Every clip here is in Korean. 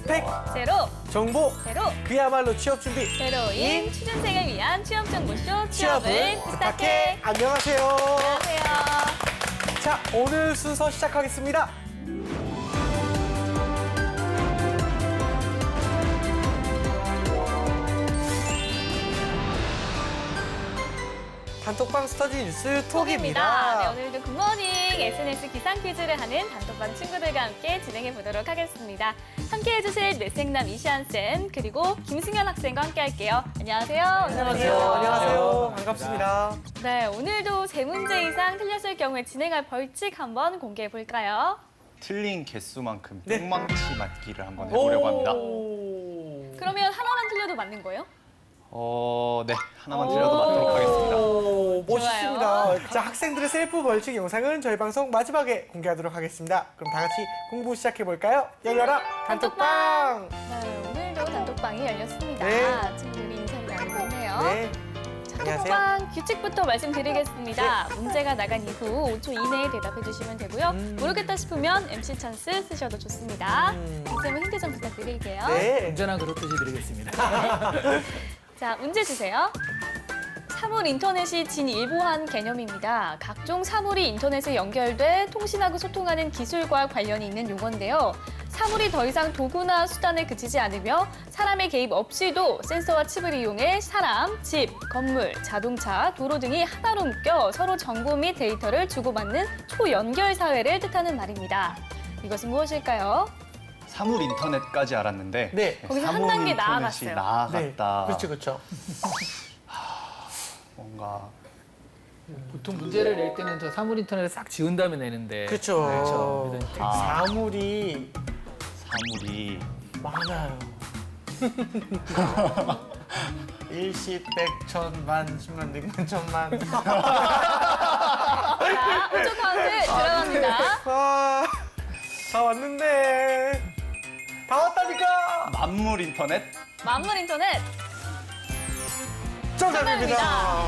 스펙 제로, 정보 제로, 그야말로 취업 준비 제로인 취준생을 위한 취업 정보쇼 취업을 취업을 부탁해. 안녕하세요. 안녕하세요. 자, 오늘 순서 시작하겠습니다. 단톡방 스터디 뉴스 톡입니다. 네, 오늘도 굿모닝 SNS 기상 퀴즈를 하는 단톡방 친구들과 함께 진행해 보도록 하겠습니다. 함께 해주실 뇌생남 이시안 쌤 그리고 김승현 학생과 함께 할게요. 안녕하세요. 안녕하세요. 반갑습니다. 네, 오늘도 세 문제 이상 틀렸을 경우에 진행할 벌칙 한번 공개해 볼까요? 틀린 개수만큼 네. 똥망치 맞기를 한번 해보려고 합니다. 그러면 하나만 틀려도 맞는 거예요? 네. 하나만 틀려도 맞도록 하겠습니다. 오, 멋있습니다. 자, 학생들의 셀프 벌칙 영상은 저희 방송 마지막에 공개하도록 하겠습니다. 그럼 다 같이 공부 시작해볼까요? 열려라 단톡방! 네, 오늘도 단톡방이 열렸습니다. 네. 친구들이 인사를 나누고 있네요. 네, 안녕하세요. 단톡방 규칙부터 말씀드리겠습니다. 문제가 나간 이후 5초 이내에 대답해 주시면 되고요. 모르겠다 싶으면 MC 찬스 쓰셔도 좋습니다. 쌤은 힌트 좀 부탁드릴게요. 네. 언제나 그렇듯이 드리겠습니다. 자, 문제 주세요. 사물 인터넷이 진일보한 개념입니다. 각종 사물이 인터넷에 연결돼 통신하고 소통하는 기술과 관련이 있는 용어인데요. 사물이 더 이상 도구나 수단에 그치지 않으며 사람의 개입 없이도 센서와 칩을 이용해 사람, 집, 건물, 자동차, 도로 등이 하나로 묶여 서로 정보 및 데이터를 주고받는 초연결 사회를 뜻하는 말입니다. 이것은 무엇일까요? 사물 인터넷까지 알았는데 네. 거기서 한 사물 단계 인터넷이 나아갔어요. 나아갔다. 그렇죠, 그렇죠. 뭔가 보통 문제를 낼 때는 저 사물 인터넷을 싹 지운 다음에 내는데. 그렇죠. 그렇죠. 사물이 사물이 많아요. 일십, 백, 천, 만, 십만, 백만, 천만. 자, 5초 카운트 들어갑니다. 아, 다 왔는데. 다 왔다니까! 만물 인터넷? 만물 인터넷 정답입니다.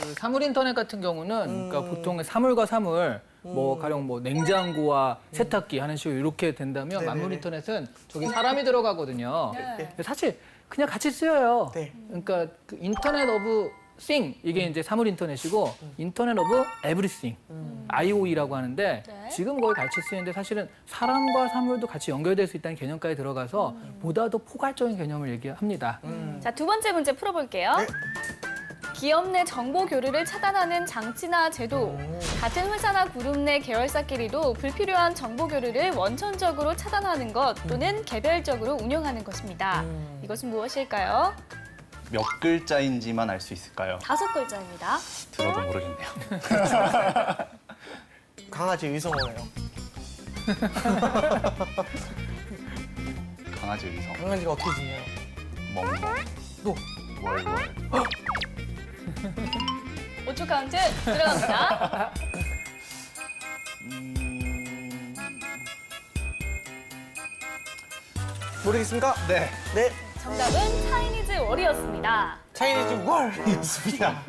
그 사물 인터넷 같은 경우는 그러니까 보통 사물과 사물, 뭐 가령 뭐 냉장고와 세탁기 하는 식으로 이렇게 된다면 네네네. 만물 인터넷은 저기 사람이 들어가거든요. 네. 사실 그냥 같이 쓰여요. 네. 그러니까 그 인터넷 오브 싱 이게 이제 사물 인터넷이고 인터넷 오브 에브리싱 IOE라고 하는데 네. 지금 거의 같이 쓰이는데 사실은 사람과 사물도 같이 연결될 수 있다는 개념까지 들어가서 보다 더 포괄적인 개념을 얘기합니다. 자, 두 번째 문제 풀어볼게요. 네. 기업 내 정보 교류를 차단하는 장치나 제도, 같은 회사나 그룹 내 계열사끼리도 불필요한 정보 교류를 원천적으로 차단하는 것 또는 개별적으로 운영하는 것입니다. 이것은 무엇일까요? 몇 글자인지만 알 수 있을까요? 5글자입니다. 들어도 모르겠네요. 강아지 의성어예요. 강아지 의성. 강아지가 어떻게 지내요? 멍멍. 또. 월월. 5초 카운트 들어갑니다. 모르겠습니까? 네. 네. 정답은 차이니즈 월이었습니다. 차이니즈 월이었습니다.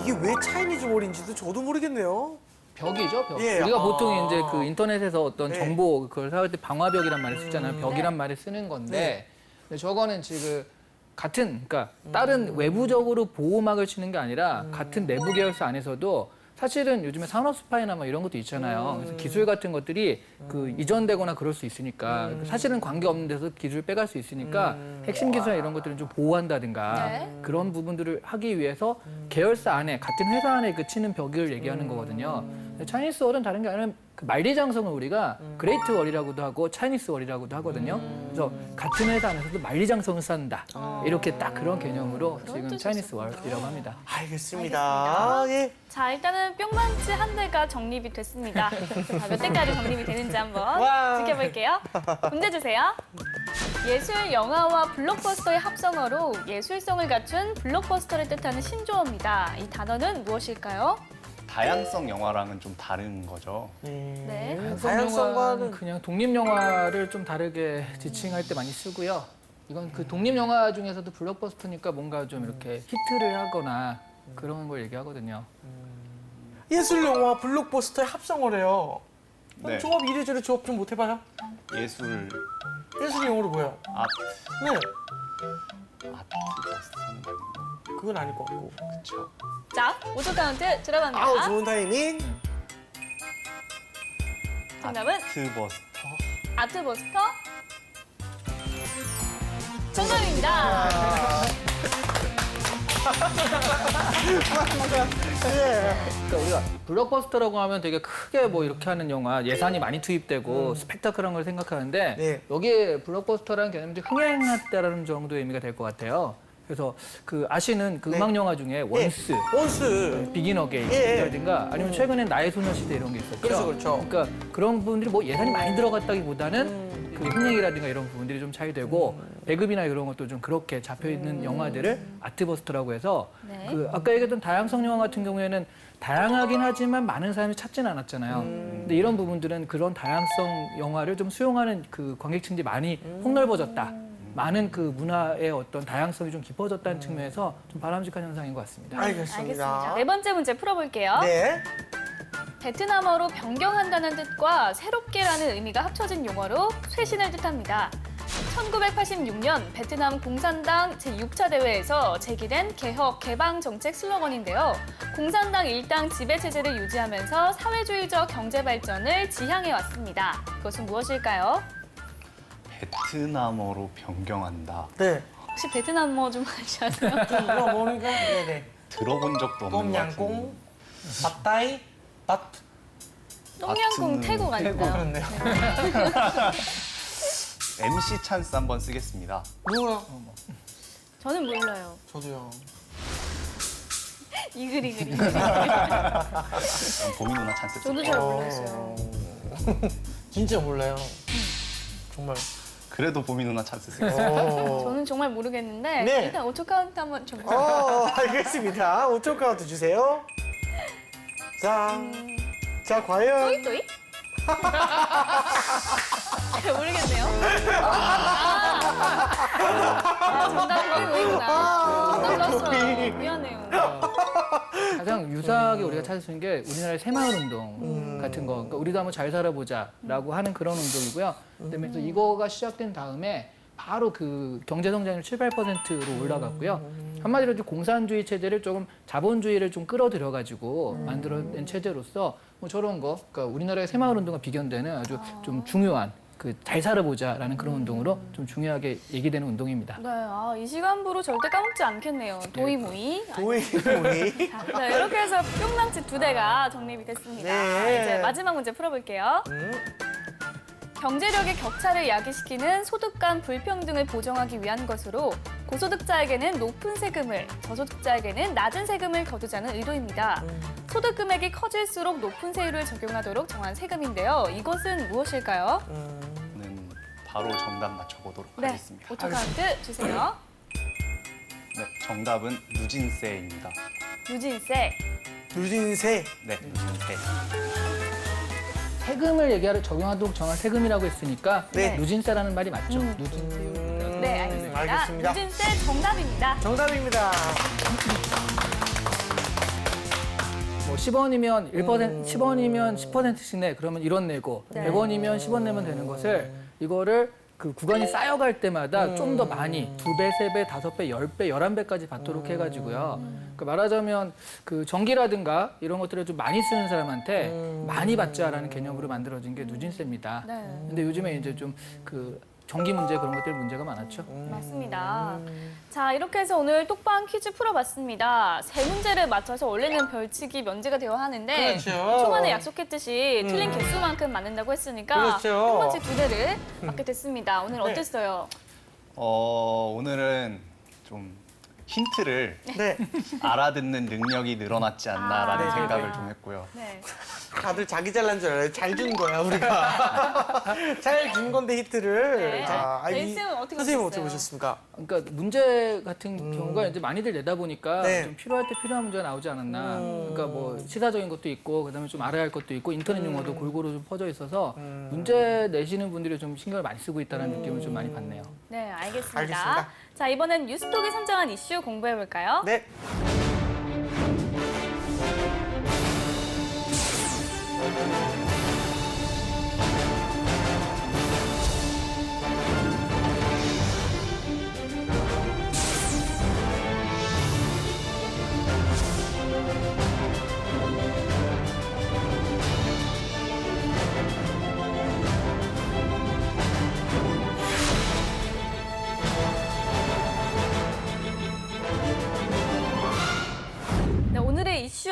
이게 왜 차이니즈 월인지도 저도 모르겠네요. 벽이죠, 벽. 예. 우리가 아. 보통 이제 그 인터넷에서 어떤 네. 정보 그걸 사용할 때 방화벽이란 말을 쓰잖아요. 벽이란 네. 말을 쓰는 건데 네. 근데 저거는 지금 같은 그러니까 다른 외부적으로 보호막을 치는 게 아니라 같은 내부 계열사 안에서도 사실은 요즘에 산업 스파이나 뭐 이런 것도 있잖아요. 그래서 기술 같은 것들이 그 이전되거나 그럴 수 있으니까 사실은 관계 없는 데서 기술 빼갈 수 있으니까 핵심 기술이나 이런 것들은 좀 보호한다든가 네. 그런 부분들을 하기 위해서 계열사 안에 같은 회사 안에 그 치는 벽을 얘기하는 거거든요. 차이니스 월은 다른 게 아니라 그 만리장성을 우리가 그레이트 월이라고도 하고 차이니스 월이라고도 하거든요. 그래서 같은 회사 안에서도 만리장성을 쌓는다. 이렇게 딱 그런 개념으로 그런 지금 뜻이 차이니스 있었군요. 월이라고 합니다. 알겠습니다. 예. 자, 일단은 뿅망치 한 대가 정립이 됐습니다. 자, 몇 대까지 정립이 되는지 한번 와. 지켜볼게요. 문제 주세요. 예술 영화와 블록버스터의 합성어로 예술성을 갖춘 블록버스터를 뜻하는 신조어입니다. 이 단어는 무엇일까요? 다양성 영화랑은 좀 다른 거죠. 네. 다양성과는 그냥 독립 영화를 좀 다르게 지칭할 때 많이 쓰고요. 이건 그 독립 영화 중에서도 블록버스터니까 뭔가 좀 이렇게 히트를 하거나 그런 걸 얘기하거든요. 예술 영화 블록버스터의 합성어래요. 네. 조업 이래저래 조업 좀 못 해봐요? 예술 예술 용어로 뭐예요? 아트 네, 버스터는 그건 아닐 것 같고. 그렇죠. 자, 5초 카운트 들어갑니다. 아우, 좋은 타이밍. 정답은 아트 버스터. 아트버스터. 정답입니다. 예. 그러니까 우리가 블록버스터라고 하면 되게 크게 뭐 이렇게 하는 영화, 예산이 많이 투입되고 스펙타클한 걸 생각하는데 네. 여기에 블록버스터라는 개념이 흥행했다라는 정도의 의미가 될 것 같아요. 그래서 그 아시는 그 네. 음악 영화 중에 원스, 원스. 비긴 예. 어게인이라든가 아니면 최근에 나의 소녀시대 이런 게 있었죠. 그렇죠, 그렇죠. 그러니까 그런 부분들이 뭐 예산이 많이 들어갔다기보다는 그 흥행이라든가 이런 부분들이 좀 차이되고 배급이나 이런 것도 좀 그렇게 잡혀 있는 영화들을 아트버스터라고 해서 네. 그 아까 얘기했던 다양성 영화 같은 경우에는 다양하긴 하지만 많은 사람이 찾지는 않았잖아요. 근데 이런 부분들은 그런 다양성 영화를 좀 수용하는 그 관객층들이 많이 폭넓어졌다. 많은 그 문화의 어떤 다양성이 좀 깊어졌다는 측면에서 좀 바람직한 현상인 것 같습니다. 알겠습니다. 알겠습니다. 네 번째 문제 풀어볼게요. 네. 베트남어로 변경한다는 뜻과 새롭게라는 의미가 합쳐진 용어로 쇄신을 뜻합니다. 1986년 베트남 공산당 제6차 대회에서 제기된 개혁, 개방 정책 슬로건인데요. 공산당 일당 지배체제를 유지하면서 사회주의적 경제 발전을 지향해 왔습니다. 그것은 무엇일까요? 베트남어로 변경한다. 네. 혹시 베트남어 좀 아시나요? 이거 뭐니까? 네네. 들어본 적도 없는 것 똠양꿍, 같은데. 밭다이, 밭. 똥양꿍 아트는 태국 아닌가요? 그렇네요. MC 찬스 한번 쓰겠습니다. 누구요? 저는 몰라요. 저도요. 이글이글. 그럼 보미 누나 찬스 저도 쓸게요. 잘 몰랐어요. 진짜 몰라요. 정말. 그래도 보미 누나 찬스 쓸게요. 저는 정말 모르겠는데 네. 일단 5초 카운트 한번 줘보세요. 알겠습니다. 5초 카운트 주세요. 자, 자, 과연. 또이? 잘 모르겠네요. 정답 또이구나. 정답 넣었어요. 미안해요. 가장 유사하게 우리가 찾을 수 있는 게 우리나라의 새마을 운동 같은 거. 그러니까 우리도 한번 잘 살아보자라고 하는 그런 운동이고요. 그다음에 또 이거가 시작된 다음에 바로 그 경제 성장률 7, 8%로 올라갔고요. 한마디로 이제 공산주의 체제를 조금 자본주의를 좀 끌어들여 가지고 만들어낸 체제로서 뭐 저런 거, 그러니까 우리나라의 새마을 운동과 비견되는 아주 좀 중요한 그 잘 살아보자라는 그런 운동으로 좀 중요하게 얘기되는 운동입니다. 네, 이 시간부로 절대 까먹지 않겠네요. 도이모이. 도이. 자, 이렇게 해서 뿅망치 2대가 정립이 됐습니다. 네. 이제 마지막 문제 풀어볼게요. 경제력의 격차를 야기시키는 소득 간 불평등을 보정하기 위한 것으로 고소득자에게는 높은 세금을, 저소득자에게는 낮은 세금을 거두자는 의도입니다. 소득 금액이 커질수록 높은 세율을 적용하도록 정한 세금인데요. 이것은 무엇일까요? 는 바로 정답 맞춰보도록 네, 하겠습니다. 5초 카운트 주세요. 네, 정답은 누진세입니다. 유진세. 누진세. 네, 누진세. 세금을 얘기하러 적용하도록 정한 세금이라고 했으니까 네. 누진세라는 말이 맞죠? 누진세율. 네, 알겠습니다. 알겠습니다. 유진세 정답입니다. 정답입니다. 뭐 10원이면 1%, 10원이면 10%씩 내. 그러면 1원 내고 네. 100원이면 10원 내면 되는 것을 이거를 그 구간이 쌓여갈 때마다 좀 더 많이 2배, 3배, 5배, 10배, 11배까지 받도록 해가지고요. 그 말하자면 그 전기라든가 이런 것들을 좀 많이 쓰는 사람한테 많이 받자라는 개념으로 만들어진 게 누진세입니다. 네. 근데 요즘에 이제 좀 그 전기 문제 그런 것들 문제가 많았죠. 맞습니다. 자, 이렇게 해서 오늘 톡방 퀴즈 풀어봤습니다. 세 문제를 맞춰서 원래는 벌칙이 면제가 되어야 하는데 그렇죠. 초반에 약속했듯이 틀린 개수만큼 맞는다고 했으니까 그렇죠. 한 번씩 2대를 맞게 됐습니다. 오늘 어땠어요? 오늘은 좀 힌트를 네. 알아듣는 능력이 늘어났지 않나라는 아, 생각을 맞아요. 좀 했고요. 네. 다들 자기 잘난 줄 알아요. 잘 준 거야, 우리가. 잘 준 건데, 히트를. 네. 자, 네, 어떻게 선생님 보셨어요? 어떻게 보셨습니까? 그러니까 문제 같은 경우가 이제 많이들 내다 보니까 네. 좀 필요할 때 필요한 문제가 나오지 않았나. 그러니까 뭐 시사적인 것도 있고 그다음에 좀 알아야 할 것도 있고 인터넷 용어도 골고루 좀 퍼져 있어서 문제 내시는 분들이 좀 신경을 많이 쓰고 있다는 느낌을 좀 많이 받네요. 네, 알겠습니다. 알겠습니다. 자, 이번엔 뉴스톡이 선정한 이슈 공부해볼까요? 네.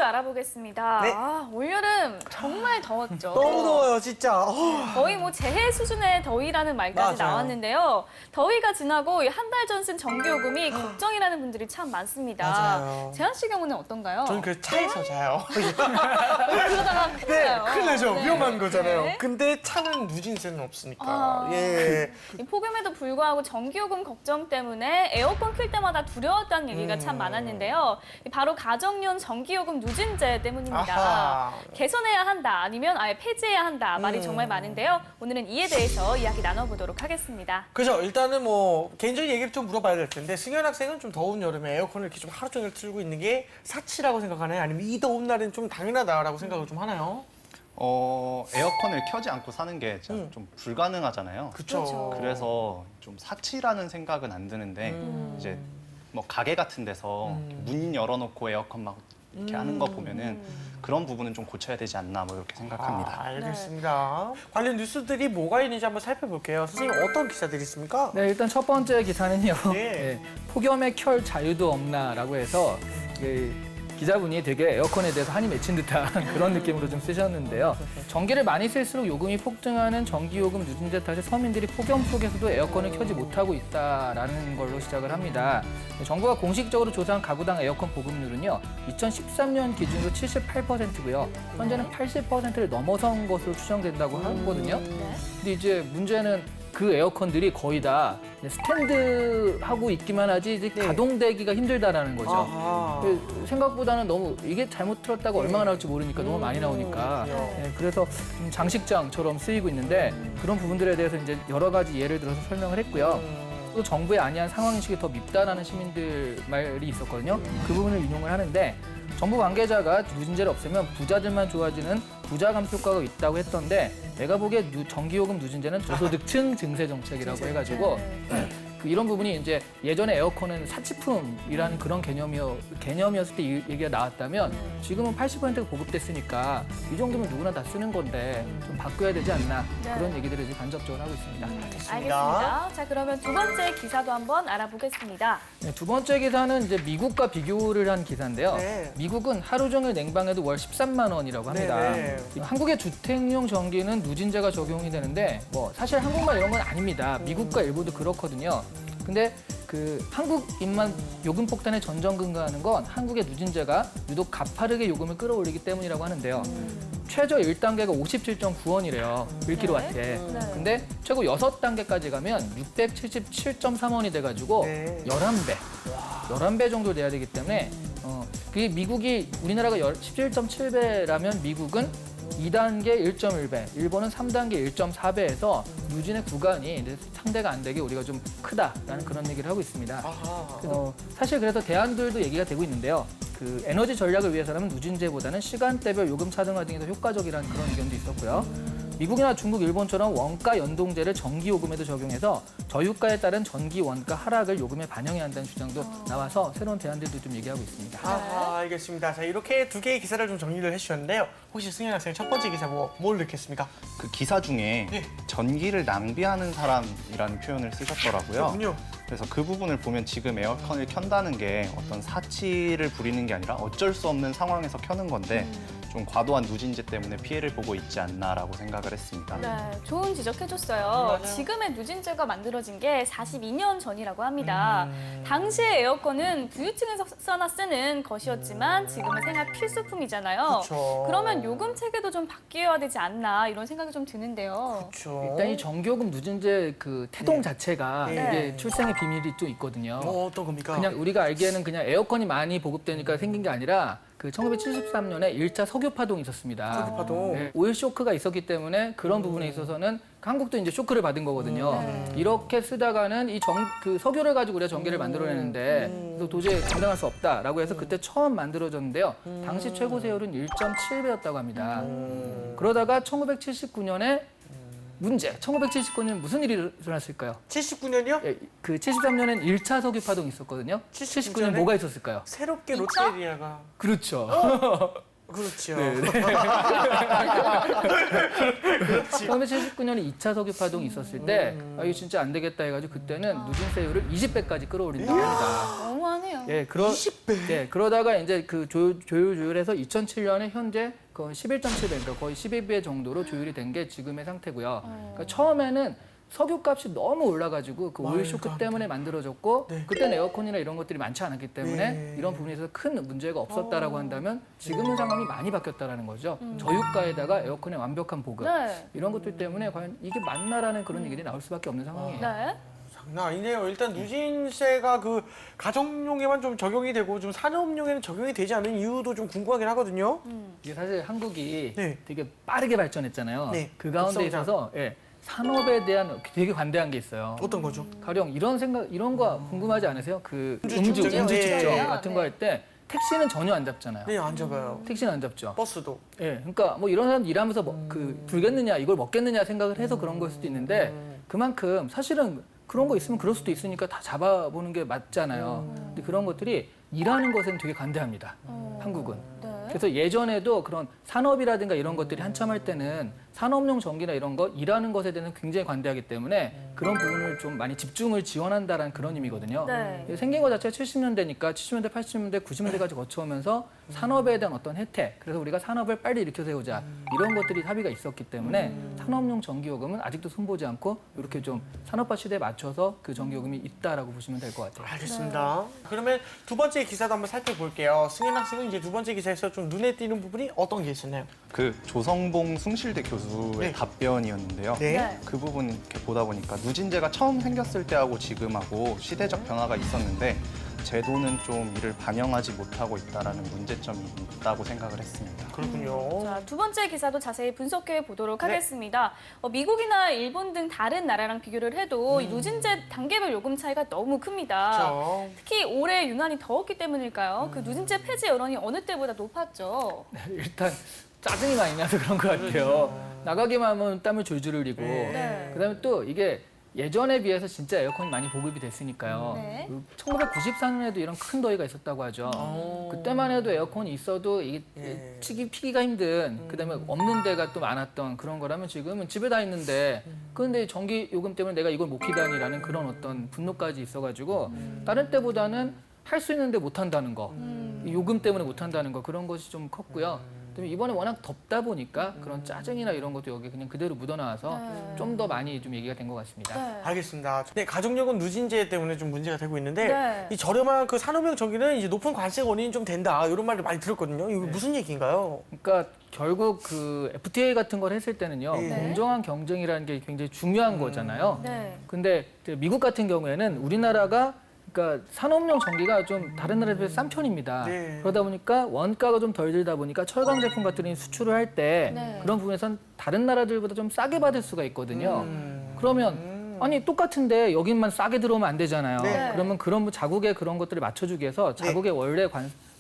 알아보겠습니다. 네. 아, 올여름 정말 더웠죠. 너무 더워요, 진짜. 거의 뭐 재해 수준의 더위라는 말까지 맞아요. 나왔는데요. 더위가 지나고 한 달 전 쓴 전기요금이 걱정이라는 분들이 참 많습니다. 맞아요. 재한 씨 경우는 어떤가요? 저는 그 차에서 자요. 그러다가 큰일 네, 나요. 큰일 나죠. 네. 위험한 거잖아요. 네. 근데 차는 누진세는 없으니까. 아. 예. 이 폭염에도 불구하고 전기요금 걱정 때문에 에어컨 킬 때마다 두려웠다는 얘기가 참 많았는데요. 바로 가정용 전기요금 누진제 때문입니다. 아하. 개선해야 한다, 아니면 아예 폐지해야 한다 말이 정말 많은데요. 오늘은 이에 대해서 이야기 나눠보도록 하겠습니다. 그죠. 일단은 뭐 개인적인 얘기를 좀 물어봐야 될 텐데 승현 학생은 좀 더운 여름에 에어컨을 이렇게 좀 하루 종일 틀고 있는 게 사치라고 생각하나요? 아니면 이 더운 날은 좀 당연하다라고 생각을 좀 하나요? 에어컨을 켜지 않고 사는 게 진짜 좀 불가능하잖아요. 그렇죠. 그래서 좀 사치라는 생각은 안 드는데 이제 뭐 가게 같은 데서 문 열어놓고 에어컨 막 이렇게 하는 거 보면은 그런 부분은 좀 고쳐야 되지 않나 뭐 이렇게 생각합니다. 알겠습니다. 관련 뉴스들이 뭐가 있는지 한번 살펴볼게요. 선생님 어떤 기사들이 있습니까? 네, 일단 첫 번째 기사는요. 네. 네, 폭염에 켤 자유도 없나라고 해서 기자분이 되게 에어컨에 대해서 한이 맺힌 듯한 그런 느낌으로 좀 쓰셨는데요. 전기를 많이 쓸수록 요금이 폭증하는 전기요금 누진제 탓에 서민들이 폭염 속에서도 에어컨을 켜지 못하고 있다라는 걸로 시작을 합니다. 정부가 공식적으로 조사한 가구당 에어컨 보급률은요. 2013년 기준으로 78%고요. 현재는 80%를 넘어선 것으로 추정된다고 하거든요. 근데 이제 문제는 그 에어컨들이 거의 다 스탠드하고 있기만 하지 이제 가동되기가 힘들다라는 거죠. 아하. 생각보다는 너무 이게 잘못 틀었다고 얼마나 나올지 모르니까 너무 많이 나오니까 그래서 장식장처럼 쓰이고 있는데 그런 부분들에 대해서 이제 여러 가지 예를 들어서 설명을 했고요. 또 정부의 안이한 상황인식이 더 밉다라는 시민들 말이 있었거든요. 그 부분을 인용을 하는데 정부 관계자가 누진제를 없애면 부자들만 좋아지는 부자 감소 효과가 있다고 했던데 내가 보기에 전기요금 누진제는 저소득층 증세 정책이라고 해가지고 이런 부분이 이제 예전에 에어컨은 사치품이라는 그런 개념이었을 때 이 얘기가 나왔다면 지금은 80%가 보급됐으니까 이 정도면 누구나 다 쓰는 건데 좀 바꿔야 되지 않나 그런 얘기들을 이제 간접적으로 하고 있습니다. 알겠습니다. 자, 그러면 두 번째 기사도 한번 알아보겠습니다. 네, 두 번째 기사는 이제 미국과 비교를 한 기사인데요. 네. 미국은 하루 종일 냉방해도 월 13만 원이라고 합니다. 네, 네. 한국의 주택용 전기는 누진제가 적용이 되는데 뭐 사실 한국만 이런 건 아닙니다. 미국과 일본도 그렇거든요. 근데 그 한국인만 요금 폭탄에 전전긍긍하는 건 한국의 누진제가 유독 가파르게 요금을 끌어올리기 때문이라고 하는데요. 최저 1단계가 57.9원이래요. 1kW에. 네. 근데 최고 6단계까지 가면 677.3원이 돼가지고 네. 11배 정도 돼야 되기 때문에 그게 미국이 우리나라가 17.7배라면 미국은 2단계 1.1배, 일본은 3단계 1.4배에서 누진의 구간이 상대가 안 되게 우리가 좀 크다라는 그런 얘기를 하고 있습니다. 사실 그래서 대안들도 얘기가 되고 있는데요. 그 에너지 전략을 위해서라면 누진제보다는 시간대별 요금 차등화 등이 더 효과적이라는 그런 의견도 있었고요. 미국이나 중국, 일본처럼 원가 연동제를 전기 요금에도 적용해서 저유가에 따른 전기 원가 하락을 요금에 반영해야 한다는 주장도 나와서 새로운 대안들도 좀 얘기하고 있습니다. 알겠습니다. 자, 이렇게 두 개의 기사를 좀 정리를 해주셨는데요. 혹시 승현 학생 첫 번째 기사 뭘 느꼈습니까? 그 기사 중에 네. 전기를 낭비하는 사람이라는 표현을 쓰셨더라고요. 그렇군요. 그래서 그 부분을 보면 지금 에어컨을 켠다는 게 어떤 사치를 부리는 게 아니라 어쩔 수 없는 상황에서 켜는 건데 좀 과도한 누진제 때문에 피해를 보고 있지 않나라고 생각을 했습니다. 네, 좋은 지적해줬어요. 맞아요. 지금의 누진제가 만들어진 게 42년 전이라고 합니다. 당시의 에어컨은 부유층에서나 쓰는 것이었지만 지금은 생활 필수품이잖아요. 그쵸. 그러면 요금 체계도 좀 바뀌어야 되지 않나 이런 생각이 좀 드는데요. 그렇죠. 일단 이 전기요금 누진제 그 태동 자체가 네. 이게 출생의 비밀이 또 있거든요. 어떤 겁니까? 그냥 우리가 알기에는 그냥 에어컨이 많이 보급되니까 생긴 게 아니라 그 1973년에 1차 석유 파동이 있었습니다. 석유 파동. 네, 오일 쇼크가 있었기 때문에 그런 부분에 있어서는 한국도 이제 쇼크를 받은 거거든요. 이렇게 쓰다가는 그 석유를 가지고 우리가 전기를 만들어내는데 그래서 도저히 감당할 수 없다라고 해서 그때 처음 만들어졌는데요. 당시 최고 세율은 1.7배였다고 합니다. 그러다가 1979년에 문제. 1979년 무슨 일이 일어났을까요? 79년이요? 예, 그 73년엔 1차 석유 파동이 있었거든요. 79년 뭐가 있었을까요? 새롭게 이차? 롯데리아가. 그렇죠. 그렇죠. 네, 처음에 79년에 2차 석유 파동이 있었을 때 이거 진짜 안 되겠다 해가지고 그때는 누진세율을 20배까지 끌어올린다고 합니다. 어마어마하네요. 예, 20배. 예, 그러다가 이제 그 조율해서 2007년에 현재 거의 11.7배, 그러니까 거의 12배 정도로 조율이 된 게 지금의 상태고요. 그러니까 처음에는 석유값이 너무 올라가지고 그 오일 쇼크 때문에 만들어졌고 네. 그때는 에어컨이나 이런 것들이 많지 않았기 때문에 네. 이런 부분에서 큰 문제가 없었다라고 한다면 지금은 상황이 많이 바뀌었다라는 거죠. 저유가에다가 에어컨의 완벽한 보급 네. 이런 것들 때문에 과연 이게 맞나라는 그런 얘기들이 나올 수밖에 없는 상황이에요. 네. 장난 아니네요. 일단 누진세가 그 가정용에만 좀 적용이 되고 좀 산업용에는 적용이 되지 않는 이유도 좀 궁금하긴 하거든요. 이게 사실 한국이 네. 되게 빠르게 발전했잖아요. 네. 그 가운데 급성장. 있어서 예, 산업에 대한 되게 관대한 게 있어요. 어떤 거죠? 가령 이런 거 궁금하지 않으세요? 그 음주 음주 측정이요? 측정 예. 같은 거 할 때 택시는 전혀 안 잡잖아요. 네, 안 잡아요. 택시는 안 잡죠. 버스도. 예, 그러니까 뭐 이런 사람 일하면서 그 불겠느냐, 이걸 먹겠느냐 생각을 해서 그런 걸 수도 있는데 그만큼 사실은 그런 거 있으면 그럴 수도 있으니까 다 잡아보는 게 맞잖아요. 근데 그런 것들이 일하는 것에는 되게 관대합니다. 한국은. 네. 그래서 예전에도 그런 산업이라든가 이런 것들이 한참 할 때는 산업용 전기나 이런 거 일하는 것에 대해서 굉장히 관대하기 때문에 그런 부분을 좀 많이 집중을 지원한다라는 그런 의미거든요. 네. 생긴 것 자체가 70년대니까 70년대, 80년대, 90년대까지 거쳐오면서 산업에 대한 어떤 혜택, 그래서 우리가 산업을 빨리 일으켜 세우자 이런 것들이 합의가 있었기 때문에 산업용 전기요금은 아직도 손보지 않고 이렇게 좀 산업화 시대에 맞춰서 그 전기요금이 있다라고 보시면 될 것 같아요. 알겠습니다. 그러면 두 번째 기사도 한번 살펴볼게요. 승인 학생은 이제 두 번째 기사에서 좀 눈에 띄는 부분이 어떤 게 있었나요? 그 조성봉 숭실대 교수의 네. 답변이었는데요. 네. 네. 그 부분 이렇게 보다 보니까 누진제가 처음 생겼을 때하고 지금하고 시대적 변화가 있었는데 제도는 좀 이를 반영하지 못하고 있다라는 문제점이 있다고 생각을 했습니다. 그렇군요. 자, 두 번째 기사도 자세히 분석해 보도록 네. 하겠습니다. 미국이나 일본 등 다른 나라랑 비교를 해도 이 누진제 단계별 요금 차이가 너무 큽니다. 그렇죠. 특히 올해 유난히 더웠기 때문일까요? 그 누진제 폐지 여론이 어느 때보다 높았죠. 일단 짜증이 많이 나서 그런 것 같아요. 나가기만 하면 땀을 줄줄 흘리고 네. 그다음에 또 이게 예전에 비해서 진짜 에어컨이 많이 보급이 됐으니까요. 네. 1994년에도 이런 큰 더위가 있었다고 하죠. 그때만 해도 에어컨이 있어도 이게 예. 피기가 힘든, 그다음에 없는 데가 또 많았던 그런 거라면 지금은 집에 다 있는데 그런데 전기 요금 때문에 내가 이걸 못 키다니라는 그런 어떤 분노까지 있어가지고 다른 때보다는 할 수 있는데 못 한다는 거, 이 요금 때문에 못 한다는 거 그런 것이 좀 컸고요. 그다음에 이번에 워낙 덥다 보니까 그런 짜증이나 이런 것도 여기 그냥 그대로 묻어나와서 네. 좀 더 많이 좀 얘기가 된 것 같습니다. 네. 알겠습니다. 네, 가정요금 누진제 때문에 좀 문제가 되고 있는데 네. 이 저렴한 그 산업용 전기는 이제 높은 관세가 원인이 좀 된다 이런 말을 많이 들었거든요. 이거 무슨 얘기인가요? 그러니까 결국 그 FTA 같은 걸 했을 때는요, 네. 공정한 경쟁이라는 게 굉장히 중요한 거잖아요. 네. 근데 미국 같은 경우에는 우리나라가 그러니까 산업용 전기가 좀 다른 나라에 비해서 싼 편입니다. 네. 그러다 보니까 원가가 좀 덜 들다 보니까 철강 제품 같은 경우 수출을 할 때 네. 그런 부분에선 다른 나라들보다 좀 싸게 받을 수가 있거든요. 그러면 아니 똑같은데 여긴만 싸게 들어오면 안 되잖아요. 네. 그러면 그런 자국의 그런 것들을 맞춰주기 위해서 자국의 원래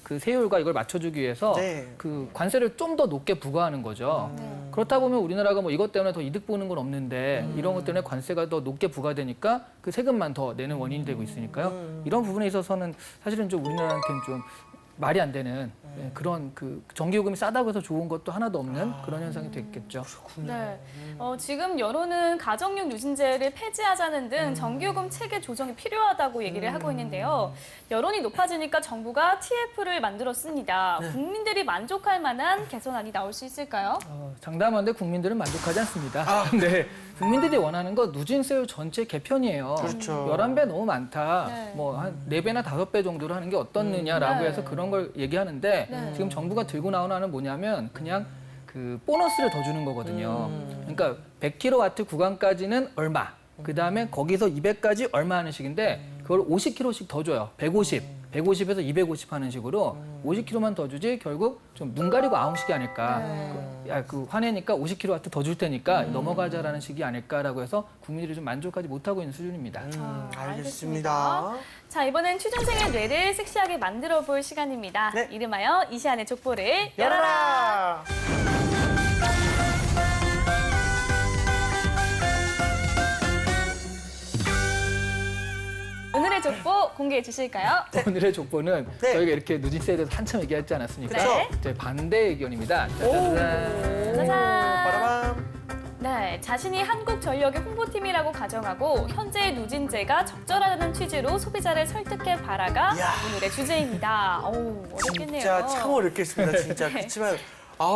그 세율과 이걸 맞춰주기 위해서 네. 그 관세를 좀 더 높게 부과하는 거죠. 그렇다 보면 우리나라가 뭐 이것 때문에 더 이득 보는 건 없는데 이런 것 때문에 관세가 더 높게 부과되니까 그 세금만 더 내는 원인이 되고 있으니까요. 이런 부분에 있어서는 사실은 좀 우리나라한테는 좀 말이 안 되는 그런 그 전기요금이 싸다고 해서 좋은 것도 하나도 없는 그런 현상이 됐겠죠. 네. 지금 여론은 가정용 누진제를 폐지하자는 등 전기요금 체계 조정이 필요하다고 얘기를 하고 있는데요. 여론이 높아지니까 정부가 TF를 만들었습니다. 국민들이 만족할 만한 개선안이 나올 수 있을까요? 장담한데 국민들은 만족하지 않습니다. 네. 국민들이 원하는 건 누진세율 전체 개편이에요. 그렇죠. 11배 너무 많다. 네. 뭐 한 4배나 5배 정도로 하는 게 어떻느냐라고 네. 해서 그런 걸 얘기하는데 네. 지금 정부가 들고 나오는 안은 뭐냐면 그냥 그 보너스를 더 주는 거거든요. 그러니까 100kW 구간까지는 얼마, 그다음에 거기서 200까지 얼마 하는 식인데 그걸 50kg씩 더 줘요. 150에서 250 하는 식으로 50kg만 더 주지 결국 좀 눈 가리고 아웅식이 아닐까. 그 화내니까 50kW 더 줄 테니까 넘어가자라는 식이 아닐까라고 해서 국민들이 좀 만족하지 못하고 있는 수준입니다. 알겠습니다. 자, 이번엔 취준생의 뇌를 섹시하게 만들어 볼 시간입니다. 네. 이름하여 이시안의 족보를 열어라! 열어라! 오늘의 족보 공개해 주실까요? 오늘의 족보는 네. 저희가 이렇게 누진세에 대해서 한참 얘기했지 않았습니까? 네. 제 반대 의견입니다. 짜자잔. 짜잔! 빠라밤. 네, 자신이 한국전력의 홍보팀이라고 가정하고 현재의 누진제가 적절하다는 취지로 소비자를 설득해 봐라가 이야. 오늘의 주제입니다. 어우, 어렵겠네요. 진짜 참 어렵겠습니다. 진짜. 그렇지만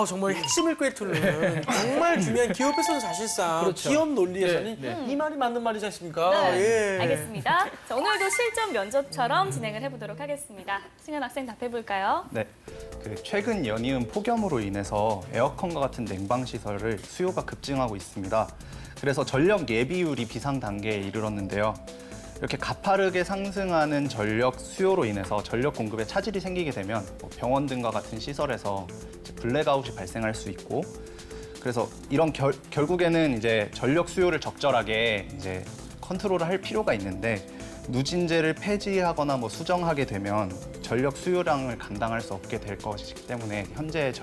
정말 핵심을 꿰뚫는 정말 중요한 기업에서는 사실상 그렇죠. 기업 논리에서는 네. 이 말이 맞는 말이지 않습니까? 네, 예. 알겠습니다. 자, 오늘도 실전 면접처럼 진행을 해보도록 하겠습니다. 승현 학생 답해볼까요? 네. 최근 연이은 폭염으로 인해서 에어컨과 같은 냉방 시설을 수요가 급증하고 있습니다. 그래서 전력 예비율이 비상 단계에 이르렀는데요. 이렇게 가파르게 상승하는 전력 수요로 인해서 전력 공급에 차질이 생기게 되면 병원 등과 같은 시설에서 이제 블랙아웃이 발생할 수 있고, 그래서 이런 결국에는 이제 전력 수요를 적절하게 이제 컨트롤을 할 필요가 있는데, 누진제를 폐지하거나 수정하게 되면 전력 수요량을 감당할 수 없게 될 것이기 때문에 현재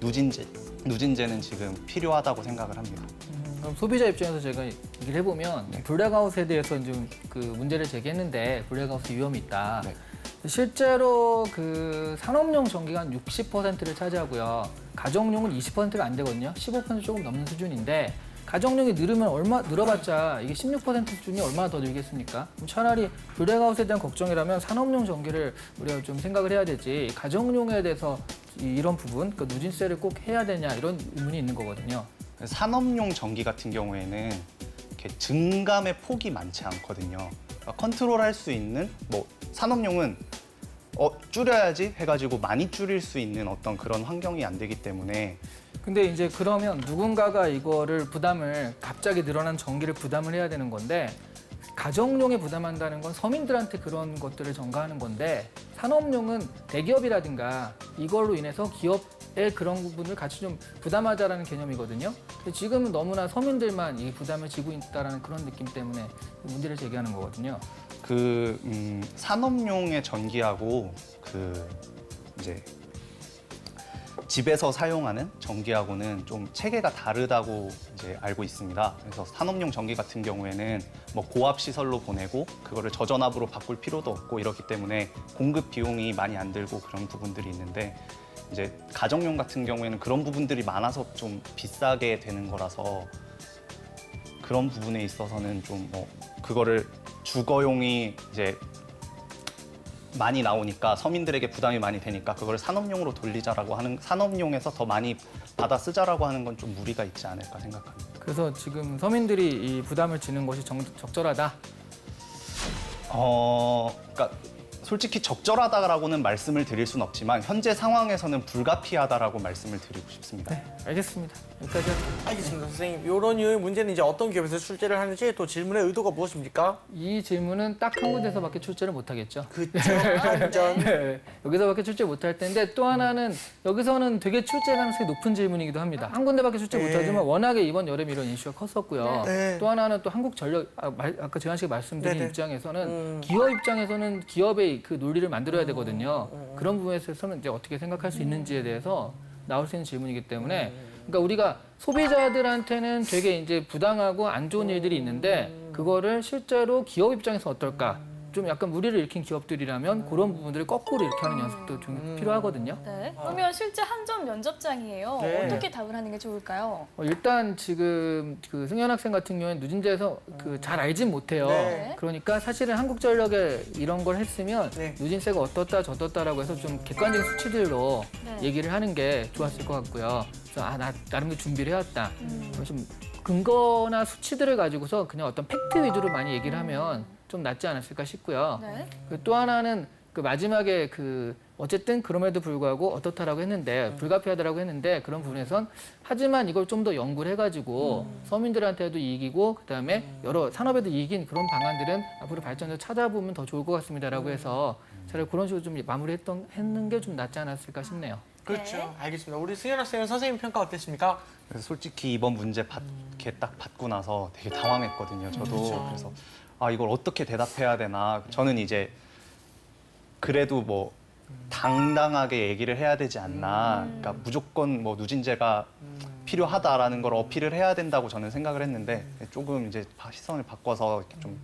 누진제는 지금 필요하다고 생각을 합니다. 그럼 소비자 입장에서 제가 얘기를 해보면 블랙아웃에 대해서 좀 그 문제를 제기했는데 블랙아웃 위험이 있다. 네. 실제로 그 산업용 전기가 한 60%를 차지하고요. 가정용은 20%가 안 되거든요. 15% 조금 넘는 수준인데 가정용이 늘어봤자 이게 16% 수준이 얼마나 더 늘겠습니까? 그럼 차라리 블랙아웃에 대한 걱정이라면 산업용 전기를 우리가 좀 생각을 해야 되지 가정용에 대해서 이런 부분, 그 누진세를 꼭 해야 되냐 이런 의문이 있는 거거든요. 산업용 전기 같은 경우에는 이렇게 증감의 폭이 많지 않거든요. 그러니까 컨트롤할 수 있는 산업용은 줄여야지 해가지고 많이 줄일 수 있는 어떤 그런 환경이 안 되기 때문에. 근데 이제 그러면 누군가가 이거를 갑자기 늘어난 전기를 부담을 해야 되는 건데 가정용에 부담한다는 건 서민들한테 그런 것들을 전가하는 건데 산업용은 대기업이라든가 이걸로 인해서 기업의 그런 부분을 같이 좀 부담하자라는 개념이거든요. 근데 지금은 너무나 서민들만 이 부담을 지고 있다는 그런 느낌 때문에 문제를 제기하는 거거든요. 산업용의 전기하고 이제 집에서 사용하는 전기하고는 좀 체계가 다르다고 이제 알고 있습니다. 그래서 산업용 전기 같은 경우에는 고압 시설로 보내고 그거를 저전압으로 바꿀 필요도 없고 이렇기 때문에 공급 비용이 많이 안 들고 그런 부분들이 있는데, 이제 가정용 같은 경우에는 그런 부분들이 많아서 좀 비싸게 되는 거라서 그런 부분에 있어서는 좀 그거를 주거용이 이제 많이 나오니까 서민들에게 부담이 많이 되니까 그걸 산업용으로 돌리자라고 하는, 산업용에서 더 많이 받아 쓰자라고 하는 건 좀 무리가 있지 않을까 생각합니다. 그래서 지금 서민들이 이 부담을 지는 것이 적절하다. 그러니까 솔직히 적절하다라고는 말씀을 드릴 수는 없지만 현재 상황에서는 불가피하다라고 말씀을 드리고 싶습니다. 네, 알겠습니다. 여기까지 할게요. 알겠습니다, 선생님. 이런 유의 문제는 이제 어떤 기업에서 출제를 하는지 또 질문의 의도가 무엇입니까? 이 질문은 딱 한 군데서밖에 출제를 못 하겠죠. 그쵸, 완전. 네, 여기서밖에 출제 못할 텐데 또 하나는 여기서는 되게 출제 가능성이 높은 질문이기도 합니다. 한 군데밖에 출제 네. 못하지만 워낙에 이번 여름에 이런 이슈가 컸었고요. 네. 또 하나는 또 한국전력, 아까 재환 씨가 말씀드린 네네. 입장에서는 기업 입장에서는 기업의 그 논리를 만들어야 되거든요. 그런 부분에서는 이제 어떻게 생각할 수 있는지에 대해서 나올 수 있는 질문이기 때문에 그러니까 우리가 소비자들한테는 되게 이제 부당하고 안 좋은 일들이 있는데 그거를 실제로 기업 입장에서 어떨까? 좀 약간 무리를 일으킨 기업들이라면 그런 부분들을 거꾸로 이렇게 하는 연습도 좀 필요하거든요. 네. 그러면 실제 한점 면접장이에요. 네. 어떻게 답을 하는 게 좋을까요? 일단 지금 그 승현 학생 같은 경우에는 누진제에서 잘 알진 못해요. 네. 그러니까 사실은 한국전력에 이런 걸 했으면 네. 누진세가 어떻다 저떻다라고 해서 좀 객관적인 수치들로 네. 얘기를 하는 게 좋았을 것 같고요. 그래서 나 나름대로 준비를 해왔다. 좀 근거나 수치들을 가지고서 그냥 어떤 팩트 위주로 많이 얘기를 하면 좀 낫지 않았을까 싶고요. 네. 또 하나는 그 마지막에 어쨌든 그럼에도 불구하고 어떻다라고 했는데 불가피하다라고 했는데 그런 부분에선 하지만 이걸 좀 더 연구를 해가지고 서민들한테도 이익이고 그다음에 여러 산업에도 이익인 그런 방안들은 앞으로 발전해서 찾아보면 더 좋을 것 같습니다라고 해서 차라리 그런 식으로 좀 마무리했는 게 좀 낫지 않았을까 싶네요. 그렇죠. 네. 알겠습니다. 우리 승현 학생은 선생님 평가 어땠습니까? 그래서 솔직히 이번 문제 이렇게 딱 받고 나서 되게 당황했거든요. 저도. 그렇죠. 그래서 이걸 어떻게 대답해야 되나. 저는 이제 그래도 당당하게 얘기를 해야 되지 않나. 그러니까 무조건 누진제가 필요하다라는 걸 어필을 해야 된다고 저는 생각을 했는데 조금 이제 시선을 바꿔서 이렇게 좀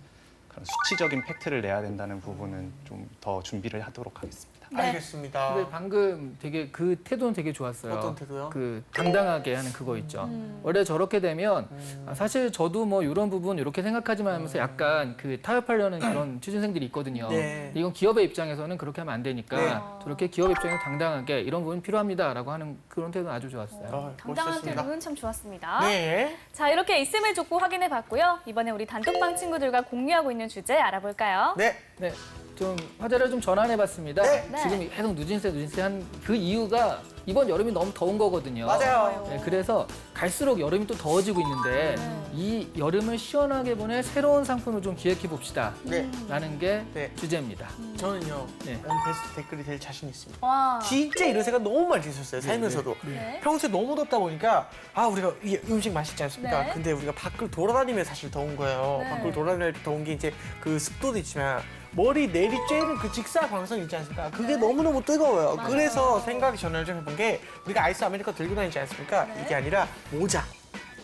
그런 수치적인 팩트를 내야 된다는 부분은 좀 더 준비를 하도록 하겠습니다. 네. 알겠습니다. 근데 방금 되게 그 태도는 되게 좋았어요. 어떤 태도요? 그 당당하게 하는 그거 있죠. 원래 저렇게 되면 사실 저도 뭐 이런 부분 이렇게 생각하지만 하면서 약간 그 타협하려는 그런 취준생들이 있거든요. 네. 근데 이건 기업의 입장에서는 그렇게 하면 안 되니까 네. 저렇게 기업 입장에서 당당하게 이런 부분 필요합니다라고 하는 그런 태도는 아주 좋았어요. 당당한 멋있었습니다. 태도는 참 좋았습니다. 네. 자, 이렇게 있음을 줬고 확인해 봤고요. 이번에 우리 단톡방 친구들과 공유하고 있는 주제 알아볼까요? 네. 네, 좀 화제를 좀 전환해봤습니다. 네. 지금 계속 누진세 한 그 이유가 이번 여름이 너무 더운 거거든요. 맞아요. 네, 그래서 갈수록 여름이 또 더워지고 있는데 이 여름을 시원하게 보낼 새로운 상품을 좀 기획해 봅시다. 네. 라는 게 네. 주제입니다. 저는요. 네. 오늘 베스트 댓글이 제일 자신 있습니다. 와. 진짜 이런 생각 너무 많이 있었어요. 살면서도. 네. 평소에 너무 덥다 보니까 우리가 이 음식 맛있지 않습니까? 네. 근데 우리가 밖을 돌아다니면 사실 더운 거예요. 네. 밖을 돌아다닐 때 더운 게 이제 그 습도도 있지만 머리 내리쬐는 그 직사광선 있지 않습니까? 그게 너무너무 뜨거워요. 맞아요. 그래서 생각이 전환을 좀 해본 게 우리가 아이스 아메리카 들고 다니지 않습니까? 이게 아니라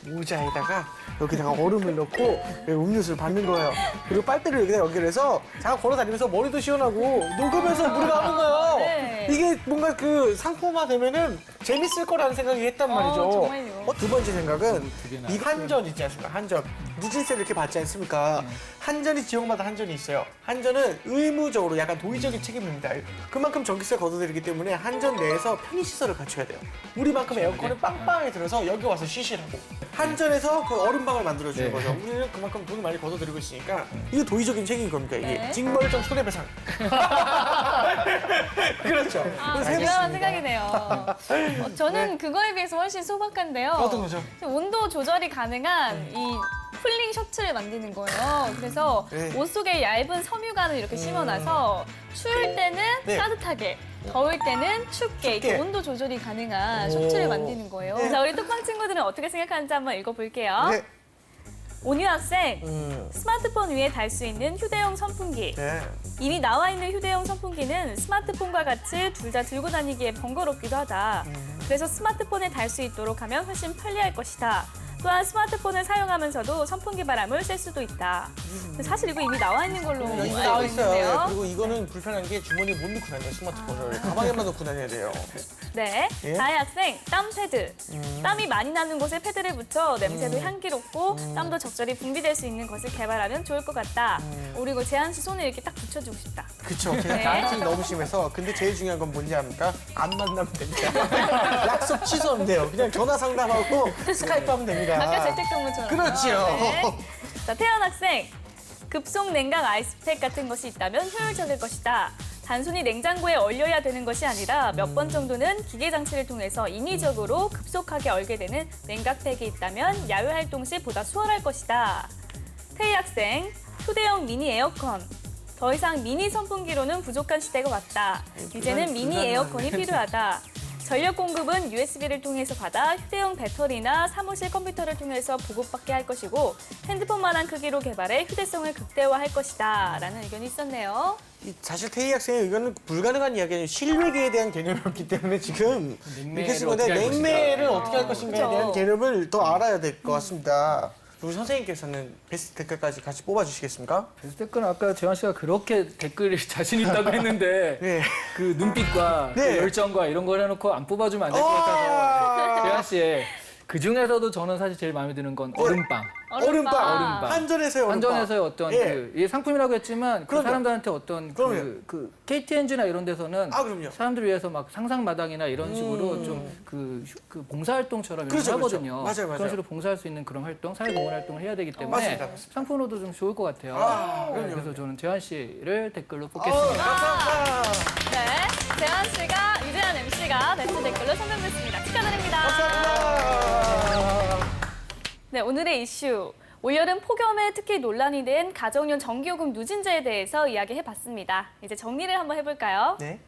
모자에다가 여기다가 얼음을 넣고 음료수를 받는 거예요. 그리고 빨대를 여기다 연결해서 잠깐 걸어 다니면서 머리도 시원하고 녹으면서 물을 가는 거예요. 네. 이게 뭔가 그 상품화 되면은 재밌을 거라는 생각이 했단 말이죠. 정말요. 두 번째 생각은 되게 이 한전 있지 않습니까? 한전. 누진세를 이렇게 받지 않습니까? 한전이 지역마다 한전이 있어요. 한전은 의무적으로 약간 도의적인 책임입니다. 그만큼 전기세 걷어들이기 때문에 한전 내에서 편의시설을 갖춰야 돼요. 우리만큼 에어컨을 빵빵하게 들어서 여기 와서 쉬시라고. 한전에서 그 얼음방을 만들어주는 네. 거죠. 우리는 그만큼 돈을 많이 걷어들이고 있으니까 이게 도의적인 책임인 겁니다. 이게 네. 징벌적 손해배상. 그렇죠. 그래서 유명한 해봤습니다. 생각이네요. 저는 그거에 비해서 훨씬 소박한데요. 어떤 거죠? 온도 조절이 가능한 이 쿨링 셔츠를 만드는 거예요. 그래서 네. 옷 속에 얇은 섬유관을 이렇게 심어놔서 추울 때는 네. 따뜻하게, 더울 때는 춥게 이렇게 춥게. 온도 조절이 가능한 오. 셔츠를 만드는 거예요. 네. 자, 우리 톡방 친구들은 어떻게 생각하는지 한번 읽어볼게요. 네. 온유 학생, 스마트폰 위에 달 수 있는 휴대용 선풍기. 네. 이미 나와 있는 휴대용 선풍기는 스마트폰과 같이 둘 다 들고 다니기에 번거롭기도 하다. 그래서 스마트폰에 달 수 있도록 하면 훨씬 편리할 것이다. 또한 스마트폰을 사용하면서 선풍기 바람을 쐴 수도 있다. 사실 이거 이미 나와 있는 걸로 이거 알고 나와 있어요. 있는데요. 그리고 이거는 불편한 게 주머니에 못 넣고 다녀요, 스마트폰을. 가방에만 넣고 다녀야 돼요. 네, 예? 다혜 학생, 땀 패드. 땀이 많이 나는 곳에 패드를 붙여 냄새도 향기롭고 땀도 적절히 분비될 수 있는 것을 개발하면 좋을 것 같다. 그리고 재한 씨 손에 이렇게 딱 붙여주고 싶다. 그쵸. 제가 네. 다이어트가 너무 심해서. 근데 제일 중요한 건 뭔지 압니까? 안 만나면 됩니다. 약속 취소하면 돼요. 그냥 전화 상담하고 스카이프 하면 됩니다. 아까 재택근무처럼. 그렇지요. 네. 자, 태연 학생. 급속 냉각 아이스팩 같은 것이 있다면 효율적일 것이다. 단순히 냉장고에 얼려야 되는 것이 아니라 몇 번 정도는 기계 장치를 통해서 인위적으로 급속하게 얼게 되는 냉각팩이 있다면 야외 활동 시 보다 수월할 것이다. 태희 학생, 휴대용 미니 에어컨. 더 이상 미니 선풍기로는 부족한 시대가 왔다. 이제는 미니 에어컨이 필요하다. 전력 공급은 USB를 통해서 받아 휴대용 배터리나 사무실 컴퓨터를 통해서 보급받게 할 것이고 핸드폰만한 크기로 개발해 휴대성을 극대화할 것이다. 라는 의견이 있었네요. 사실 태희 학생의 의견은 불가능한 이야기 아니에요. 실외계에 대한 개념이었기 때문에 지금 이렇게 쓴 건데 어떻게 할 냉매를 것인가. 어떻게 할 것인가에 그쵸. 대한 개념을 더 알아야 될 것 같습니다. 우리 선생님께서는 베스트 댓글까지 같이 뽑아주시겠습니까? 그래서 댓글은 아까 재환 씨가 그렇게 댓글이 자신 있다고 했는데 네. 그 눈빛과 네. 그 열정과 이런 걸 해놓고 안 뽑아주면 안 될 것 같아서 재환 씨의 그 중에서도 저는 사실 제일 마음에 드는 건 얼음빵. 얼음빵. 한전에서의 얼음빵. 한전에서의 어떤 예. 그 이게 상품이라고 했지만 그 그럼요. 사람들한테 어떤 그럼요. 그 KTNG나 이런 데서는 그럼요. 사람들을 위해서 막 상상마당이나 이런 식으로 좀 그 봉사활동처럼 이런 그렇죠, 걸 그렇죠. 하거든요. 맞아요, 맞아요. 그런 식으로 봉사할 수 있는 그런 활동, 사회공헌 활동을 해야 되기 때문에 맞습니다, 맞습니다. 상품으로도 좀 좋을 것 같아요. 그럼요. 그래서 저는 재환 씨를 댓글로 어, 뽑겠습니다. 감사합니다. 네, 재환 씨가 유재한 MC가 베스트 댓글로 선정됐습니다. 축하드립니다. 감사합니다. 네, 오늘의 이슈. 올여름 폭염에 특히 논란이 된 가정용 전기요금 누진제에 대해서 이야기해봤습니다. 이제 정리를 한번 해볼까요? 네.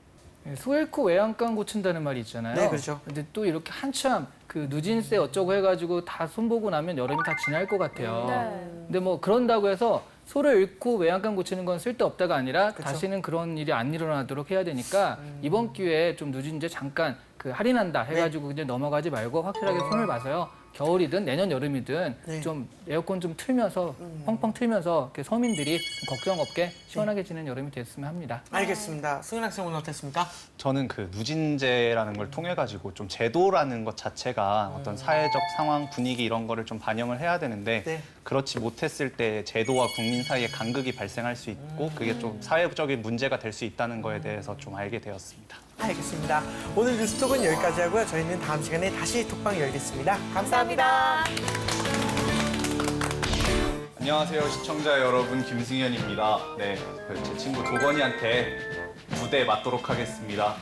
소 잃고 외양간 고친다는 말이 있잖아요. 네, 그렇죠. 근데 또 이렇게 한참 그 누진세 어쩌고 해가지고 다 손보고 나면 여름이 다 지날 것 같아요. 네. 근데 뭐 그런다고 해서 소를 잃고 외양간 고치는 건 쓸데없다가 아니라 그쵸. 다시는 그런 일이 안 일어나도록 해야 되니까 이번 기회에 좀 누진제 잠깐 그 할인한다 해가지고 그냥 넘어가지 말고 확실하게 손을 봐서요. 겨울이든 내년 여름이든 네. 좀 에어컨 좀 틀면서 펑펑 틀면서 이렇게 서민들이 좀 걱정 없게 시원하게 지내는 여름이 됐으면 합니다. 알겠습니다. 승윤 학생 오늘 어땠습니까? 저는 그 누진제라는 걸 통해 가지고 좀 제도라는 것 자체가 어떤 사회적 상황, 분위기 이런 거를 좀 반영을 해야 되는데 네. 그렇지 못했을 때 제도와 국민 사이에 간극이 발생할 수 있고 그게 좀 사회적인 문제가 될 수 있다는 거에 대해서 좀 알게 되었습니다. 알겠습니다. 오늘 뉴스톡은 여기까지 하고요. 저희는 다음 시간에 다시 톡방 열겠습니다. 감사합니다. 안녕하세요, 시청자 여러분. 김승현입니다. 네, 제 친구 도건이한테 무대 맞도록 하겠습니다.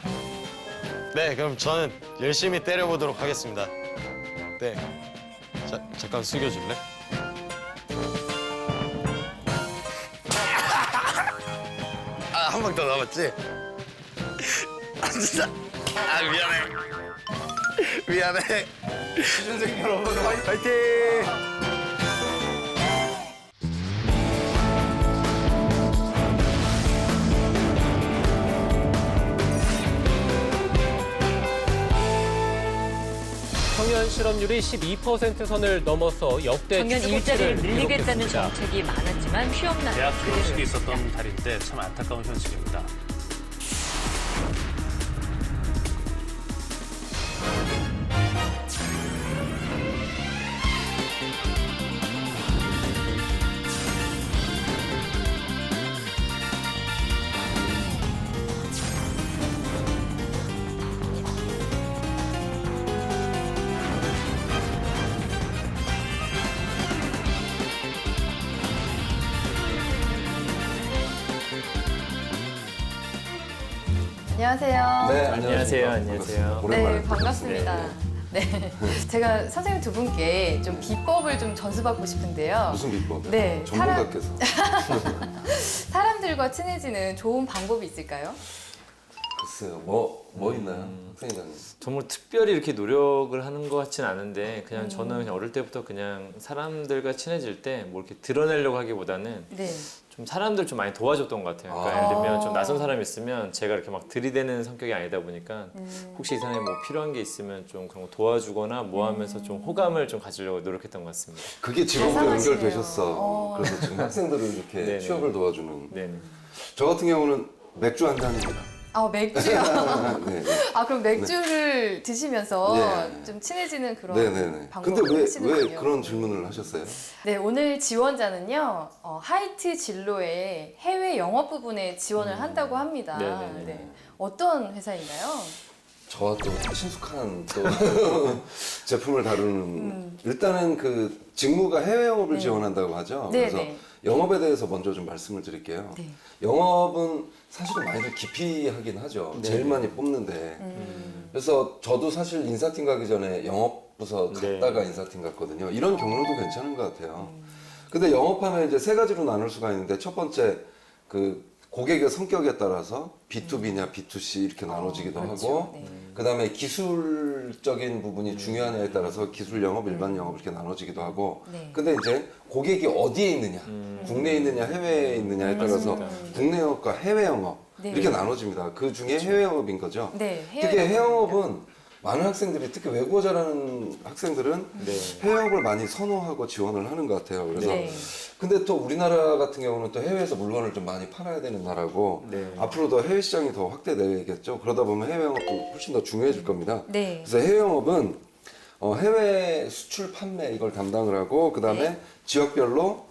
네, 그럼 저는 열심히 때려보도록 하겠습니다. 네. 자, 잠깐 숙여줄래? 아, 한 방 더 남았지? 아, 진짜. 아, 미안해. 미안해. 선생님 여러분 화이팅! 청년 실업률이 12% 선을 넘어서 역대 청년 일자리를 최고치를 늘리겠다는 기록했습니다. 정책이 많았지만 취업난 대학 졸업식이 그대로였습니다. 있었던 달인데 참 안타까운 현실입니다. 안녕하세요. 네, 안녕하세요. 안녕하세요. 네, 반갑습니다. 네. 제가 선생님 두 분께 좀 비법을 좀 전수받고 싶은데요. 무슨 비법? 네, 전문가께서. 사람들과 친해지는 좋은 방법이 있을까요? 글쎄요, 뭐 있나요? 학생회장님. 정말 특별히 이렇게 노력을 하는 것 같진 않은데 그냥 저는 그냥 어릴 때부터 그냥 사람들과 친해질 때 뭐 이렇게 드러내려고 하기보다는 네. 좀 사람들 좀 많이 도와줬던 것 같아요. 그러니까 예를 들면 좀 낯선 사람이 있으면 제가 이렇게 막 들이대는 성격이 아니다 보니까 혹시 이 사람이 뭐 필요한 게 있으면 좀 그런 거 도와주거나 뭐 하면서 좀 호감을 좀 가지려고 노력했던 것 같습니다. 그게 직업으로 대단하시네요. 연결되셨어. 그래서 지금 학생들을 이렇게 네네. 취업을 도와주는. 네네. 저 같은 경우는 맥주 한 잔입니다. 아, 맥주요? 네. 아, 그럼 맥주를 드시면서 네. 좀 친해지는 그런 네네네. 방법을 근데 왜 하시는군요. 그런 질문을 하셨어요? 네, 오늘 지원자는요, 하이트 진로의 해외 영업 부분에 지원을 한다고 합니다. 네네네. 네. 어떤 회사인가요? 저와 또 친숙한 또 제품을 다루는 일단은 그 직무가 해외 영업을 지원한다고 하죠. 네, 그래서 네. 영업에 대해서 먼저 좀 말씀을 드릴게요. 네. 영업은 사실은 많이들 기피하긴 하죠. 제일 많이 뽑는데. 그래서 저도 사실 인사팀 가기 전에 영업부서 갔다가 인사팀 갔거든요. 이런 경로도 괜찮은 것 같아요. 근데 영업하면 이제 세 가지로 나눌 수가 있는데 첫 번째 그 고객의 성격에 따라서 B2B냐 B2C 이렇게 나눠지기도 그렇죠. 하고 네. 그다음에 기술적인 부분이 중요하냐에 따라서 기술 영업, 일반 영업 이렇게 나눠지기도 하고 네. 근데 이제 고객이 어디에 있느냐 국내에 있느냐 해외에 있느냐에 따라서 국내 영업과 해외 영업 네. 이렇게 나눠집니다. 그 중에 해외 영업인 거죠. 네, 특히 해외 영업은 많은 학생들이 특히 외국어 잘하는 학생들은 해외 영업을 많이 선호하고 지원을 하는 것 같아요. 그래서 네. 근데 또 우리나라 같은 경우는 또 해외에서 물건을 좀 많이 팔아야 되는 나라고 앞으로 더 해외 시장이 더 확대되겠죠. 그러다 보면 해외 영업도 훨씬 더 중요해질 겁니다. 네. 그래서 해외 영업은 해외 수출 판매 이걸 담당을 하고 그다음에 네. 지역별로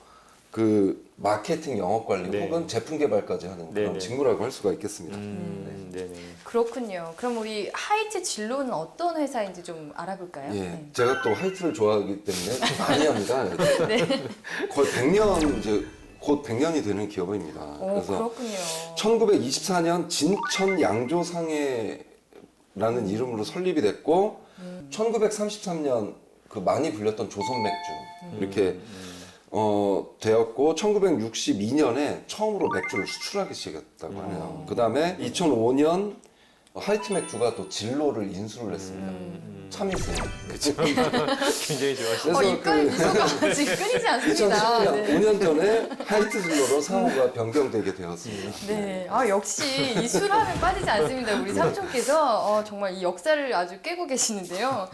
그 마케팅 영업 관리 혹은 제품 개발까지 하는 그런 네네. 직무라고 할 수가 있겠습니다. 네네. 그렇군요. 그럼 우리 하이트 진로는 어떤 회사인지 좀 알아볼까요? 예, 네. 제가 또 하이트를 좋아하기 때문에 좀 많이 합니다. 거의 100년 이제 곧 100년이 되는 기업입니다. 오, 그래서 그렇군요. 1924년 진천 양조상해라는 이름으로 설립이 됐고 1933년 그 많이 불렸던 조선 맥주 이렇게 되었고 1962년에 처음으로 맥주를 수출하기 시작했다고 하네요. 그다음에 2005년 하이트 맥주가 또 진로를 인수를 했습니다. 참이슬. 그렇죠. 굉장히 좋아하시죠. 입가에 미소가 지금 끊이지 않습니다. 2011년, 네. 5년 전에 하이트 진로로 사호가 변경되게 되었습니다. 네, 역시 이 술하면 빠지지 않습니다. 우리 삼촌께서 정말 이 역사를 아주 깨고 계시는데요.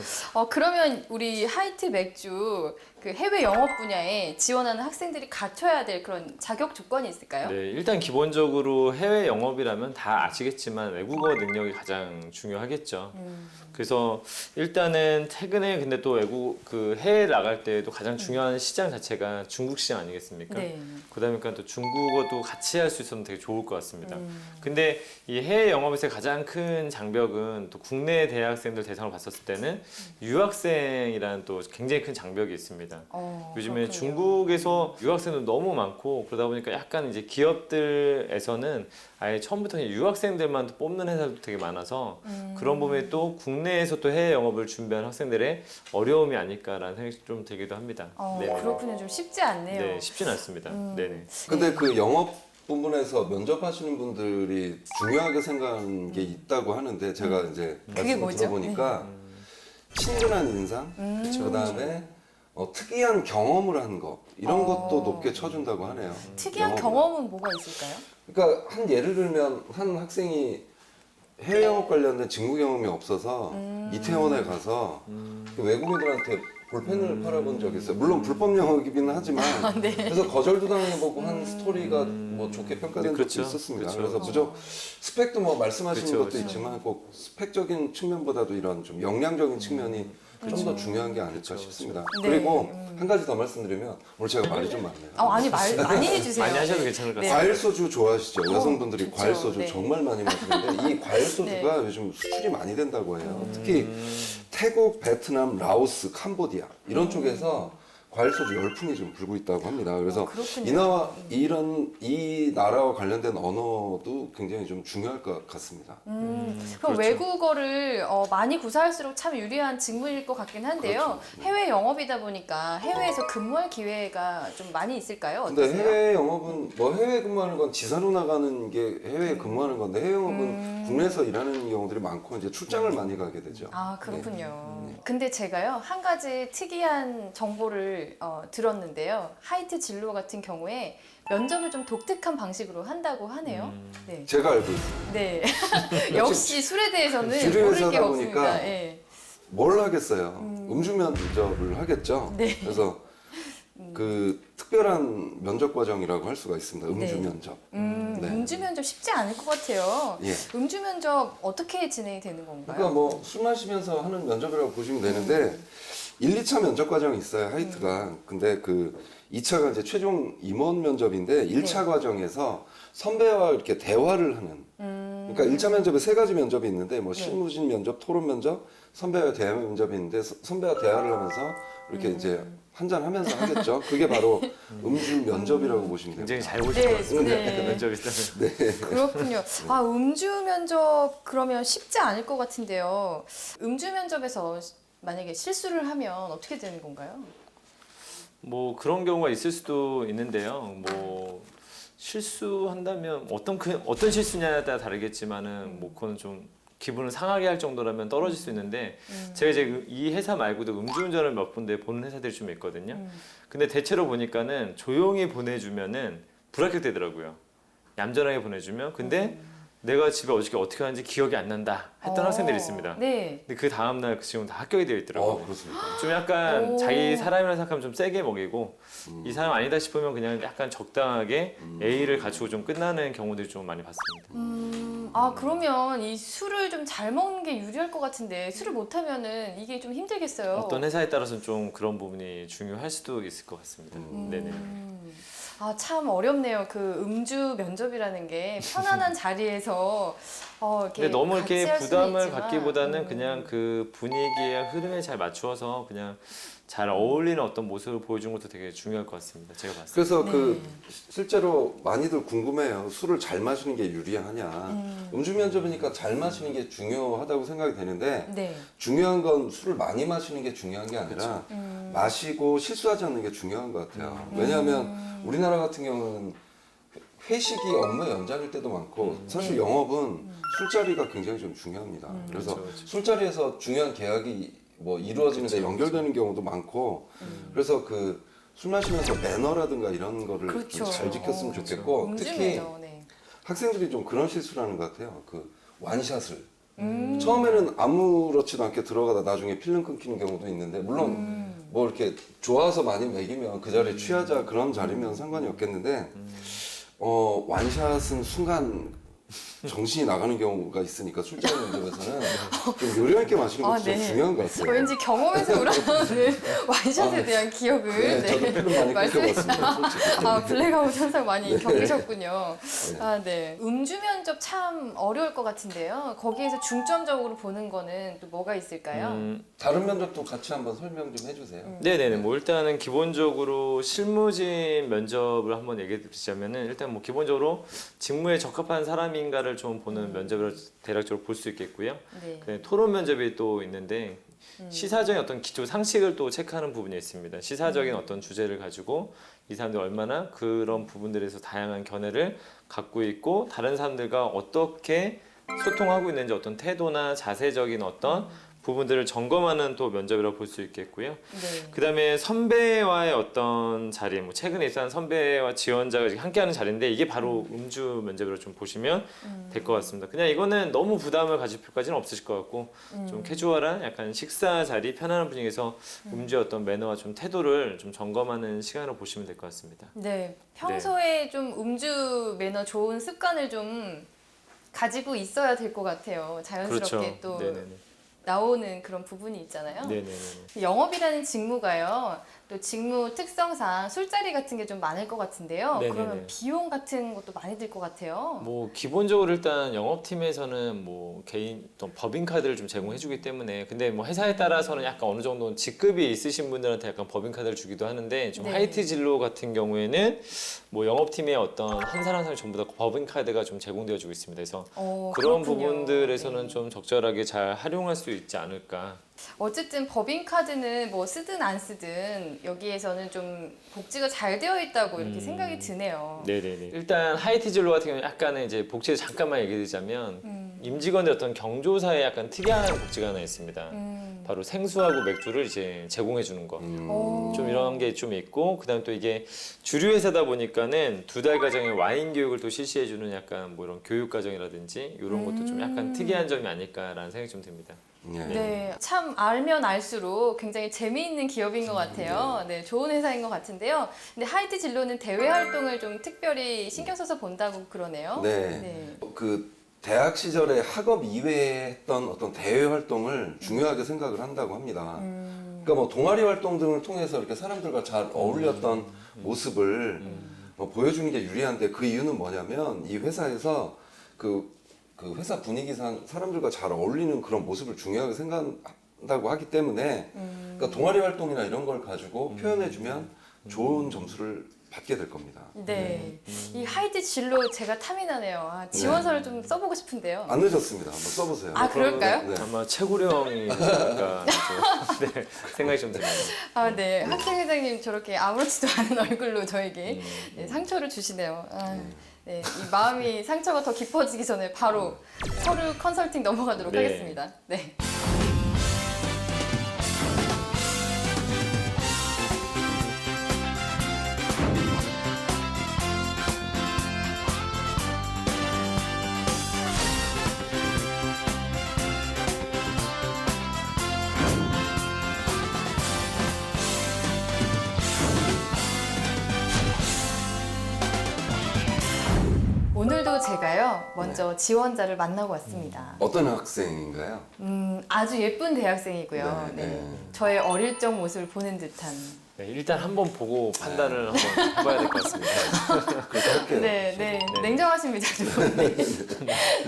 그러면 우리 하이트 맥주 그 해외 영업 분야에 지원하는 학생들이 갖춰야 될 그런 자격 조건이 있을까요? 네, 일단 기본적으로 해외 영업이라면 다 아시겠지만 외국어 능력이 가장 중요하겠죠. 그래서 일단은 최근에 근데 또 그 해외 나갈 때도 가장 중요한 시장 자체가 중국 시장 아니겠습니까? 네. 그다음에 또 중국어도 같이 할 수 있으면 되게 좋을 것 같습니다. 근데 이 해외 영업에서 가장 큰 장벽은 또 국내 대학생들 대상으로 봤었을 때는 유학생이라는 또 굉장히 큰 장벽이 있습니다. 요즘에 그렇군요. 중국에서 유학생도 너무 많고 그러다 보니까 약간 이제 기업들에서는 아예 처음부터 그냥 유학생들만 또 뽑는 회사도 되게 많아서 그런 부분에 또 국내에서 또 해외 영업을 준비한 학생들의 어려움이 아닐까라는 생각이 좀 들기도 합니다. 네네. 그렇군요. 좀 쉽지 않네요. 네, 쉽지는 않습니다. 네네. 근데 그 영업 부분에서 면접하시는 분들이 중요하게 생각하는 게 있다고 하는데 제가 이제 그게 말씀을 뭐죠? 들어보니까 친근한 인상, 그다음에 특이한 경험을 한 거 이런 것도 높게 쳐준다고 하네요. 특이한 영업을. 경험은 뭐가 있을까요? 그러니까 한 예를 들면 한 학생이 해외 영업 관련된 직무 경험이 없어서 이태원에 가서 그 외국인들한테 볼펜을 팔아본 적이 있어요. 물론 불법 영업이기는 하지만 네. 그래서 거절도 당해보고 한 스토리가 뭐 좋게 평가된 적도 그렇죠. 있었습니다. 그렇죠. 그래서 무조건 스펙도 뭐 말씀하시는 그렇죠. 것도 있지만 꼭 스펙적인 측면보다도 이런 좀 역량적인 측면이 좀 더 중요한 게 아닐까 싶습니다. 네. 그리고 한 가지 더 말씀드리면 오늘 제가 말이 좀 많네요. 아니 말 많이 해주세요. 많이 하셔도 괜찮을 것 같습니다. 과일 소주 좋아하시죠? 여성분들이 좋죠. 과일 소주 네. 정말 많이 마시는데 이 과일 소주가 요즘 수출이 많이 된다고 해요. 특히 태국, 베트남, 라오스, 캄보디아 이런 쪽에서 과일 소주 열풍이 좀 불고 있다고 합니다. 그래서 그렇군요. 이 나라와 관련된 언어도 굉장히 좀 중요할 것 같습니다. 그럼 그렇죠. 외국어를 많이 구사할수록 참 유리한 직무일 것 같긴 한데요. 그렇죠. 해외 영업이다 보니까 해외에서 근무할 기회가 좀 많이 있을까요? 근데 어떠세요? 해외 영업은 뭐 해외 근무하는 건 지사로 나가는 게 해외에 근무하는 건데 해외 영업은 국내에서 일하는 경우들이 많고 이제 출장을 많이 가게 되죠. 아, 그렇군요. 근데 제가요, 한 가지 특이한 정보를 들었는데요. 하이트 진로 같은 경우에 면접을 좀 독특한 방식으로 한다고 하네요. 네. 제가 알고 있어요. 네. 역시 술에 대해서는 주류 모를 게 회사다 없습니다. 보니까 예. 뭘 하겠어요? 음주 면접을 하겠죠. 네. 그래서 그 특별한 면접 과정이라고 할 수가 있습니다. 음주 네. 면접. 네. 음주 면접 쉽지 않을 것 같아요. 예. 음주 면접 어떻게 진행이 되는 건가요? 그러니까 뭐 술 마시면서 하는 면접이라고 보시면 되는데 1, 2차 면접 과정이 있어요. 하이트가. 근데 그 2차가 이제 최종 임원 면접인데 1차 과정에서 선배와 이렇게 대화를 하는. 그러니까 1차 면접에 3가지 면접이 있는데 뭐 실무진 면접, 토론 면접, 선배와 대화 면접이 있는데 선배와 대화를 하면서 이렇게 이제 한잔 하면서 하겠죠. 그게 바로 음주 면접이라고 보시면 됩니다. 굉장히 잘 보신 것 같습니다. 네. 면접이 있다면. 네. 그렇군요. 음주 면접 그러면 쉽지 않을 것 같은데요. 음주 면접에서 만약에 실수를 하면 어떻게 되는 건가요? 뭐 그런 경우가 있을 수도 있는데요. 뭐 실수한다면 어떤 실수냐에 따라 다르겠지만은 뭐 그거는 좀 기분을 상하게 할 정도라면 떨어질 수 있는데 제가 이제 이 회사 말고도 음주운전을 몇 군데 보는 회사들이 좀 있거든요. 근데 대체로 보니까는 조용히 보내주면은 불합격되더라고요. 얌전하게 보내주면 근데 내가 집에 어저께 어떻게 하는지 기억이 안 난다 했던 학생들이 있습니다. 네. 근데 그 다음날 그 친구는 다 합격이 되어 있더라고요. 그렇습니까? 좀 약간 오. 자기 사람이라 생각하면 좀 세게 먹이고 이 사람 아니다 싶으면 그냥 약간 적당하게 A를 갖추고 좀 끝나는 경우들이 좀 많이 봤습니다. 그러면 이 술을 좀 잘 먹는 게 유리할 것 같은데 술을 못하면은 이게 좀 힘들겠어요. 어떤 회사에 따라서는 좀 그런 부분이 중요할 수도 있을 것 같습니다. 네네. 참 어렵네요. 그 음주 면접이라는 게 편안한 자리에서 이렇게 근데 너무 같이 이렇게 할 수는 부담을 있지만, 갖기보다는 그냥 그 분위기의 흐름에 잘 맞추어서 그냥 잘 어울리는 어떤 모습을 보여주는 것도 되게 중요할 것 같습니다. 제가 봤을 때. 그래서 실제로 많이들 궁금해요. 술을 잘 마시는 게 유리하냐. 음주 면접이니까 잘 마시는 게 중요하다고 생각이 되는데 네. 중요한 건 술을 많이 마시는 게 중요한 게 아니라 마시고 실수하지 않는 게 중요한 것 같아요. 왜냐하면 우리나라 같은 경우는 회식이 업무 연장일 때도 많고 사실 영업은 술자리가 굉장히 좀 중요합니다. 그래서 술자리에서 중요한 계약이 뭐 이루어지는데 연결되는 경우도 많고 그래서 그 술 마시면서 매너라든가 이런 거를 그렇죠. 잘 지켰으면 좋겠고 특히 음주매죠. 네. 학생들이 좀 그런 실수를 하는 것 같아요. 그 완샷을 처음에는 아무렇지도 않게 들어가다 나중에 필름 끊기는 경우도 있는데 물론 뭐 이렇게 좋아서 많이 먹이면 그 자리에 취하자 그런 자리면 상관이 없겠는데 완샷은 순간 정신이 나가는 경우가 있으니까 술자리 면접에서는 좀 요령 있게 마시는 것도 좀 중요한 것 같아요. 왠지 경험에서 우러나오는 완샷에 대한 기억을 네, 저도 필름 많이 끊겨봤습니다. 솔직히. 아, 블랙아웃 현상 많이 겪으셨군요. 아, 네. 음주 면접 참 어려울 것 같은데요. 거기에서 중점적으로 보는 거는 또 뭐가 있을까요? 다른 면접도 같이 한번 설명 좀 해주세요. 네네네. 뭐 일단은 기본적으로 실무진 면접을 한번 얘기해 드리자면은 일단 뭐 기본적으로 직무에 적합한 사람인가를 좀 보는 면접을 대략적으로 볼 수 있겠고요. 네. 그 토론 면접이 또 있는데 시사적인 어떤 기초 상식을 또 체크하는 부분이 있습니다. 시사적인 어떤 주제를 가지고 이 사람들이 얼마나 그런 부분들에서 다양한 견해를 갖고 있고 다른 사람들과 어떻게 소통하고 있는지 어떤 태도나 자세적인 어떤 부분들을 점검하는 또 면접이라고 볼 수 있겠고요. 네. 그다음에 선배와의 어떤 자리, 뭐 최근에 입사한 선배와 지원자가 함께하는 자리인데 이게 바로 음주 면접으로 좀 보시면 될 것 같습니다. 그냥 이거는 너무 부담을 가질 필요까지는 없으실 것 같고 좀 캐주얼한 약간 식사 자리, 편안한 분위기에서 음주의 어떤 매너와 좀 태도를 좀 점검하는 시간으로 보시면 될 것 같습니다. 네. 평소에 좀 음주 매너 좋은 습관을 좀 가지고 있어야 될 것 같아요. 자연스럽게 그렇죠. 또 네네네. 나오는 그런 부분이 있잖아요. 네네네. 영업이라는 직무가요. 또 직무 특성상 술자리 같은 게 좀 많을 것 같은데요. 네네네. 그러면 비용 같은 것도 많이 들 것 같아요. 뭐 기본적으로 일단 영업팀에서는 뭐 개인 어떤 법인카드를 좀 제공해주기 때문에 근데 뭐 회사에 따라서는 약간 어느 정도 직급이 있으신 분들한테 약간 법인카드를 주기도 하는데 좀 네. 하이트 진로 같은 경우에는 뭐 영업팀의 어떤 한 사람 한 사람 전부 다 법인카드가 좀 제공되어주고 있습니다. 그래서 그런 그렇군요. 부분들에서는 네. 좀 적절하게 잘 활용할 수 있지 않을까. 어쨌든 법인카드는 뭐 쓰든 안 쓰든 여기에서는 좀 복지가 잘 되어 있다고 이렇게 생각이 드네요. 네네네. 일단 하이트 진로 같은 경우는 약간의 이제 복지를 잠깐만 얘기드리자면 임직원의 어떤 경조사에 약간 특이한 복지가 하나 있습니다. 바로 생수하고 맥주를 이제 제공해 주는 거. 좀 이런 게 좀 있고 그다음 또 이게 주류 회사다 보니까는 2달 과정의 와인 교육을 또 실시해 주는 약간 뭐 이런 교육 과정이라든지 이런 것도 좀 약간 특이한 점이 아닐까라는 생각이 좀 듭니다. 네, 참 알면 알수록 굉장히 재미있는 기업인 것 같아요. 네, 좋은 회사인 것 같은데요. 근데 하이트 진로는 대외 활동을 좀 특별히 신경 써서 본다고 그러네요. 네. 그 대학 시절에 학업 이외에 했던 어떤 대외 활동을 중요하게 생각을 한다고 합니다. 그러니까 뭐 동아리 활동 등을 통해서 이렇게 사람들과 잘 어울렸던 모습을 보여주는 게 유리한데 그 이유는 뭐냐면 이 회사에서 그 회사 분위기상 사람들과 잘 어울리는 그런 모습을 중요하게 생각한다고 하기 때문에 그러니까 동아리 활동이나 이런 걸 가지고 표현해주면 좋은 점수를 받게 될 겁니다. 네. 이 하이트 진로 제가 탐이 나네요. 아, 지원서를 좀 써보고 싶은데요. 안 늦었습니다. 한번 써보세요. 아, 그럴까요? 네. 아마 최고령이니까 네, 생각이 좀 듭니다. 아, 네. 학생 회장님 저렇게 아무렇지도 않은 얼굴로 저에게 네, 상처를 주시네요. 아, 네. 이 마음이 상처가 더 깊어지기 전에 바로 서류 컨설팅 넘어가도록 네. 하겠습니다. 네. 오늘도 제가요, 먼저 지원자를 만나고 왔습니다. 어떤 학생인가요? 아주 예쁜 대학생이고요. 네, 네. 네. 저의 어릴 적 모습을 보는 듯한. 네, 일단 한번 보고 판단을 한번 해봐야 될 것 같습니다. 그렇게 할게요. 네, 네. 냉정하십니다, 두 분. 네.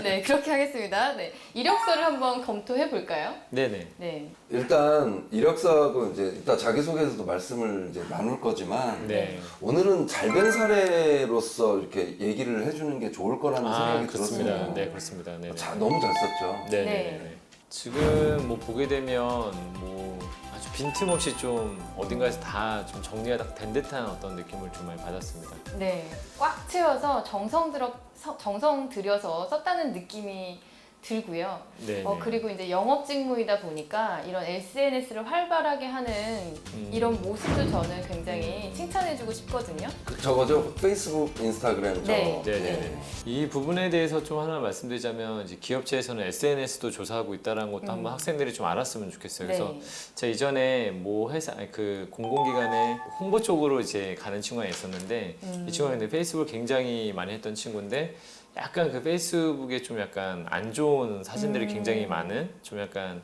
네, 그렇게 하겠습니다. 네. 이력서를 한번 검토해 볼까요? 네네. 네. 일단 이력서하고 이제 이따 자기소개에서도 말씀을 이제 나눌 거지만 네. 오늘은 잘된 사례로서 이렇게 얘기를 해주는 게 좋을 거라는 생각이 그렇습니다. 들었어요. 네, 그렇습니다. 네. 너무 잘 썼죠. 네네. 네. 지금 뭐 보게 되면 뭐 아주 빈틈없이 좀 어딘가에서 다 좀 정리가 딱 된 듯한 어떤 느낌을 좀 많이 받았습니다. 네, 꽉 채워서 정성 들여서 썼다는 느낌이 들고요. 네. 그리고 이제 영업 직무이다 보니까 이런 SNS를 활발하게 하는 이런 모습도 저는 굉장히 칭찬해주고 싶거든요. 저거죠? 페이스북, 인스타그램 저. 네. 네네. 이 부분에 대해서 좀 하나 말씀드리자면 이제 기업체에서는 SNS도 조사하고 있다는 것도 한번 학생들이 좀 알았으면 좋겠어요. 그래서 네. 제가 이전에 모 회사 그 공공기관의 홍보 쪽으로 이제 가는 친구가 있었는데 이 친구가 근데 페이스북을 굉장히 많이 했던 친구인데 약간 그 페이스북에 좀 약간 안 좋은 사진들이 굉장히 많은 좀 약간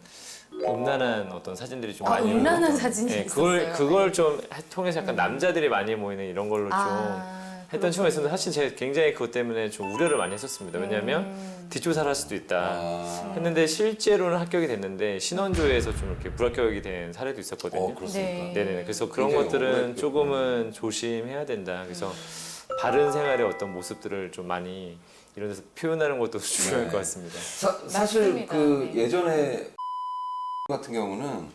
음란한 어떤 사진들이 좀 많이 음란한 있는 사진이 그걸 있었어요. 그걸 좀 통해서 약간 남자들이 많이 모이는 이런 걸로 좀 했던 친구가 있었는데 사실 제가 굉장히 그것 때문에 좀 우려를 많이 했었습니다. 왜냐하면 뒷조사를 할 수도 있다 했는데 실제로는 합격이 됐는데 신원조회에서 좀 이렇게 불합격이 된 사례도 있었거든요. 그렇습니까? 네. 네네. 그래서 그런 굉장히 것들은 억울했겠군요. 조금은 조심해야 된다. 그래서 바른 생활의 어떤 모습들을 좀 많이 이런 데서 표현하는 것도 중요할 것 같습니다. 사실 맞습니다. 그 네. 예전에 같은 경우는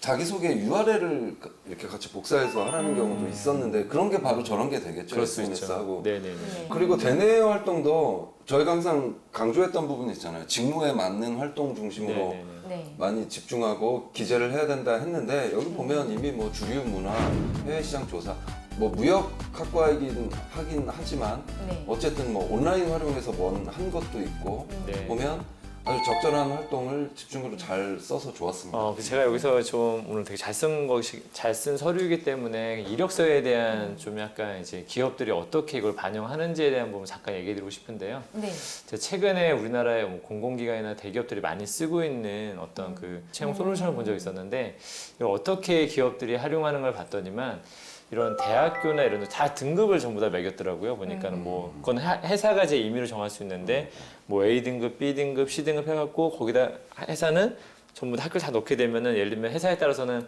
자기소개 URL을 이렇게 같이 복사해서 하라는 경우도 있었는데 그런 게 바로 저런 게 되겠죠. 그럴 수 SNS하고. 있죠. 네네네. 네. 그리고 대내 활동도 저희가 항상 강조했던 부분이 있잖아요. 직무에 맞는 활동 중심으로 네네네. 네. 많이 집중하고 기재를 해야 된다 했는데 여기 보면 이미 뭐 주류 문화, 해외 시장 조사, 뭐 무역학과이긴 하긴 하지만 네. 어쨌든 뭐 온라인 활용해서 한 것도 있고 네. 보면 아주 적절한 활동을 집중적으로 잘 써서 좋았습니다. 제가 여기서 좀 오늘 되게 잘 쓴 서류이기 때문에 이력서에 대한 좀 약간 이제 기업들이 어떻게 이걸 반영하는지에 대한 부분 잠깐 얘기해드리고 싶은데요. 네. 제가 최근에 우리나라의 뭐 공공기관이나 대기업들이 많이 쓰고 있는 어떤 그 채용 솔루션을 본 적이 있었는데 이걸 어떻게 기업들이 활용하는 걸 봤더니만 이런 대학교나 이런 데 다 등급을 전부 다 매겼더라고요. 보니까는 뭐 그건 회사가 제 임의로 정할 수 있는데 뭐 A 등급, B 등급, C 등급 해갖고 거기다 회사는 전부 다 학교를 다 넣게 되면은 예를 들면 회사에 따라서는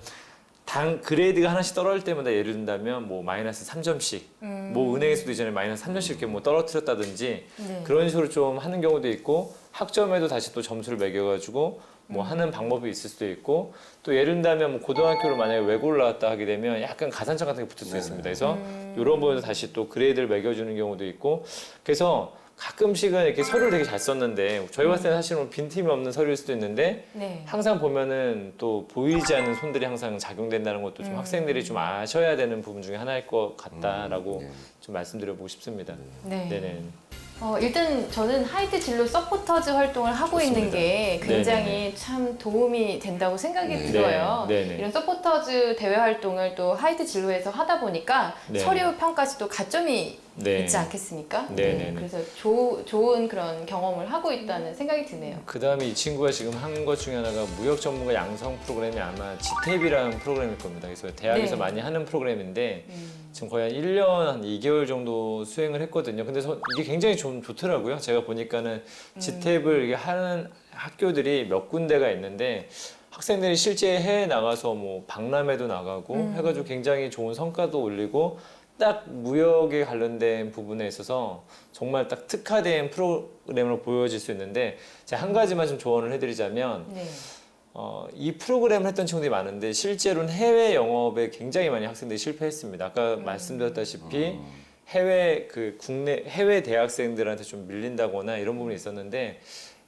당 그레이드가 하나씩 떨어질 때마다 예를 든다면 뭐 마이너스 3점씩 뭐 은행에서도 이전에 마이너스 3점씩 이렇게 뭐 떨어뜨렸다든지 네. 그런 식으로 좀 하는 경우도 있고 학점에도 다시 또 점수를 매겨가지고 뭐 하는 방법이 있을 수도 있고 또 예를 든다면 뭐 고등학교를 만약에 외고를 나왔다 하게 되면 약간 가산점 같은 게 붙을 수 있습니다. 그래서 이런 부분에서 다시 또 그레이드를 매겨주는 경우도 있고 그래서 가끔씩은 이렇게 서류를 되게 잘 썼는데 저희 봤을 때는 사실은 빈틈이 없는 서류일 수도 있는데 네. 항상 보면은 또 보이지 않는 손들이 항상 작용된다는 것도 좀 학생들이 좀 아셔야 되는 부분 중에 하나일 것 같다라고 좀 말씀드려보고 싶습니다. 네. 네네. 일단 저는 하이트 진로 서포터즈 활동을 하고 있는 게 굉장히 네네네. 참 도움이 된다고 생각이 네. 들어요. 네네. 이런 서포터즈 대외 활동을 또 하이트 진로에서 하다 보니까 네. 서류 평가 시도 가점이 네. 있지 않겠습니까? 네네네. 그래서 좋은 그런 경험을 하고 있다는 생각이 드네요. 그 다음에 이 친구가 지금 한 것 중에 하나가 무역 전문가 양성 프로그램이 아마 지탭이라는 프로그램일 겁니다. 그래서 대학에서 네. 많이 하는 프로그램인데 지금 거의 한 1년, 한 2개월 정도 수행을 했거든요. 근데 이게 굉장히 좀 좋더라고요. 제가 보니까는 지탭을 이게 하는 학교들이 몇 군데가 있는데 학생들이 실제 해외 나가서 뭐 박람회도 나가고 해가지고 굉장히 좋은 성과도 올리고 딱 무역에 관련된 부분에 있어서 정말 딱 특화된 프로그램으로 보여질 수 있는데 제가 한 가지만 좀 조언을 해드리자면 네. 이 프로그램을 했던 친구들이 많은데 실제로는 해외 영업에 굉장히 많이 학생들이 실패했습니다. 아까 말씀드렸다시피 국내 해외 대학생들한테 좀 밀린다거나 이런 부분이 있었는데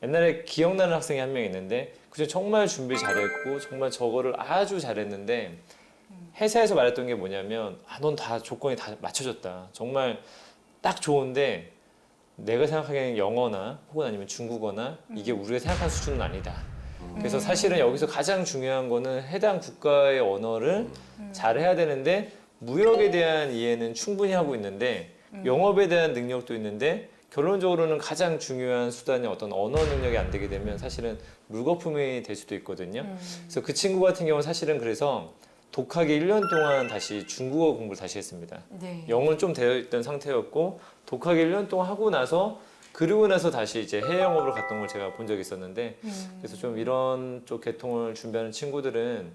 옛날에 기억나는 학생이 한 명 있는데 그중 정말 준비 잘했고 정말 저거를 아주 잘했는데 회사에서 말했던 게 뭐냐면 넌 다 조건이 다 맞춰졌다. 정말 딱 좋은데 내가 생각하기에는 영어나 혹은 아니면 중국어나 이게 우리가 생각하는 수준은 아니다. 그래서 사실은 여기서 가장 중요한 거는 해당 국가의 언어를 잘해야 되는데 무역에 대한 이해는 충분히 하고 있는데 영업에 대한 능력도 있는데 결론적으로는 가장 중요한 수단이 어떤 언어 능력이 안 되게 되면 사실은 물거품이 될 수도 있거든요. 그래서 그 친구 같은 경우는 사실은 그래서 독학이 1년 동안 다시 중국어 공부를 다시 했습니다. 네. 영어는 좀 되어 있던 상태였고 독학이 1년 동안 하고 나서 그러고 나서 다시 이제 해외 영업을 갔던 걸 제가 본 적이 있었는데 그래서 좀 이런 쪽 계통을 준비하는 친구들은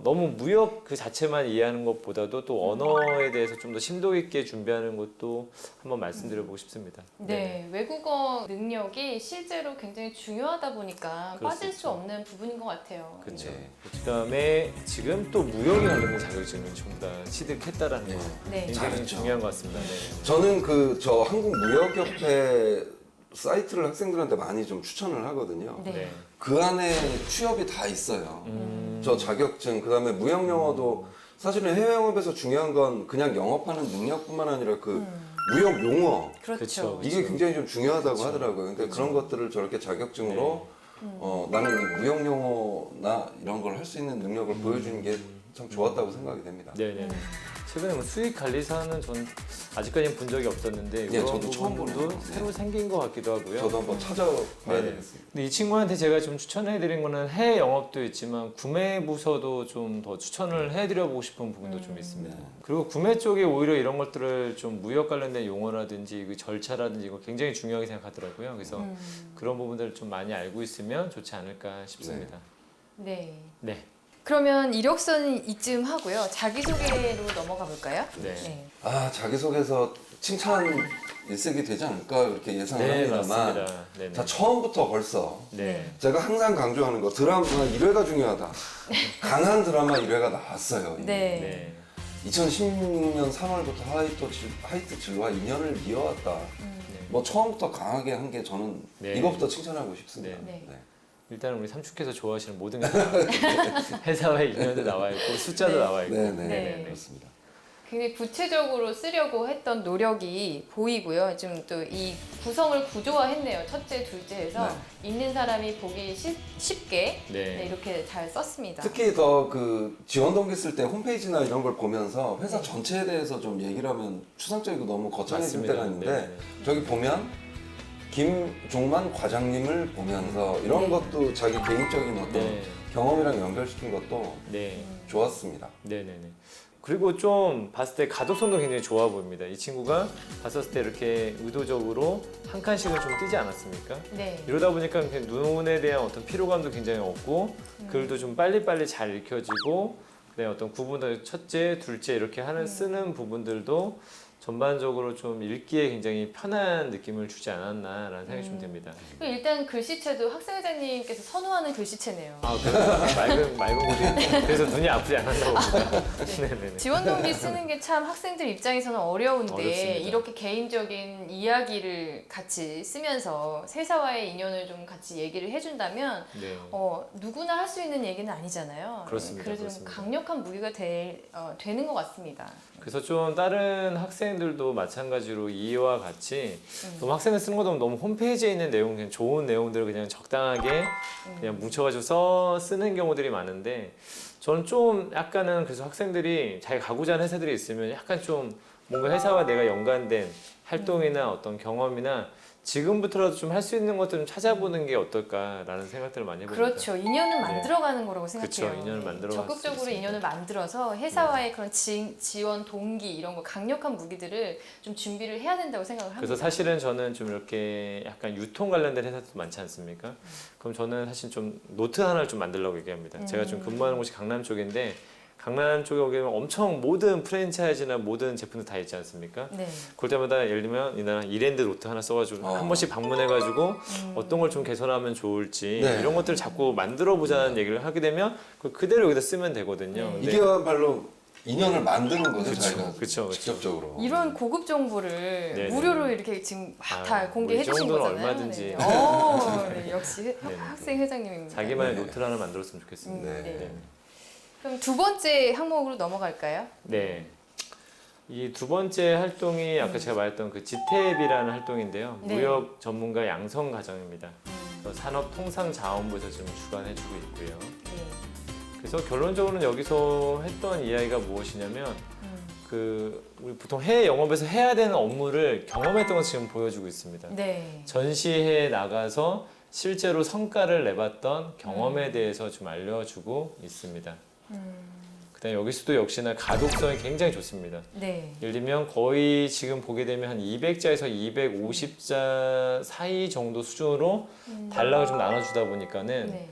너무 무역 그 자체만 이해하는 것보다도 또 언어에 대해서 좀 더 심도 있게 준비하는 것도 한번 말씀드려보고 싶습니다. 네, 외국어 능력이 실제로 굉장히 중요하다 보니까 그럴 수 빠질 수 있죠. 없는 부분인 것 같아요. 그렇죠. 네. 그다음에 지금 또 무역에 관련된 자격증을 전부 다 취득했다라는 거 네. 굉장히 잘했죠. 중요한 것 같습니다. 네. 저는 저 한국무역협회 사이트를 학생들한테 많이 좀 추천을 하거든요. 네. 네. 그 안에 취업이 다 있어요. 저 자격증, 그다음에 무역 영어도 사실은 해외 영업에서 중요한 건 그냥 영업하는 능력뿐만 아니라 그 무역 용어 그렇죠. 이게 굉장히 좀 중요하다고 하더라고요. 근데 그런 것들을 저렇게 자격증으로 나는 이 무역 용어나 이런 걸 할 수 있는 능력을 보여주는 게 참 좋았다고 생각이 됩니다. 네네. 최근에 뭐 수익 관리사는 전 아직까지는 본 적이 없었는데 네, 이런 저도 처음 부분도 보네요. 네. 새로 생긴 것 같기도 하고요. 저도 한번 찾아봐야 네. 되겠습니다. 근데 이 친구한테 제가 좀 추천해드린 거는 해외 영업도 있지만 구매 부서도 좀 더 추천을 해드려보고 싶은 부분도 좀 있습니다. 그리고 구매 쪽에 오히려 이런 것들을 좀 무역 관련된 용어라든지 그 절차라든지 이거 굉장히 중요하게 생각하더라고요. 그래서 그런 부분들을 좀 많이 알고 있으면 좋지 않을까 싶습니다. 네. 네. 그러면 이력서는 이쯤 하고요. 자기소개로 넘어가 볼까요? 네. 아, 자기소개서 칭찬 일색이 되지 않을까 그렇게 예상을 네, 합니다만 맞습니다. 네네. 자, 처음부터 벌써 네. 제가 항상 강조하는 거 드라마 1회가 중요하다. 강한 드라마 1회가 나왔어요. 이미. 네. 네. 2016년 3월부터 하이트 질과 2년을 이어왔다. 뭐 처음부터 강하게 한 게 저는 네. 이것부터 칭찬하고 싶습니다. 네. 네. 일단 우리 삼촌께서 좋아하시는 모든 게 회사와 인연도 나와 있고 숫자도 네. 나와 있고. 네, 네, 네. 그렇습니다. 굉장히 구체적으로 쓰려고 했던 노력이 보이고요. 좀 또 이 구성을 구조화했네요. 첫째, 둘째 해서 있는 사람이 보기 쉽게 네. 이렇게 잘 썼습니다. 특히 더 그 지원 동기 쓸 때 홈페이지나 이런 걸 보면서 회사 전체에 대해서 좀 얘기를 하면 추상적이고 너무 거창해질 맞습니다. 때가 있는데 네. 저기 보면 김종만 과장님을 보면서 이런 것도 자기 개인적인 어떤 네. 경험이랑 연결시킨 것도 네. 좋았습니다. 네네네. 그리고 좀 봤을 때 가독성도 굉장히 좋아 보입니다. 이 친구가 봤었을 때 이렇게 의도적으로 한 칸씩은 좀 띄지 않았습니까? 네. 이러다 보니까 그냥 눈에 대한 어떤 피로감도 굉장히 없고 글도 좀 빨리빨리 잘 읽혀지고 그다음에 어떤 구분을 첫째, 둘째 이렇게 쓰는 부분들도 전반적으로 좀 읽기에 굉장히 편한 느낌을 주지 않았나라는 생각이 좀 듭니다. 일단 글씨체도 학생회장님께서 선호하는 글씨체네요. 아, 맑은 글이 그래서 눈이 아프지 않았나 봅니다. 네네네. 지원 동기 쓰는 게 참 학생들 입장에서는 어려운데 어렵습니다. 이렇게 개인적인 이야기를 같이 쓰면서 회사와의 인연을 좀 같이 얘기를 해준다면 네. 누구나 할 수 있는 얘기는 아니잖아요. 그렇습니다. 그래서 좀 그렇습니다. 강력한 무기가 되는 것 같습니다. 그래서 좀 다른 학생들도 마찬가지로 이와 같이 너무 학생들 쓰는 것도 너무 홈페이지에 있는 내용, 그냥 좋은 내용들을 그냥 적당하게 그냥 뭉쳐가지고 쓰는 경우들이 많은데 저는 좀 약간은 그래서 학생들이 자기 가고자 하는 회사들이 있으면 약간 좀 뭔가 회사와 내가 연관된 활동이나 어떤 경험이나 지금부터라도 좀 할 수 있는 것들 좀 찾아보는 게 어떨까라는 생각들을 많이 해봅니다. 그렇죠. 인연을 만들어가는 거라고 생각해요. 그렇죠. 인연을 만들어갈 수 적극적으로 있습니다. 인연을 만들어서 회사와의 그런 지원 동기 이런 거 강력한 무기들을 좀 준비를 해야 된다고 생각을 합니다. 그래서 사실은 저는 좀 이렇게 약간 유통 관련된 회사도 많지 않습니까? 그럼 저는 사실 좀 노트 하나를 좀 만들려고 얘기합니다. 제가 좀 근무하는 곳이 강남 쪽인데 강남 쪽에 오면 엄청 모든 프랜차이즈나 모든 제품들 다 있지 않습니까? 네. 그럴 때마다 예를 들면 이날 이랜드 노트 하나 써가지고 한 번씩 방문해가지고 어떤 걸 좀 개선하면 좋을지 네. 이런 것들을 자꾸 만들어 보자는 얘기를 하게 되면 그걸 그대로 여기다 쓰면 되거든요. 근데 이게야말로 인연을 만드는 거죠, 그쵸, 자기가 그쵸. 직접적으로. 이런 고급 정보를 네네. 무료로 이렇게 지금 다 공개해 이 주신 정도는 거잖아요. 얼마든지. 네, 역시 네네. 학생 회장님입니다. 자기만의 네. 노트를 하나 만들었으면 좋겠습니다. 네. 네. 그럼 두 번째 항목으로 넘어갈까요? 네. 이 두 번째 활동이 아까 제가 말했던 그 지탭이라는 활동인데요. 네. 무역 전문가 양성 과정입니다. 산업통상자원부에서 지금 주관해주고 있고요. 네. 그래서 결론적으로는 여기서 했던 이야기가 무엇이냐면 우리 보통 해외 영업에서 해야 되는 업무를 경험했던 거 지금 보여주고 있습니다. 네. 전시회에 나가서 실제로 성과를 내봤던 경험에 대해서 좀 알려주고 있습니다. 그다음에 여기서도 역시나 가독성이 굉장히 좋습니다. 네. 예를 들면 거의 지금 보게 되면 한 200자에서 250자 사이 정도 수준으로 단락을 좀 나눠주다 보니까는 네.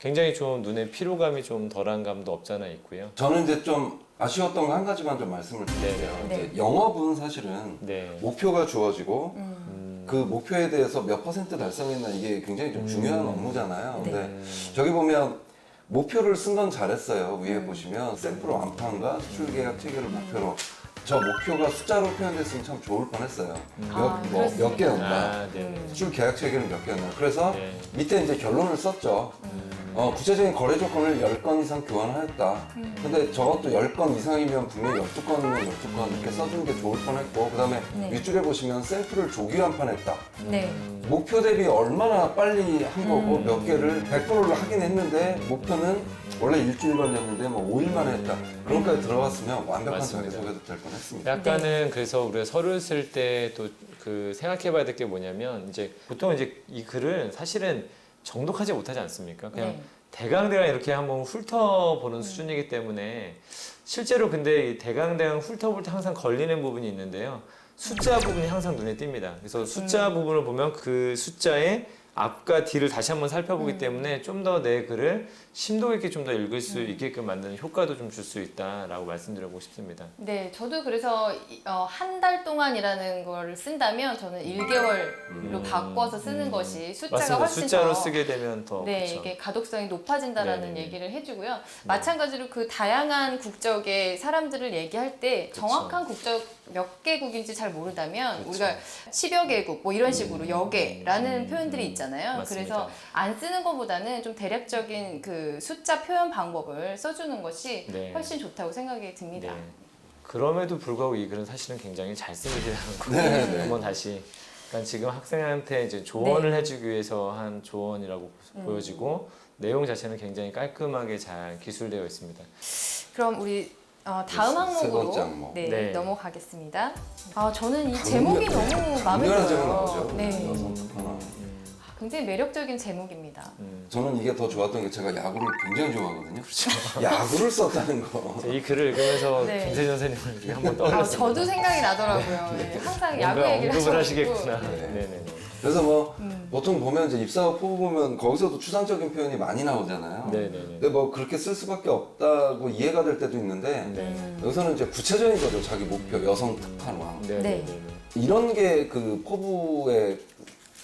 굉장히 좀 눈에 피로감이 좀 덜한 감도 없잖아 있고요. 저는 이제 좀 아쉬웠던 거 한 가지만 좀 말씀을 드릴게요. 네. 이제 영업은 사실은 네. 목표가 주어지고 그 목표에 대해서 몇 % 달성했나 이게 굉장히 좀 중요한 업무잖아요. 근데 저기 보면 목표를 쓴 건 잘했어요. 위에 보시면 샘플 완판과 수출 계약 체결을 목표로 저 목표가 숫자로 표현됐으면 참 좋을 뻔했어요. 몇 개였나? 아, 네. 수출 계약 체결은 몇 개였나? 그래서 네. 밑에 이제 결론을 썼죠. 구체적인 거래 조건을 10건 이상 교환하였다. 근데 저것도 10건 이상이면 분명히 12건이면 12건 이렇게 써주는 게 좋을 뻔했고, 그 다음에 네. 윗줄에 보시면 샘플을 조기환판했다. 네. 목표 대비 얼마나 빨리 한 거고 몇 개를 100%를 하긴 했는데 목표는 원래 일주일 걸렸는데 뭐 5일 만에 했다. 그런 것까지 들어갔으면 완벽한 맞습니다. 자기소개도 될 뻔했습니다. 약간은 그래서 우리가 서류를 쓸 때 또 그 생각해봐야 될 게 뭐냐면 이제 보통 이제 이 글은 사실은 정독하지 못하지 않습니까? 그냥 네. 대강대강 이렇게 한번 훑어보는 수준이기 때문에 실제로 근데 이 대강대강 훑어볼 때 항상 걸리는 부분이 있는데요. 숫자 부분이 항상 눈에 띕니다. 그래서 숫자 부분을 보면 그 숫자의 앞과 뒤를 다시 한번 살펴보기 때문에 좀 더 내 글을 심도 있게 좀 더 읽을 수 있게끔 만드는 효과도 좀 줄 수 있다라고 말씀드리고 싶습니다. 네, 저도 그래서 한 달 동안이라는 걸 쓴다면 저는 1개월로 바꿔서 쓰는 것이 숫자가 맞습니다. 훨씬 숫자로 더 쓰게 되면 더 네, 그쵸. 이게 가독성이 높아진다라는 네네네. 얘기를 해주고요. 마찬가지로 그 다양한 국적의 사람들을 얘기할 때 정확한 국적 몇 개국인지 잘 모르다면 우리가 10여 개국 뭐 이런 식으로 여개라는 표현들이 있잖아요. 맞습니다. 그래서 안 쓰는 것보다는 좀 대략적인 그 숫자 표현 방법을 써주는 것이 네. 훨씬 좋다고 생각이 듭니다. 네. 그럼에도 불구하고 이 글은 사실은 굉장히 잘 쓰이다는 거 네, 네. 한번 다시 그러니까 지금 학생한테 이제 조언을 해주기 위해서 한 조언이라고 보여지고 내용 자체는 굉장히 깔끔하게 잘 기술되어 있습니다. 그럼 우리 다음 세 번째 항목으로 항목. 네, 네. 넘어가겠습니다. 저는 이 제목이 너무 마음에 강렬한 제목 들어요. 나오죠. 네. 여성 특화나. 굉장히 매력적인 제목입니다. 저는 이게 더 좋았던 게 제가 야구를 굉장히 좋아하거든요. 야구를 썼다는 거. 이 글을 읽으면서 네. 김세전 선생님을 이렇게 한번 떠올렸습니다. 저도 생각이 나더라고요. 네, 항상 야구 뭔가 얘기를 언급을 하셔가지고. 하시겠구나. 네. 네네네. 그래서 뭐 보통 보면 이제 입사업 포부 보면 거기서도 추상적인 표현이 많이 나오잖아요. 네네네. 근데 뭐 그렇게 쓸 수밖에 없다고 이해가 될 때도 있는데 여기서는 이제 구체적인 거죠. 자기 목표 여성 특화왕. 네네네. 이런 게 그 포부의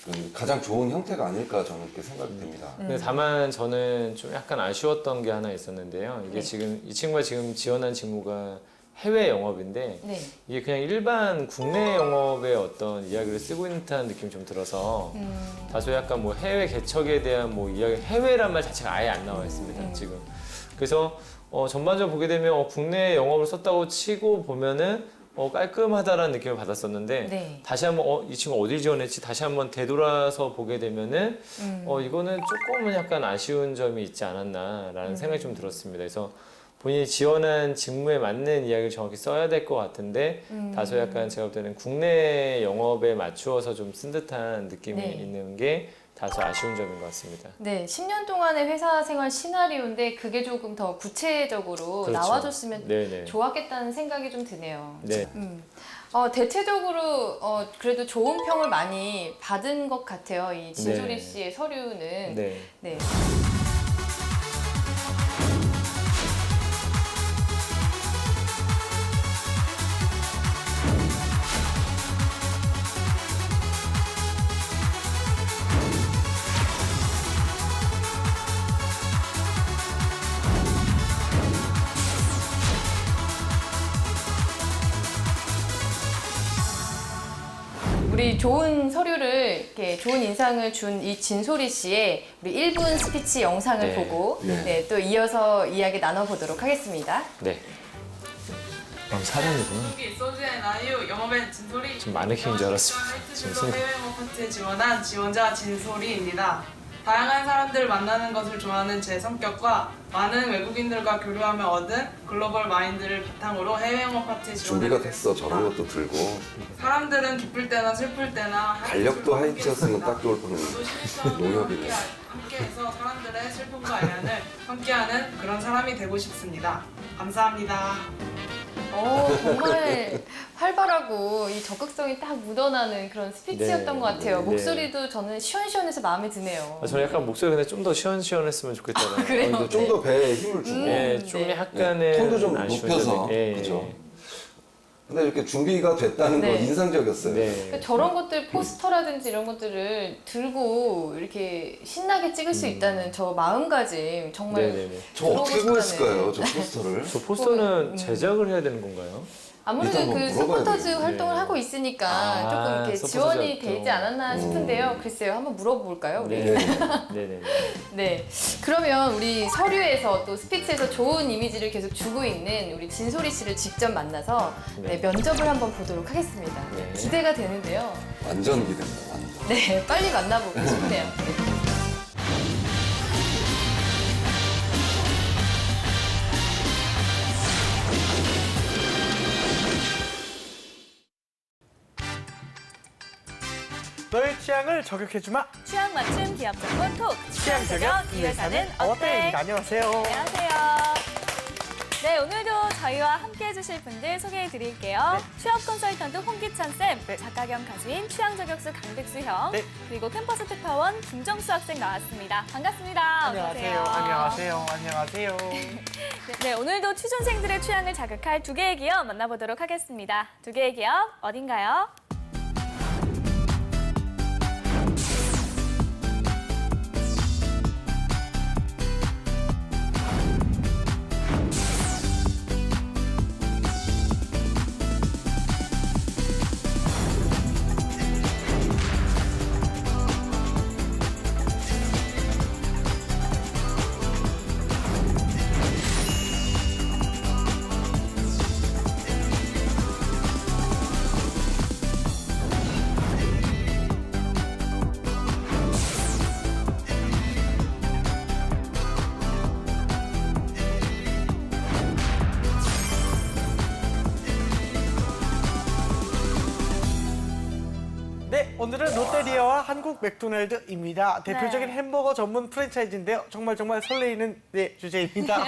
그 가장 좋은 형태가 아닐까 저는 그렇게 생각이 됩니다. 근데 다만 저는 좀 약간 아쉬웠던 게 하나 있었는데요. 이게 네. 지금 이 친구가 지금 지원한 직무가 해외 영업인데 네. 이게 그냥 일반 국내 영업의 어떤 이야기를 쓰고 있는 듯한 느낌이 좀 들어서 다소 약간 뭐 해외 개척에 대한 뭐 이야기, 해외란 말 자체가 아예 안 나와 있습니다, 지금. 그래서 전반적으로 보게 되면 국내 영업을 썼다고 치고 보면은 깔끔하다라는 느낌을 받았었는데 네. 다시 한번 이 친구 어딜 지원했지 다시 한번 되돌아서 보게 되면은 이거는 조금은 약간 아쉬운 점이 있지 않았나라는 생각이 좀 들었습니다. 그래서 본인이 지원한 직무에 맞는 이야기를 정확히 써야 될 것 같은데 다소 약간 제가 볼 때는 국내 영업에 맞추어서 좀 쓴 듯한 느낌이 네. 있는 게 다소 아쉬운 점인 것 같습니다. 네, 10년 동안의 회사 생활 시나리오인데 그게 조금 더 구체적으로 그렇죠. 나와줬으면 네네. 좋았겠다는 생각이 좀 드네요. 네. 대체적으로 그래도 좋은 평을 많이 받은 것 같아요. 이 진소리 네. 씨의 서류는. 네. 네. 우리 좋은 서류를 이렇게 좋은 인상을 준 이 진소리 씨의 우리 1분 스피치 영상을 네. 보고 네. 네, 또 이어서 이야기 나눠보도록 하겠습니다. 네. 사람이구나. 소주의 나유 영업의 진소리. 지금 마네킹인 줄 알았어. 지금 지금 해외 영업 파트에 지원한 지원자 진소리입니다. 다양한 사람들을 만나는 것을 좋아하는 제 성격과 많은 외국인들과 교류하며 얻은 글로벌 마인드를 바탕으로 해외 영업 파트에 준비가 지원하게 됐어. 됐습니다. 저런 것도 들고. 사람들은 기쁠 때나 슬플 때나 달력도 하이트였으면 딱 좋을 뻔했는데. 농협이네. 함께해서 사람들의 슬픔과 애환을 함께하는 그런 사람이 되고 싶습니다. 감사합니다. 정말 활발하고 이 적극성이 딱 묻어나는 그런 스피치였던 네, 것 같아요. 네. 목소리도 저는 시원시원해서 마음에 드네요. 저는 약간 목소리 근데 좀 더 시원시원했으면 좋겠잖아요. 그래요? 좀 더 배에 힘을 주고 좀 네. 약간의 톤도 좀 아쉬운 높여서 점이- 예, 그렇죠. 예. 근데 이렇게 준비가 됐다는 네. 건 인상적이었어요. 네. 그러니까 저런 것들 포스터라든지 이런 것들을 들고 이렇게 신나게 찍을 수 있다는 저 마음가짐 정말 네네네. 저 어떻게 들어보고 구했을까요, 저 포스터를? 저 포스터는 제작을 해야 되는 건가요? 아무래도 일단 그 한번 물어봐야 서포터즈 되겠네. 활동을 하고 있으니까 아, 조금 이렇게 서포터즈 지원이 활동. 되지 않았나 싶은데요. 글쎄요, 한번 물어볼까요, 우리? 네. 네. 네네. 네. 그러면 우리 서류에서 또 스피치에서 좋은 이미지를 계속 주고 있는 우리 진소리 씨를 직접 만나서 네. 면접을 한번 보도록 하겠습니다. 네. 기대가 되는데요. 완전 기대입니다, 완전. 네, 빨리 만나보고 싶네요. 너의 취향을 저격해주마. 취향 맞춤 기업 전문 톡. 취향 저격 이 회사는 어때? 안녕하세요. 안녕하세요. 네, 오늘도 저희와 함께 해주실 분들 소개해 드릴게요. 취업 컨설턴트 홍기찬 쌤, 네. 작가 겸 가수인 취향 저격수 강백수 형, 네. 그리고 캠퍼스 특파원 김정수 학생 나왔습니다. 반갑습니다. 안녕하세요. 안녕하세요. 안녕하세요. 네, 오늘도 취준생들의 취향을 자극할 두 개의 기업 만나보도록 하겠습니다. 두 개의 기업 어딘가요? 네, 오늘은 롯데리아와 한국 맥도날드입니다. 대표적인 햄버거 전문 프랜차이즈인데요. 정말 설레이는 주제입니다.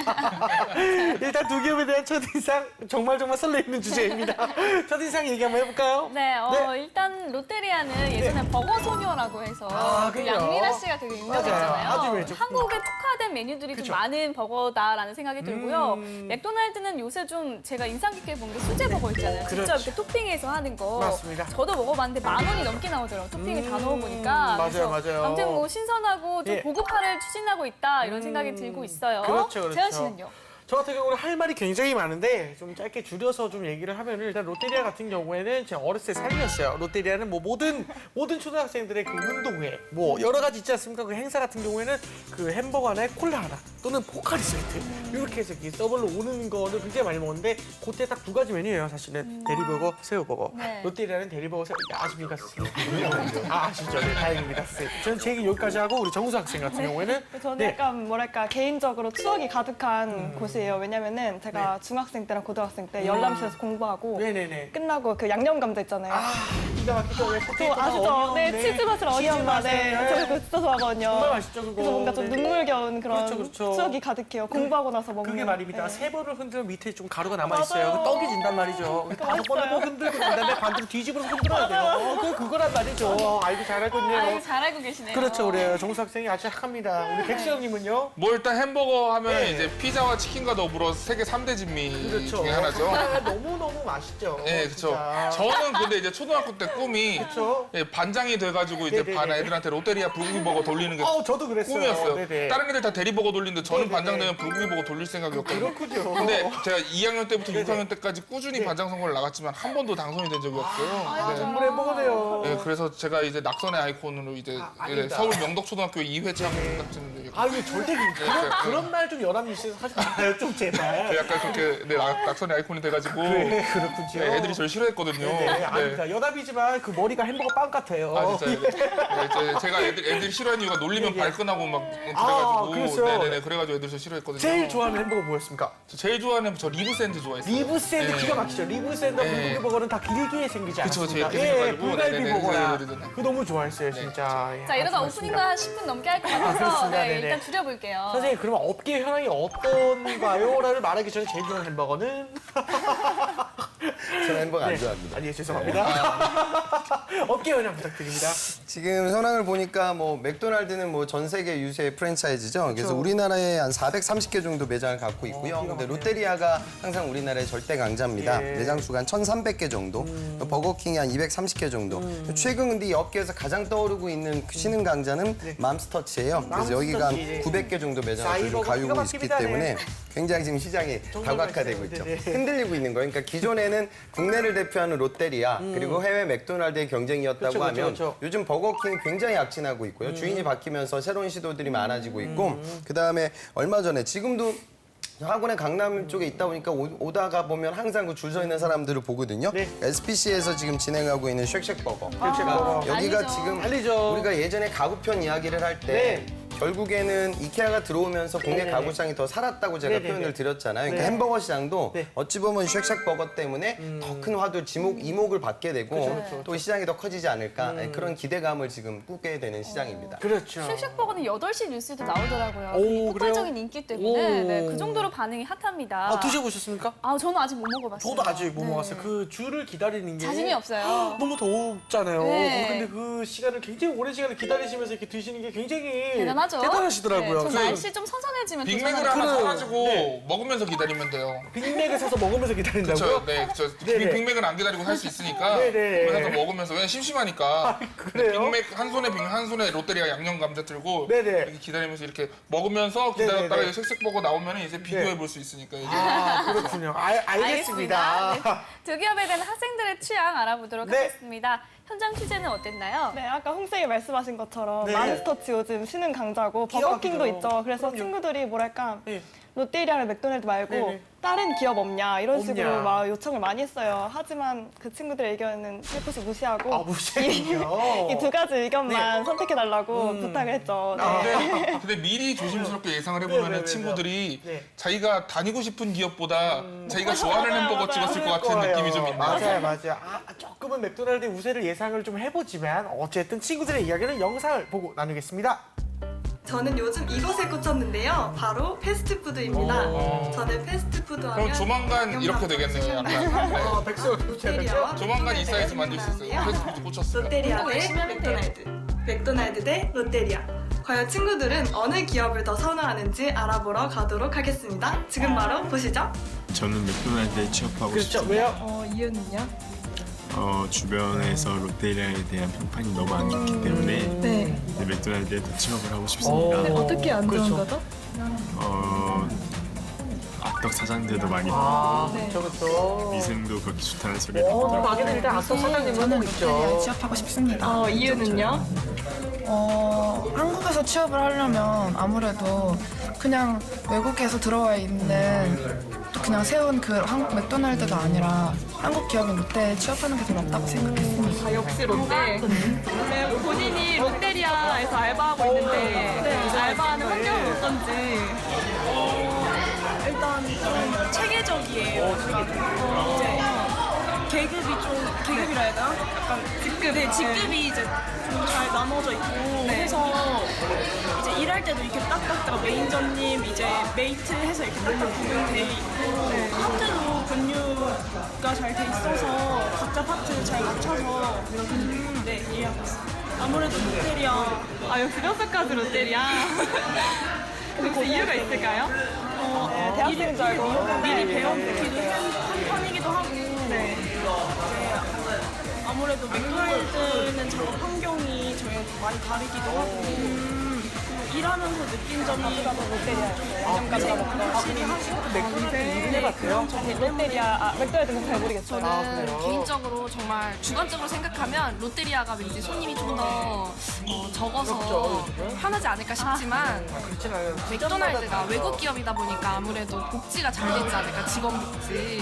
일단 두 기업에 대한 첫인상 정말 설레이는 주제입니다. 첫인상 얘기 한번 해볼까요? 네, 일단 롯데리아는 예전에 버거 소녀라고 해서 그 그래요? 양미라 씨가 되게 유명했잖아요. 맞아요. 아주 유명했죠. 한국에 특화된 메뉴들이 그쵸. 좀 많은 버거다라는 생각이 들고요. 맥도날드는 요새 좀 제가 인상 깊게 본 게 수제 버거 있잖아요. 직접 그렇죠. 이렇게 토핑해서 하는 거. 맞습니다. 저도 먹어봤는데 10,000원이 넘게 나오더라고요. 토핑을 다 넣어보니까. 맞아요, 맞아요. 아무튼 뭐 신선하고 좀 예. 고급화를 추진하고 있다 이런 생각이 들고 있어요. 그렇죠. 재현 씨는요? 저 같은 경우는 할 말이 굉장히 많은데 좀 짧게 줄여서 좀 얘기를 하면은 일단 롯데리아 같은 경우에는 제가 어렸을 때 삶이었어요. 롯데리아는 뭐 모든 초등학생들의 그 운동회 뭐 여러 가지 있지 않습니까? 그 행사 같은 경우에는 그 햄버거 하나에 콜라 하나 또는 포카리 세트 이렇게 해서 이렇게 더블로 오는 거를 굉장히 많이 먹었는데 그때 딱 두 가지 메뉴예요. 사실은 대리버거, 새우버거. 네. 롯데리아는 대리버거, 새우 아십니까? 아시죠? 네, 다행입니다. 저는 제 얘기 여기까지 하고 우리 정수 학생 같은 경우에는 저는 네. 약간 뭐랄까 개인적으로 추억이 가득한 곳이에요. 왜냐면은 제가 중학생 때랑 고등학생 때 열람실에서 공부하고 네네네. 끝나고 그 양념 감자 있잖아요. 기가 막히죠. 왜 또 포테이토나 아시죠? 어니언, 네, 치즈 맛을 어니언 맛. 네, 네. 저 그거 진짜 좋아하거든요. 정말 맛있죠, 그거. 그래서 뭔가 좀 네. 눈물겨운 그런 그렇죠. 추억이 가득해요. 공부하고 나서 먹는. 그게 말입니다. 네. 세 번을 흔들면 밑에 좀 가루가 남아있어요. 맞아요. 그 떡이 진단 말이죠. 다섯 번을 꼭 흔들고 난 다음에 반대로 뒤집어서 흔들어야 돼요. 그거란 말이죠. 알고 잘 알고 있네요. 아유, 잘 알고 계시네요. 그렇죠, 그래요. 정수 학생이 아주 착합니다. 우리 백수 형님은요? 뭐 일단 햄버거 하면 네. 이제 피자와 치킨과 더불어 세계 3대 진미 그렇죠. 중에 하나죠. 너무너무 맛있죠. 네, 그렇죠. 진짜. 저는 근데 이제 초등학교 때 꿈이 그렇죠. 예, 반장이 돼가지고 이제 네네네. 반 애들한테 롯데리아 불고기버거 돌리는 게 저도 그랬어요. 꿈이었어요. 네네. 다른 애들 다 대리버거 돌리는데 저는 네네네. 반장 되면 불고기버거 돌릴 생각이었거든요. 그렇군요. 근데 제가 2학년 때부터 네네. 6학년 때까지 꾸준히 네. 반장 선거를 나갔지만 한 번도 당선이 된 적이 없어요. 네. 전문에 햄버거네요. 네, 그래서 제가 이제 낙선의 아이콘으로 이제 아닙니다. 서울 명덕초등학교 2회 창작진 아유, 절대 그런 말 좀 연합 뉴스에서 하지 마요. 좀 제발. 약간 그렇게 네, 낙선의 아이콘이 돼가지고 그래, 그렇군요. 네, 애들이 저를 싫어했거든요. 네, 아닙니다. 연합이지만 그 머리가 햄버거 빵 같아요. 아 진짜요? 네, 제가 애들이 싫어하는 이유가 놀리면 네, 네. 발끈하고 막 그래가지고 그랬어요. 네네네 그래가지고 애들 저 싫어했거든요. 제일 좋아하는 햄버거 뭐였습니까? 저 제일 좋아하는 저 리브 샌드 좋아했어요. 리브 샌드 네. 기가 막히죠. 리브 샌드와 네. 불고기 버거는 다 길게 생기지 그쵸, 않습니까? 제일 길게 생겨가지고. 불갈비 네네네. 버거야. 네네네. 그거 너무 좋아했어요, 진짜. 예, 자, 이러다 아주 오프닝도 한 10분 넘게 할 것 같아서 그렇습니다. 네, 네네. 일단 줄여볼게요. 선생님, 그러면 업계 현황이 어떤 좋아요라를 말하기 전에 제일 좋아하는 햄버거는 저는 햄버거 안 네. 좋아합니다. 아니 죄송합니다. 어깨 연장 부탁드립니다. 지금 현황을 보니까 뭐 맥도날드는 뭐 전 세계 유세 프랜차이즈죠. 그래서 우리나라에 한 430개 정도 매장을 갖고 있고요. 근데 롯데리아가 항상 우리나라의 절대 강자입니다. 예. 매장 수가 한 1,300개 정도, 버거킹이 한 230개 정도. 최근 근데 이 업계에서 가장 떠오르고 있는 그 신흥 강자는 맘스터치예요. 그래서 여기가 한 맘스터치. 900개 정도 매장을 사이버가 지금 가지고 기가 있기 막힙니다. 때문에 네. 굉장히 지금 시장이 정말 다각화되고 맛있어요. 있죠. 네. 흔들리고 있는 거예요. 그러니까 기존에는 국내를 대표하는 롯데리아 그리고 해외 맥도날드의 경쟁이었다고 그렇죠, 하면 그렇죠. 요즘 버거킹이 굉장히 약진하고 있고요. 주인이 바뀌면서 새로운 시도들이 많아지고 있고 그다음에 얼마 전에 지금도 학원의 강남 쪽에 있다 보니까 오다가 보면 항상 그 줄 서 있는 사람들을 보거든요. 네. SPC에서 지금 진행하고 있는 쉑쉑버거. 쉑쉑버거. 여기가 알리죠. 지금 알리죠. 우리가 예전에 가구편 이야기를 할 때 네. 결국에는 이케아가 들어오면서 국내 네네네. 가구 시장이 더 살았다고 제가 네네네. 표현을 드렸잖아요. 그러니까 네. 햄버거 시장도 네. 어찌 보면 쉑쉑버거 때문에 더 큰 화두, 이목을 받게 되고 그렇죠. 또 시장이 더 커지지 않을까 그런 기대감을 지금 꾸게 되는 시장입니다. 그렇죠. 쉑쉑버거는 8시 뉴스에도 나오더라고요. 오, 이 폭발적인 그래요? 인기 때문에 오. 네, 그 정도로 반응이 핫합니다. 아, 드셔보셨습니까? 아, 저는 아직 못 먹어봤어요. 저도 아직 못 네. 먹었어요. 그 줄을 기다리는 게 자신이 없어요. 너무 덥잖아요. 네. 근데 그 시간을 굉장히 오랜 시간을 기다리시면서 이렇게 드시는 게 굉장히 대단하죠? 대단하시더라고요. 네, 전 날씨 좀 선선해지면 빅맥을 도전하는 하나 거예요. 사가지고 네. 먹으면서 기다리면 돼요. 빅맥을 사서 먹으면서 기다린다고요? 그렇죠. 네, 네네. 빅맥은 안 기다리고 살 수 있으니까 네네. 그래서 먹으면서 왜냐 심심하니까 그래요? 빅맥 한 손에 롯데리아 양념 감자 들고 네네. 이렇게 기다리면서 이렇게 먹으면서 기다렸다가 네네네. 이제 쉑쉑버거 나오면 이제 비교해 볼 수 있으니까 이제. 아, 그렇군요. 알겠습니다. 네. 두 기업에 대한 학생들의 취향 알아보도록 네. 하겠습니다. 현장 취재는 어땠나요? 네, 아까 홍쌤이 말씀하신 것처럼 네. 맘스터치 요즘 신흥 강자고 기가 버거킹도 막히죠. 있죠. 그래서 그럼요. 친구들이 뭐랄까 네. 롯데리아나 맥도날드 말고 네네. 다른 기업 없냐 이런 식으로 없냐. 막 요청을 많이 했어요. 하지만 그 친구들의 의견은 살포시 무시하고 아, 무시하군요. 이 두 가지 의견만 선택해달라고 부탁을 했죠. 네. 근데 미리 조심스럽게 예상을 네, 해보면 네, 친구들이 네. 자기가 다니고 싶은 기업보다 자기가 좋아하는 햄버거 찍었을 것 같은 느낌이 좀 있네요. 맞아요. 아, 조금은 맥도날드 우세를 예상을 좀 해보지만 어쨌든 친구들의 이야기는 영상을 보고 나누겠습니다. 저는 요즘 이것에 꽂혔는데요. 바로 패스트푸드입니다. 저는 패스트푸드 하면 그럼 조만간 이렇게 되겠네요. 약간. 롯데리아와 조만간 이 사이즈 만들 수 있어요. 패스트푸드 꽂혔어요. 롯데리아 대 맥도날드, 맥도날드 대 롯데리아. 과연 친구들은 어느 기업을 더 선호하는지 알아보러 가도록 하겠습니다. 지금 바로 보시죠. 저는 맥도날드에 취업하고 그렇죠. 싶습니다. 왜요? 이유는요? 주변에서 롯데리아에 대한 평판이 너무 안 좋기 때문에 네. 맥도날드에 더 취업을 하고 싶습니다. 어떻게 안 좋은 그렇죠. 거죠? 악덕 사장들도 많이 아, 보고 그렇죠. 위생도 그렇게 좋다는 소리를 어, 듣더라고요. 막연히 일단 앞서 사장님은 꼭 있죠. 취업하고 싶습니다. 이유는요? 한국에서 취업을 하려면 아무래도 그냥 외국에서 들어와 있는 그냥 세운 그 한국 맥도날드가 아니라 한국 기업인 롯데에 취업하는 게 더 낫다고 생각했습니다. 아, 역시 롯데. 네, 본인이 롯데리아에서 알바하고 있는데 알바하는 환경은 어떤지. 일단 좀 체계적이에요. 이제 계급이 좀 계급이라 해야 되나? 약간 직급. 네, 직급이 이제 좀 잘 나눠져 있고 해서 이제 일할 때도 이렇게 딱딱딱 매니저님 이제 메이트 해서 이렇게 딱딱 구분돼 있고 파트도 분류가 잘 돼 있어서 각자 파트 잘 맞춰서 네 일하고 있어요. 아무래도 롯데리아. 아, 역시 뼛속까지 롯데리아. 혹시 이유가 있을까요? 대학생인 줄 알고. 미리 배워보기도 한 편이기도 하고 네. 이제 아무래도 맥도날드는 작업 환경이 저희랑 좀 많이 다르기도 하고 그리고 일하면서 느낀 점이 양념까지 다 먹고. 확실히 하고 맥도날드 일을 해봤어요? 롯데리아, 맥도날드는 잘 모르겠어요. 그래요? 개인적으로 정말 주관적으로 생각하면 롯데리아가 왠지 손님이 좀 더 적어서 편하지 않을까 싶지만 그렇진 않아요. 맥도날드가 외국 기업이다 보니까 아무래도 복지가 잘 되지 않을까, 직원 복지.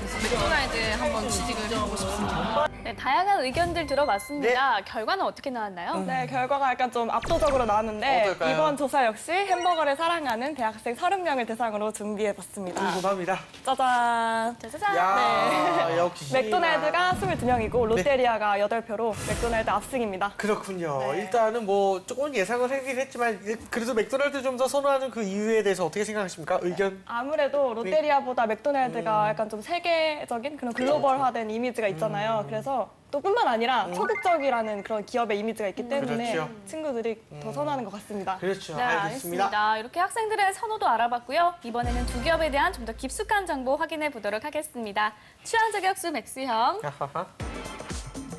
그래서 맥도날드에 한번 취직을 해보고 싶습니다. 네, 다양한 의견들 들어봤습니다. 결과는 어떻게 나왔나요? 네, 결과가 약간 좀 압도적으로 나왔는데 어떨까요? 이번 조사 역시 햄버거를 사랑하는 대학생 30명을 대상으로 준비해봤습니다. 궁금합니다. 짜잔! 짜잔! 야, 네. 역시. 맥도날드가 22명이고 롯데리아가 8표로 맥도날드 압승입니다. 그렇군요. 일단은 뭐 조금 예상을 하긴 했지만 그래도 맥도날드 좀 더 선호하는 그 이유에 대해서 어떻게 생각하십니까? 의견? 아무래도 롯데리아보다 맥도날드가 약간 좀 세계적인 그런 글로벌화된 이미지가 있잖아요. 그래서 또 뿐만 아니라 소극적이라는 그런 기업의 이미지가 있기 때문에 그렇죠. 친구들이 더 선호하는 것 같습니다. 그렇죠. 네, 알겠습니다. 이렇게 학생들의 선호도 알아봤고요. 이번에는 두 기업에 대한 좀 더 깊숙한 정보 확인해 보도록 하겠습니다. 취향 저격수 맥스형.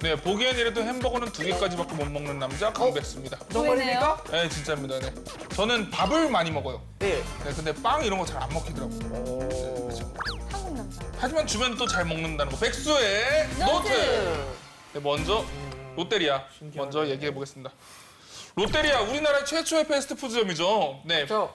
네, 보기엔 이래도 햄버거는 2개까지밖에 못 먹는 남자 강백수입니다. 정말입니까? 네, 진짜입니다. 네. 저는 밥을 많이 먹어요. 네. 네, 근데 빵 이런 거 잘 안 먹히더라고요. 네, 그렇죠. 한국 남자. 하지만 주변 또 잘 먹는다는 거. 백수의 노트. 네, 먼저 롯데리아 먼저 얘기해 보겠습니다. 롯데리아 우리나라 최초의 패스트푸드점이죠. 네. 그렇죠.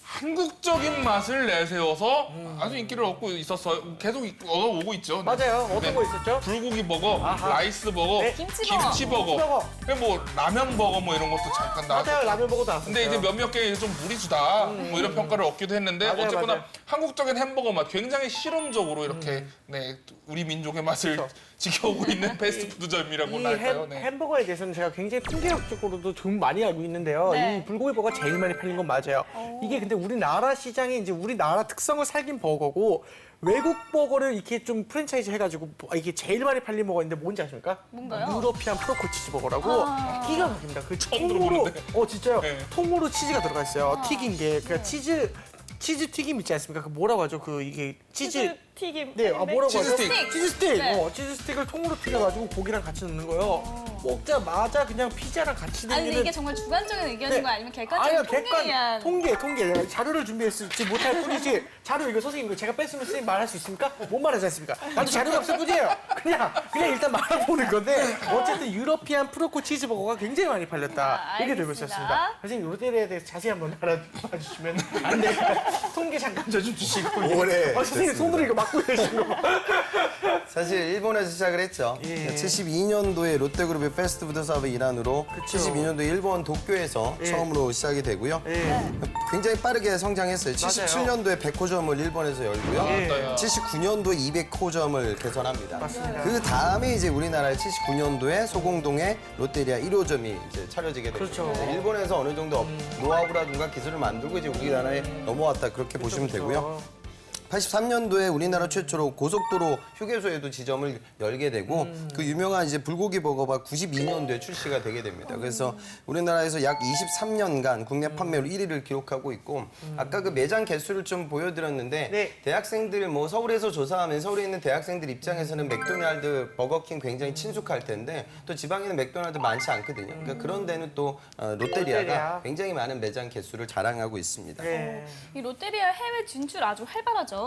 한국적인 맛을 내세워서 아주 인기를 얻고 있었어요. 계속 얻어오고 있죠. 네. 맞아요. 어떤 네. 거 있었죠? 불고기 버거, 라이스 버거, 네. 김치 버거, 뭐 라면 버거 뭐 이런 것도 잠깐 나왔죠. 맞아요. 라면 버거도 나왔어요. 근데 이제 몇몇 개 좀 무리수다 뭐 이런 평가를 얻기도 했는데 맞아요, 어쨌거나 맞아요. 한국적인 햄버거 맛 굉장히 실험적으로 이렇게 네 우리 민족의 맛을 지켜오고 있는 패스트푸드점이라고 할까요? 네. 햄버거에 대해서는 제가 굉장히 통계학적으로도 좀 많이 알고 있는데요. 네. 이 불고기 버거가 제일 많이 팔린 건 맞아요. 이게 근데 우리나라 시장에 이제 우리나라 특성을 살린 버거고 외국 버거를 이렇게 좀 프랜차이즈 해가지고 이게 제일 많이 팔린 버거가 있는데 뭔지 아십니까? 뭔가요? 유러피안 프로코 치즈 버거라고 기가 막힙니다. 그 처음 통으로 들어보는데. 진짜요. 네. 통으로 치즈가 들어가 있어요. 튀긴 게 그러니까 치즈 튀김 있지 않습니까? 그 뭐라고 하죠? 그 이게 치즈 튀김. 네, 뭐라고 치즈 하죠? 스틱. 치즈 스틱. 네. 치즈 스틱을 통으로 튀겨가지고 고기랑 같이 넣는 거예요. 먹자마자 그냥 피자랑 같이 아니 근데 땡기는. 이게 정말 주관적인 의견인 네. 거야? 아니면 객관적인 통계에 의한? 통계. 내가 자료를 준비했을지 못할 뿐이지. 자료 이거 선생님 이거 제가 뺐으면 선생님 말할 수 있습니까? 못 말하지 않습니까? 나도 자료가 없을 뿐이에요. 그냥 일단 말해보는 건데 어쨌든 유러피안 프로코 치즈버거가 굉장히 많이 팔렸다. 이렇게 되고 알겠습니다. 있었습니다. 선생님 롯데리아에 대해서 자세히 한번 알아봐 주시면 안 될까요? 통계 잠깐 좀 주시고. 오래 선생님 손으로 이거 막고 계신 거. 사실 일본에서 시작을 했죠. 예. 72년도에 롯데그룹의 패스트푸드 사업의 일환으로 72년도 일본 도쿄에서 예. 처음으로 시작이 되고요. 굉장히 빠르게 성장했어요. 77년도에 100호점을 일본에서 열고요. 예. 79년도에 200호점을 개설합니다. 맞습니다. 그 다음에 이제 우리나라의 79년도에 소공동에 롯데리아 1호점이 이제 차려지게 되죠. 그렇죠. 일본에서 어느 정도 노하우라든가 기술을 만들고 이제 우리나라에 넘어왔다 그렇게 보시면 되고요. 83년도에 우리나라 최초로 고속도로 휴게소에도 지점을 열게 되고 그 유명한 이제 불고기 버거가 92년도에 출시가 되게 됩니다. 그래서 우리나라에서 약 23년간 국내 판매로 1위를 기록하고 있고 아까 그 매장 개수를 좀 보여드렸는데 네. 대학생들 뭐 서울에서 조사하면 서울에 있는 대학생들 입장에서는 맥도날드, 버거킹 굉장히 친숙할 텐데 또 지방에는 맥도날드 많지 않거든요. 그러니까 그런 데는 또 롯데리아가 롯데리아. 굉장히 많은 매장 개수를 자랑하고 있습니다. 네. 이 롯데리아 해외 진출 아주 활발하죠.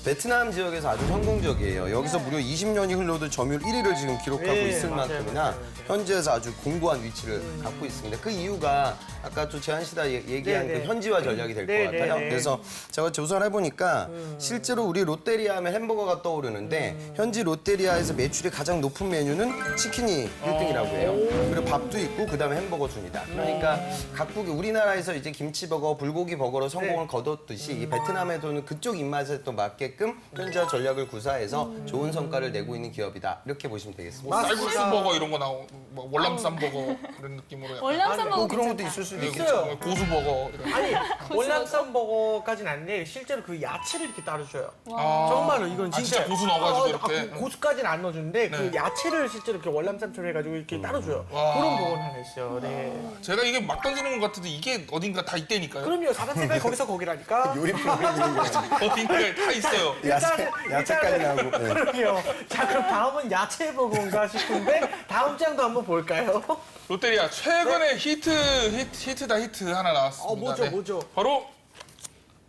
베트남 지역에서 아주 성공적이에요. 여기서 무려 20년이 흘러도 점유율 1위를 지금 기록하고 네, 있을 맞아요, 만큼이나 맞아요. 현지에서 아주 공고한 위치를 갖고 있습니다. 그 이유가 아까 또 재한 씨가 얘기한 네, 네. 그 현지화 전략이 될 것 네, 같아요. 네, 네. 그래서 제가 조사를 해보니까 실제로 우리 롯데리아 하면 햄버거가 떠오르는데 현지 롯데리아에서 매출이 가장 높은 메뉴는 치킨이 1등이라고 해요. 그리고 밥도 있고 그다음에 햄버거 순이다. 그러니까 각국이 우리나라에서 이제 김치버거, 불고기 버거로 성공을 거뒀듯이 이 베트남에서는 그쪽 입맛에 또 맞게끔 현지화 전략을 구사해서 좋은 성과를 내고 있는 기업이다. 이렇게 보시면 되겠습니다. 뭐 쌀국수 버거 이런 거 나오고 뭐 월남쌈 버거 이런 느낌으로 약간. 월남쌈 버거 그런 것도 괜찮다. 있을 수도 네, 있겠죠. 고수 버거 이런. 아니 월남쌈 버거까지는 아닌데 실제로 그 야채를 이렇게 따로 줘요. 아. 정말로 이건 아, 진짜 진짜 고수 넣어가지고 이렇게? 고수까지는 안 넣어주는데 네. 그 야채를 실제로 이렇게 월남쌈처럼 해가지고 이렇게 따로 줘요. 와. 그런 버거는 하나 있어요. 네. 제가 이게 막 던지는 것 같은데 이게 어딘가 다 있다니까요. 그럼요. 사람 생각이 거기서 거기라니까. 요리 프로그램인 거죠. 어딘가에 다 있어요. 야채까지 나오고. 네. 그럼요. 자 그럼 다음은 야채 버거인가 싶은데 다음 장도 한번 볼까요? 롯데리아 최근에 히트다 히트 하나 나왔습니다. 뭐죠? 바로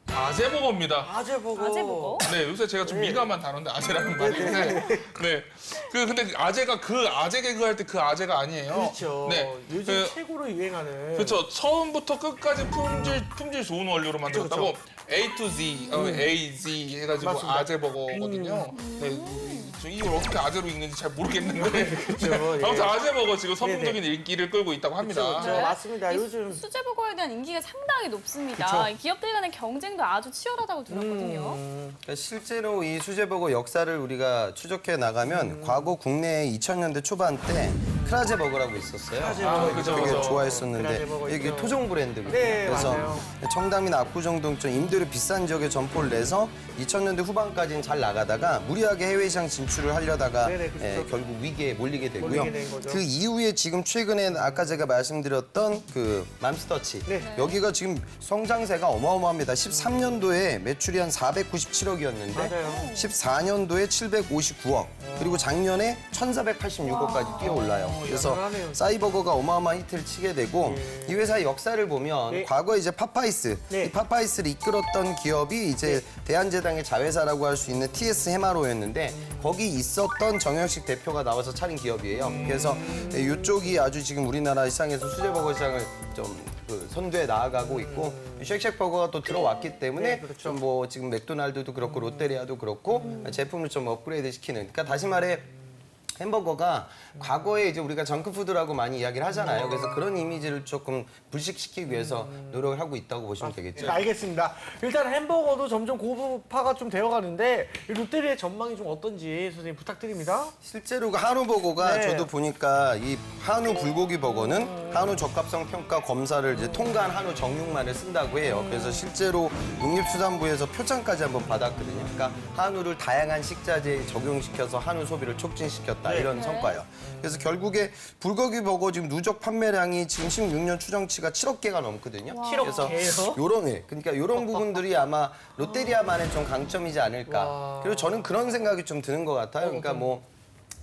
아재버거입니다. 아재 버거. 아재 버거? 네, 요새 제가 좀 민감한 단어인데 아재라는 말인데, 네, 근데 아재가 그 아재 개그 할 때 그 아재가 아니에요. 그렇죠. 네, 요즘 최고로 유행하는. 그렇죠. 처음부터 끝까지 품질 좋은 원료로 만들었다고. A to Z, A, Z 해가지고 맞습니다. 아재버거거든요. 네, 저 이걸 어떻게 아재로 읽는지 잘 모르겠는데 그렇죠. 예. 아무튼 아재버거 지금 선풍적인 인기를 끌고 있다고 합니다. 그렇죠. 맞습니다. 이 요즘 수제버거에 대한 인기가 상당히 높습니다. 그쵸. 이 기업들 간의 경쟁도 아주 치열하다고 들었거든요. 그러니까 실제로 이 수제버거 역사를 우리가 추적해 나가면 과거 국내 2000년대 초반 때 크라제 버거라고 있었어요. 그죠, 되게 그죠. 좋아했었는데 크라제 버거 이게 있죠. 토종 브랜드거든요. 네, 그래서 맞아요. 청담 및 압구정동 좀 임대료 비싼 지역에 점포를 내서 2000년대 후반까지는 잘 나가다가 무리하게 해외 시장 진출을 하려다가 네네, 그렇죠. 결국 위기에 몰리게 되고요. 몰리게 된 거죠. 그 이후에 지금 최근에 아까 제가 말씀드렸던 그 맘스터치 네. 여기가 지금 성장세가 어마어마합니다. 13년도에 매출이 한 497억이었는데 맞아요. 14년도에 759억 그리고 작년에 1486억까지 뛰어올라요. 그래서 대단하네요. 싸이버거가 어마어마한 히트를 치게 되고 이 회사의 역사를 보면 네. 과거에 이제 파파이스 네. 이 파파이스를 이끌었던 기업이 이제 대한제당의 자회사라고 할 수 있는 TS 해마로였는데 거기 있었던 정영식 대표가 나와서 차린 기업이에요. 그래서 이쪽이 아주 지금 우리나라 시장에서 수제버거 시장을 좀 그 선두에 나아가고 있고 쉑쉑버거가 또 들어왔기 때문에 네, 그렇죠. 좀 뭐 지금 맥도날드도 그렇고 롯데리아도 그렇고 제품을 좀 업그레이드 시키는. 그러니까 다시 말해 햄버거가 과거에 이제 우리가 정크푸드라고 많이 이야기를 하잖아요. 그래서 그런 이미지를 조금 불식시키기 위해서 노력을 하고 있다고 보시면 되겠죠. 네, 알겠습니다. 일단 햄버거도 점점 고도파가 좀 되어가는데 이 롯데리아의 전망이 좀 어떤지 선생님 부탁드립니다. 실제로 그 한우버거가 네. 저도 보니까 이 한우 불고기 버거는 한우 적합성 평가 검사를 이제 통과한 한우 정육만을 쓴다고 해요. 그래서 실제로 농림수산부에서 표창까지 한번 받았거든요. 그러니까 한우를 다양한 식자재에 적용시켜서 한우 소비를 촉진시켰다 이런 성과예요. 그래서 결국에 불고기 버거 지금 누적 판매량이 지금 16년 추정치가 7억 개가 넘거든요. 7억 개요? 그러니까 이런 부분들이 아마 롯데리아만의 좀 강점이지 않을까. 그리고 저는 그런 생각이 좀 드는 것 같아요. 그러니까 뭐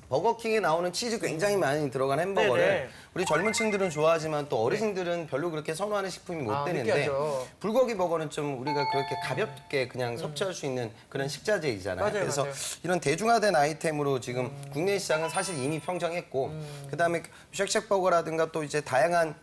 버거킹에 나오는 치즈 굉장히 많이 들어간 햄버거를 네네. 우리 젊은 층들은 좋아하지만 또 어르신들은 별로 그렇게 선호하는 식품이 못 되는데 느끼하죠. 불고기 버거는 좀 우리가 그렇게 가볍게 그냥 섭취할 수 있는 그런 식자재이잖아요. 맞아요, 그래서 맞아요. 이런 대중화된 아이템으로 지금 국내 시장은 사실 이미 평정했고 그다음에 쉑쉑버거라든가 또 이제 다양한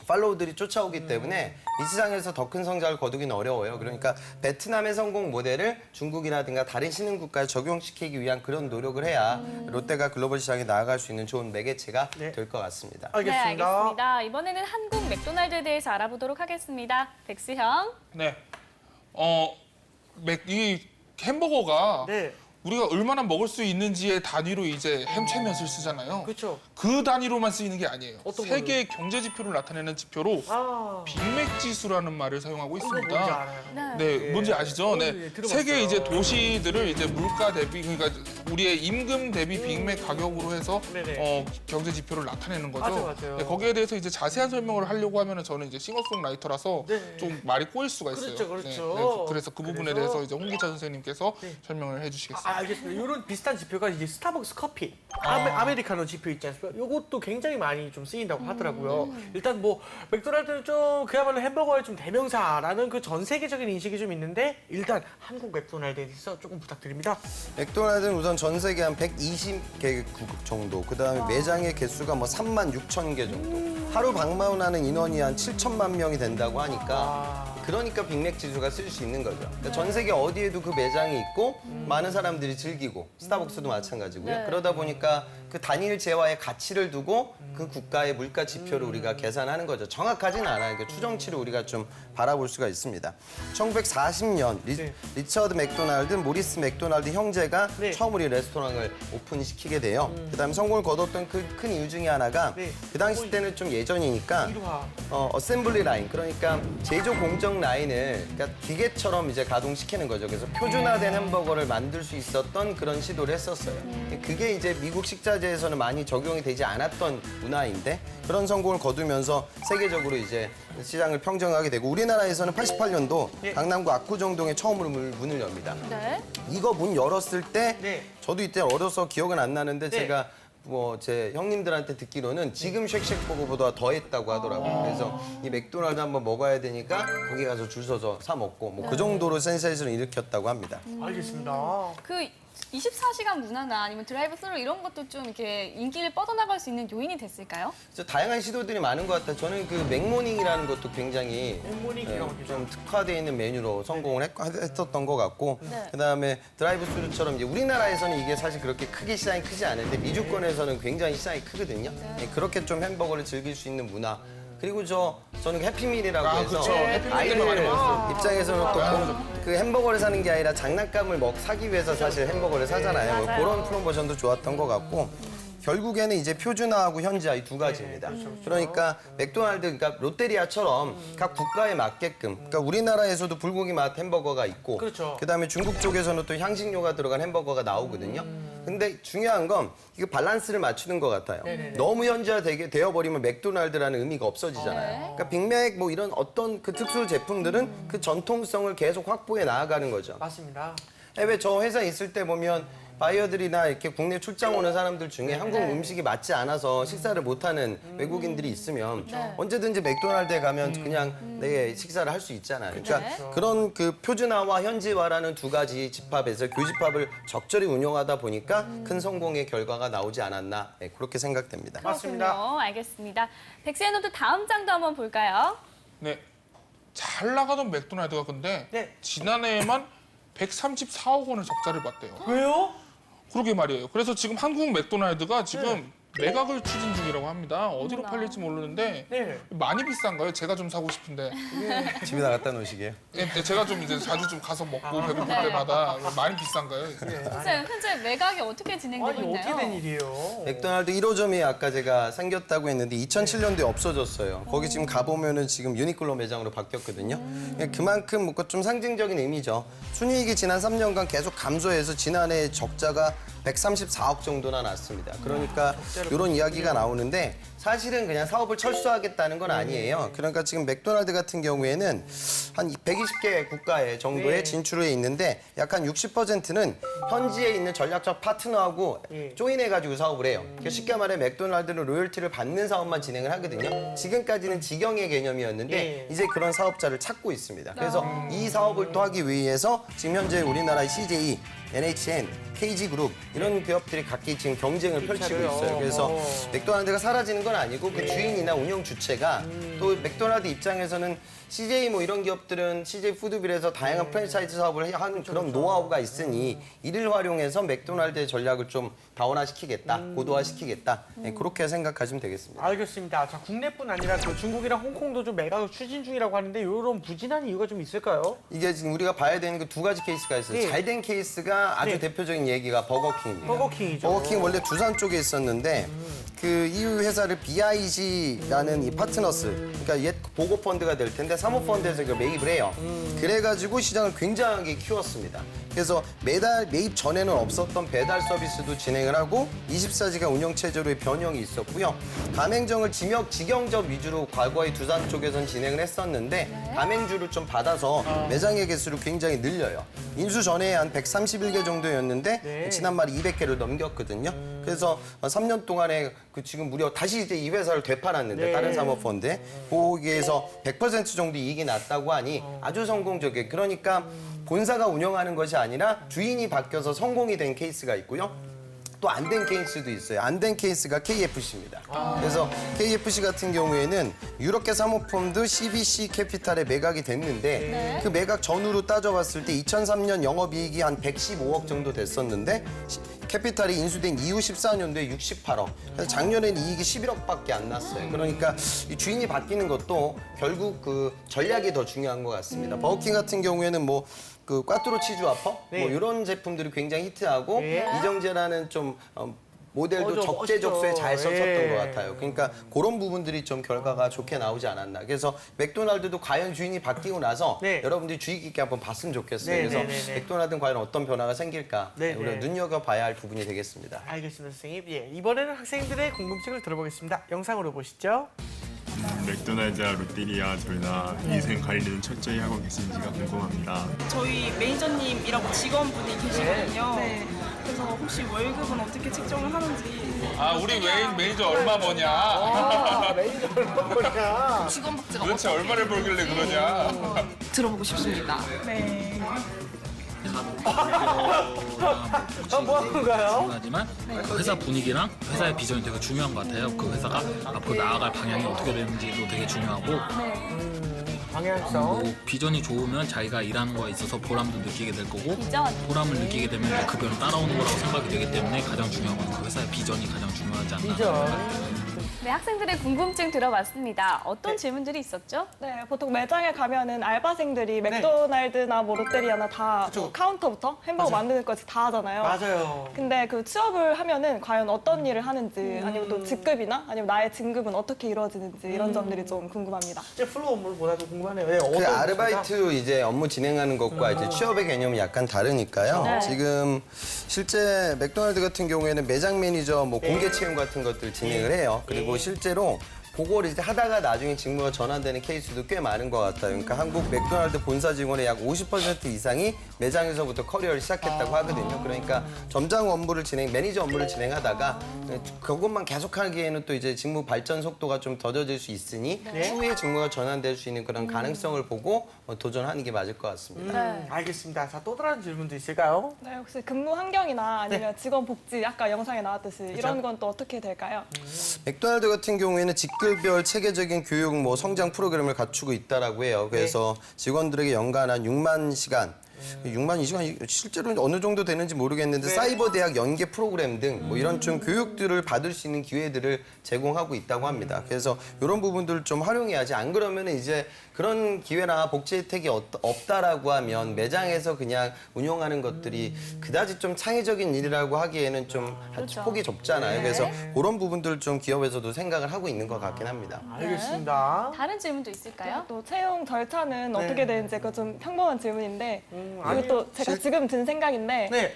팔로우들이 쫓아오기 때문에 이 시장에서 더 큰 성장을 거두기는 어려워요. 그러니까 베트남의 성공 모델을 중국이라든가 다른 신흥국가에 적용시키기 위한 그런 노력을 해야 롯데가 글로벌 시장에 나아갈 수 있는 좋은 매개체가 될 것 같습니다. 네, 알겠습니다. 이번에는 한국 맥도날드에 대해서 알아보도록 하겠습니다. 백수 형. 네. 이 햄버거가 우리가 얼마나 먹을 수 있는지의 단위로 이제 햄채몇을 쓰잖아요. 그렇죠. 그 단위로만 쓰이는 게 아니에요. 어떤 세계 경제 지표를 나타내는 지표로 빅맥 지수라는 말을 사용하고 있습니다. 뭔지 알아요. 네, 뭔지 아시죠? 네. 들어봤어요. 세계 이제 도시들을 이제 물가 대비 그러니까 우리의 임금 대비 빅맥 가격으로 해서 경제 지표를 나타내는 거죠. 맞아요. 네, 거기에 대해서 이제 자세한 설명을 하려고 하면은 저는 이제 싱어송라이터라서 좀 말이 꼬일 수가 있어요. 그렇죠. 그래서 그 부분에 대해서 이제 홍기차 선생님께서 설명을 해주시겠습니다. 알겠습니다. 이런 비슷한 지표가 이제 스타벅스 커피, 아메리카노 지표 있지 않습니까? 이것도 굉장히 많이 좀 쓰인다고 하더라고요. 일단 뭐 맥도날드는 좀 그야말로 햄버거의 좀 대명사라는 그 전 세계적인 인식이 좀 있는데 일단 한국 맥도날드에 대해서 조금 부탁드립니다. 맥도날드는 우선 전 세계 한 120개국 정도, 그다음에 매장의 개수가 뭐 3만 6천 개 정도. 하루 방문하는 인원이 한 7천만 명이 된다고 하니까 그러니까 빅맥 지수가 쓸 수 있는 거죠. 그러니까 전 세계 어디에도 그 매장이 있고 많은 사람들이 즐기고 스타벅스도 마찬가지고요. 네. 그러다 보니까 그 단일 재화의 가치를 두고 그 국가의 물가 지표를 우리가 계산하는 거죠. 정확하지는 않아요. 그러니까 추정치를 우리가 좀 바라볼 수가 있습니다. 1940년 리처드 맥도날드, 모리스 맥도날드 형제가 처음으로 이 레스토랑을 오픈시키게 돼요. 그다음에 성공을 거뒀던 그 큰 이유 중에 하나가 그 당시 때는 좀 예전이니까 어셈블리 라인, 그러니까 제조 공정 라인을 그러니까 기계처럼 이제 가동시키는 거죠. 그래서 표준화된 햄버거를 만들 수 있었던 그런 시도를 했었어요. 그게 이제 미국 식자재에서는 많이 적용이 되지 않았던 문화인데 그런 성공을 거두면서 세계적으로 이제 시장을 평정하게 되고 우리나라에서는 88년도 강남구 압구정동에 처음으로 문을 엽니다. 이거 문 열었을 때 저도 이때 어려서 기억은 안 나는데 제가 뭐 제 형님들한테 듣기로는 지금 쉑쉑버거보다 더 했다고 하더라고요. 그래서 이 맥도날드 한번 먹어야 되니까 거기 가서 줄 서서 사 먹고 뭐 그 정도로 센세이션을 일으켰다고 합니다. 알겠습니다. 그 24시간 문화나 아니면 드라이브 스루 이런 것도 좀 이렇게 인기를 뻗어나갈 수 있는 요인이 됐을까요? 다양한 시도들이 많은 것 같아요. 저는 그 맥모닝이라는 것도 굉장히 좀 특화되어 있는 메뉴로 성공을 했었던 것 같고 네. 그다음에 드라이브 스루처럼 이제 우리나라에서는 이게 사실 그렇게 크게 시장이 크지 않은데 미주권에서는 굉장히 시장이 크거든요. 그렇게 좀 햄버거를 즐길 수 있는 문화. 그리고 저는 해피밀이라고 해서 그쵸. 해피밀 많이 아이들 먹었어요. 입장에서는 또 그 햄버거를 사는 게 아니라 장난감을 사기 위해서 사실 햄버거를 사잖아요. 맞아요. 그런 프로모션도 좋았던 것 같고 결국에는 이제 표준화하고 현지화 이 두 가지입니다. 그러니까 맥도날드, 그러니까 롯데리아처럼 각 국가에 맞게끔, 그러니까 우리나라에서도 불고기 맛 햄버거가 있고, 그렇죠. 그다음에 중국 쪽에서는 또 향신료가 들어간 햄버거가 나오거든요. 근데 중요한 건 이거 밸런스를 맞추는 것 같아요. 네네네. 너무 현지화 되어버리면 맥도날드라는 의미가 없어지잖아요. 그러니까 빅맥 뭐 이런 어떤 그 특수 제품들은 그 전통성을 계속 확보해 나아가는 거죠. 맞습니다. 해외 저 회사에 있을 때 보면 바이어들이나 이렇게 국내 출장 오는 사람들 중에 한국 음식이 맞지 않아서 식사를 못하는 외국인들이 있으면 언제든지 맥도날드에 가면 그냥 내 식사를 할 수 있잖아요. 그러니까 그런 그 표준화와 현지화라는 두 가지 집합에서 교집합을 적절히 운영하다 보니까 큰 성공의 결과가 나오지 않았나 그렇게 생각됩니다. 그렇군요. 알겠습니다. 백세노트 다음 장도 한번 볼까요? 네. 잘 나가던 맥도날드가 근데 지난해에만 134억 원의 적자를 봤대요. 왜요? 그러게 말이에요. 그래서 지금 한국 맥도날드가 지금 매각을 추진 중이라고 합니다. 어디로 팔릴지 모르는데 많이 비싼가요? 제가 좀 사고 싶은데. 집에 나갔다 놓으시게요. 네, 제가 좀 이제 자주 좀 가서 먹고 배고플 때마다 많이 비싼가요? 선생님, 현재 매각이 어떻게 진행되고 있나요? 어떻게 된 일이에요? 맥도날드 1호점이 아까 제가 생겼다고 했는데 2007년도에 없어졌어요. 거기 지금 가보면은 지금 유니클로 매장으로 바뀌었거든요. 그만큼 뭔가 좀 상징적인 의미죠. 순이익이 지난 3년간 계속 감소해서 지난해 적자가 134억 정도나 났습니다. 그러니까 이런 이야기가 나오는데 사실은 그냥 사업을 철수하겠다는 건 아니에요. 그러니까 지금 맥도날드 같은 경우에는 한 120개 국가에 정도에 진출해 있는데 약 한 60%는 현지에 있는 전략적 파트너하고 조인해가지고 사업을 해요. 그러니까 쉽게 말해 맥도날드는 로열티를 받는 사업만 진행을 하거든요. 지금까지는 직영의 개념이었는데 이제 그런 사업자를 찾고 있습니다. 그래서 이 사업을 또 하기 위해서 지금 현재 우리나라의 CJ, NHN, KG그룹 이런 기업들이 각기 지금 경쟁을 펼치고 있어요. 그래서 맥도날드가 사라지는 건 아니고 그 주인이나 운영 주체가 또 맥도날드 입장에서는 CJ 뭐 이런 기업들은 CJ 푸드빌에서 다양한 프랜차이즈 사업을 하는 그런 노하우가 있으니 이를 활용해서 맥도날드의 전략을 좀 다원화시키겠다, 고도화시키겠다 그렇게 생각하시면 되겠습니다. 알겠습니다. 자, 국내뿐 아니라 그 중국이랑 홍콩도 좀 매각을 추진 중이라고 하는데 이런 부진한 이유가 좀 있을까요? 이게 지금 우리가 봐야 되는 그 두 가지 케이스가 있어요. 잘 된 케이스가 아주 대표적인 얘기가 버거킹입니다. 버거킹이죠. 버거킹 원래 두산 쪽에 있었는데 그 이후 회사를 BIG라는 이 파트너스, 그러니까 옛 보고 펀드가 될 텐데 사모펀드에서 이걸 매입을 해요. 그래가지고 시장을 굉장하게 키웠습니다. 그래서 매입 전에는 없었던 배달 서비스도 진행을 하고 24시간 운영 체제로의 변형이 있었고요. 가맹점을 직영점 위주로 과거에 두산 쪽에선 진행을 했었는데 가맹주를 좀 받아서 매장의 개수를 굉장히 늘려요. 인수 전에 한 131개 정도였는데 지난 말에 200개를 넘겼거든요. 그래서 3년 동안에 그 지금 무려 다시 이제 이 회사를 되팔았는데 다른 사모펀드에 거기에서 100% 정도 이익이 났다고 하니 아주 성공적이에요. 그러니까 본사가 운영하는 것이 아니라 주인이 바뀌어서 성공이 된 케이스가 있고요. 또 안 된 케이스도 있어요. 안 된 케이스가 KFC입니다. 그래서 KFC 같은 경우에는 유럽계 사모펀드 CBC 캐피탈에 매각이 됐는데 그 매각 전후로 따져봤을 때 2003년 영업이익이 한 115억 정도 됐었는데 캐피탈이 인수된 이후 14년도에 68억. 그래서 작년에는 이익이 11억밖에 안 났어요. 그러니까 이 주인이 바뀌는 것도 결국 그 전략이 더 중요한 것 같습니다. 버거킹 같은 경우에는 뭐 그 꽈뚜로 치즈 와퍼 뭐 이런 제품들이 굉장히 히트하고 이정재라는 좀 모델도 적재적소에 잘 썼었던 것 같아요. 그러니까 그런 부분들이 좀 결과가 좋게 나오지 않았나. 그래서 맥도날드도 과연 주인이 바뀌고 나서 여러분들이 주의 깊게 한번 봤으면 좋겠어요. 그래서 맥도날드는 과연 어떤 변화가 생길까 우리가 눈여겨봐야 할 부분이 되겠습니다. 알겠습니다, 선생님. 예, 이번에는 학생들의 궁금증을 들어보겠습니다. 영상으로 보시죠. 맥도날드와 롯데리아 둘 다 위생 관리는 철저히 하고 계신지가 궁금합니다. 저희 매니저님이라고 직원분이 계시거든요. 그래서 혹시 월급은 어떻게 책정을 하는지. 아, 우리 매니저 얼마 버냐? 매니저 얼마 버냐? 직원 복지가 도대체 얼마를 벌길래 그러냐? 들어보고 싶습니다. 네. 뭐 하는 건가요? 중요하지만 회사 분위기랑 회사의 비전이 되게 중요한 것 같아요. 그 회사가 앞으로 나아갈 방향이 어떻게 되는지도 되게 중요하고 방향성. 뭐 비전이 좋으면 자기가 일하는 거에 있어서 보람도 느끼게 될 거고 비전. 보람을 느끼게 되면 그 급여는 따라오는 거라고 생각이 되기 때문에 가장 중요한 건 그 회사의 비전이 가장 중요하지 않나. 비전. 네, 학생들의 궁금증 들어봤습니다. 어떤 질문들이 있었죠? 네, 보통 매장에 가면은 알바생들이 맥도날드나 뭐 롯데리아나 다 카운터부터 햄버거 만드는 것까지 다 하잖아요. 맞아요. 근데 그 취업을 하면은 과연 어떤 일을 하는지 아니면 또 직급이나 아니면 나의 진급은 어떻게 이루어지는지 이런 점들이 좀 궁금합니다. 실제 플로 업무보다도 궁금하네요. 네, 그 어떤 아르바이트 이제 업무 진행하는 것과 이제 취업의 개념이 약간 다르니까요. 네. 지금 실제 맥도날드 같은 경우에는 매장 매니저 뭐 공개 채용 같은 것들 진행을 해요. 그리고 실제로 그걸 이제 하다가 나중에 직무가 전환되는 케이스도 꽤 많은 것 같아요. 그러니까 한국 맥도날드 본사 직원의 약 50% 이상이 매장에서부터 커리어를 시작했다고 하거든요. 그러니까 점장 업무를 매니저 업무를 진행하다가 그것만 계속하기에는 또 이제 직무 발전 속도가 좀 더뎌질 수 있으니 추후에 직무가 전환될 수 있는 그런 가능성을 보고 도전하는 게 맞을 것 같습니다. 알겠습니다. 자, 또 다른 질문도 있을까요? 네, 혹시 근무 환경이나 아니면 직원 복지 아까 영상에 나왔듯이 이런 건 또 어떻게 될까요? 맥도날드 같은 경우에는 직급별 체계적인 교육 성장 프로그램을 갖추고 있다라고 해요. 그래서 직원들에게 연간 한 6만 시간 6만 2시간 실제로 어느 정도 되는지 모르겠는데 사이버 대학 연계 프로그램 등 뭐 이런 좀 교육들을 받을 수 있는 기회들을 제공하고 있다고 합니다. 그래서 이런 부분들을 좀 활용해야지 안 그러면 이제 그런 기회나 복지 혜택이 없다라고 하면 매장에서 그냥 운영하는 것들이 그다지 좀 창의적인 일이라고 하기에는 좀 폭이 좁잖아요. 그래서 그런 부분들 좀 기업에서도 생각을 하고 있는 것 같긴 합니다. 알겠습니다. 다른 질문도 있을까요? 또 채용 절차는 어떻게 되는지 그거 좀 평범한 질문인데 아니요. 이것도 제가 지금 든 생각인데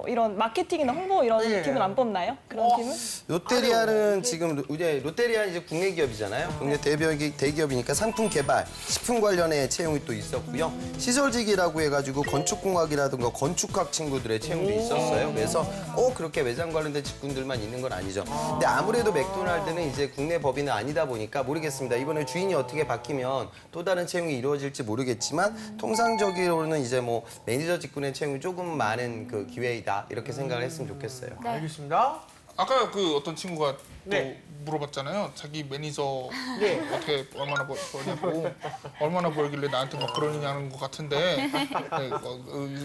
이런 마케팅이나 홍보 이런 팀은 안 뽑나요? 그런 팀은? 롯데리아는 지금 롯데리아는 이제 국내 기업이잖아요. 국내 대기업이니까 상품 개발, 식품 관련의 채용이 또 있었고요. 시설직이라고 해가지고 건축공학이라든가 건축학 친구들의 채용도 있었어요. 그래서 그렇게 매장 관련된 직군들만 있는 건 아니죠. 근데 아무래도 맥도날드는 이제 국내 법인은 아니다 보니까 모르겠습니다. 이번에 주인이 어떻게 바뀌면 또 다른 채용이 이루어질지 모르겠지만 통상적으로는 이제 뭐 매니저 직군의 채용이 조금 많은 그 기회이다 이렇게 생각을 했으면 좋겠어요. 알겠습니다. 아까 그 어떤 친구가 또 물어봤잖아요. 자기 매니저 어떻게 얼마나 벌냐고 얼마나 벌길래 나한테 막 그러느냐는 것 같은데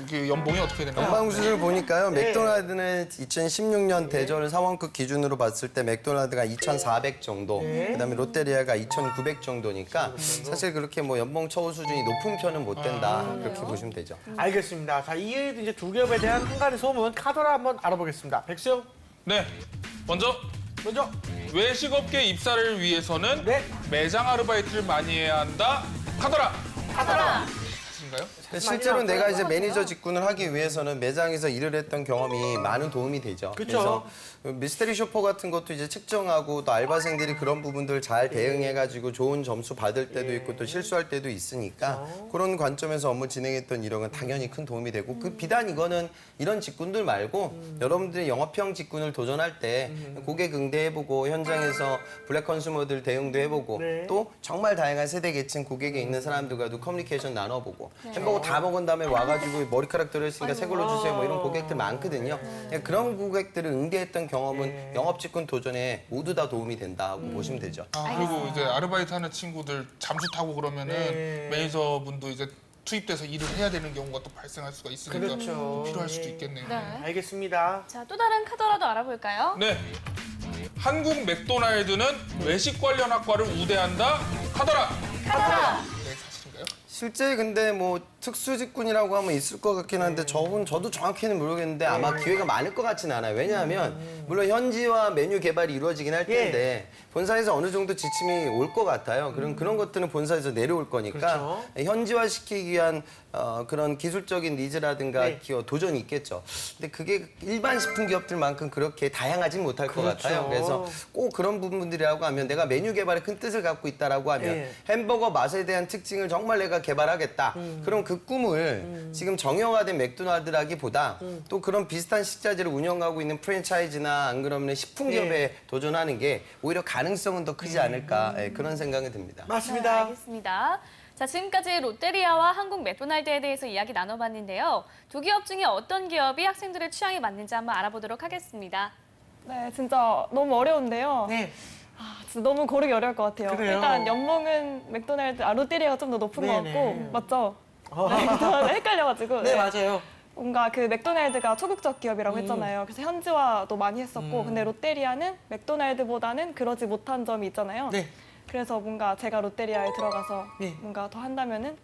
그 연봉이 어떻게 되나요? 연방 수준을 보니까요. 맥도날드는 2016년 대전 사원급 기준으로 봤을 때 맥도날드가 2,400 정도, 그다음에 롯데리아가 2,900 정도니까 사실 그렇게 뭐 연봉 처우 수준이 높은 편은 못 된다 그렇게 보시면 되죠. 알겠습니다. 자, 이외에도 이제 두 기업에 대한 한 가지 소문 카더라 한번 알아보겠습니다. 백수영. 네, 먼저 외식업계 입사를 위해서는 매장 아르바이트를 많이 해야 한다. 카더라. 사실인가요? 실제로 내가 이제 매니저 직군을 하기 위해서는 매장에서 일을 했던 경험이 많은 도움이 되죠. 그래서 미스테리 쇼퍼 같은 것도 이제 측정하고 또 알바생들이 그런 부분들 잘 대응해가지고 좋은 점수 받을 때도 있고 또 실수할 때도 있으니까 그런 관점에서 업무 진행했던 이력은 당연히 큰 도움이 되고 그 비단 이거는 이런 직군들 말고 여러분들이 영업형 직군을 도전할 때 고객 응대해보고 현장에서 블랙 컨슈머들 대응도 해보고 또 정말 다양한 세대 계층 고객에 있는 사람들과도 커뮤니케이션 나눠보고 햄버거 다 먹은 다음에 와가지고 머리카락 들어있으니까 새 걸로 주세요 뭐 이런 고객들 많거든요. 그런 고객들을 응대했던 경험은 영업 직군 도전에 모두 다 도움이 된다고 보시면 되죠. 그리고 이제 아르바이트 하는 친구들 잠수 타고 그러면은 매니저분도 이제 투입돼서 일을 해야 되는 경우가 또 발생할 수가 있으니까 필요할 수도 있겠네요. 알겠습니다. 자, 또 다른 카더라도 알아볼까요? 네. 한국 맥도날드는 외식 관련 학과를 우대한다. 카더라. 네, 사실인가요? 실제 근데 뭐 특수 직군이라고 하면 있을 것 같긴 한데 저도 정확히는 모르겠는데 아마 기회가 많을 것 같지는 않아요. 왜냐하면 물론 현지화 메뉴 개발이 이루어지긴 할 텐데 본사에서 어느 정도 지침이 올 것 같아요. 그런 것들은 본사에서 내려올 거니까 현지화 시키기 위한 그런 기술적인 니즈라든가 도전이 있겠죠. 근데 그게 일반 식품 기업들만큼 그렇게 다양하진 못할 것 같아요. 그래서 꼭 그런 부분들이라고 하면 내가 메뉴 개발에 큰 뜻을 갖고 있다라고 하면 햄버거 맛에 대한 특징을 정말 내가 개발하겠다. 그럼 그 꿈을 지금 정형화된 맥도날드라기보다 또 그런 비슷한 식자재를 운영하고 있는 프랜차이즈나 안 그러면 식품 기업에 도전하는 게 오히려 가능성은 더 크지 않을까 그런 생각이 듭니다. 맞습니다. 알겠습니다. 자, 지금까지 롯데리아와 한국 맥도날드에 대해서 이야기 나눠봤는데요. 두 기업 중에 어떤 기업이 학생들의 취향에 맞는지 한번 알아보도록 하겠습니다. 네, 진짜 너무 어려운데요. 네. 진짜 너무 고르기 어려울 것 같아요. 그래요? 일단 연봉은 롯데리아가 좀 더 높은 것 네네. 같고, 맞죠? 네, 저는 헷갈려가지고. 네, 맞아요. 뭔가 그 맥도날드가 초국적 기업이라고 했잖아요. 그래서 현지화도 많이 했었고, 근데 롯데리아는 맥도날드보다는 그러지 못한 점이 있잖아요. 네. 그래서 뭔가 제가 롯데리아에 들어가서 네. 뭔가 더 한다면은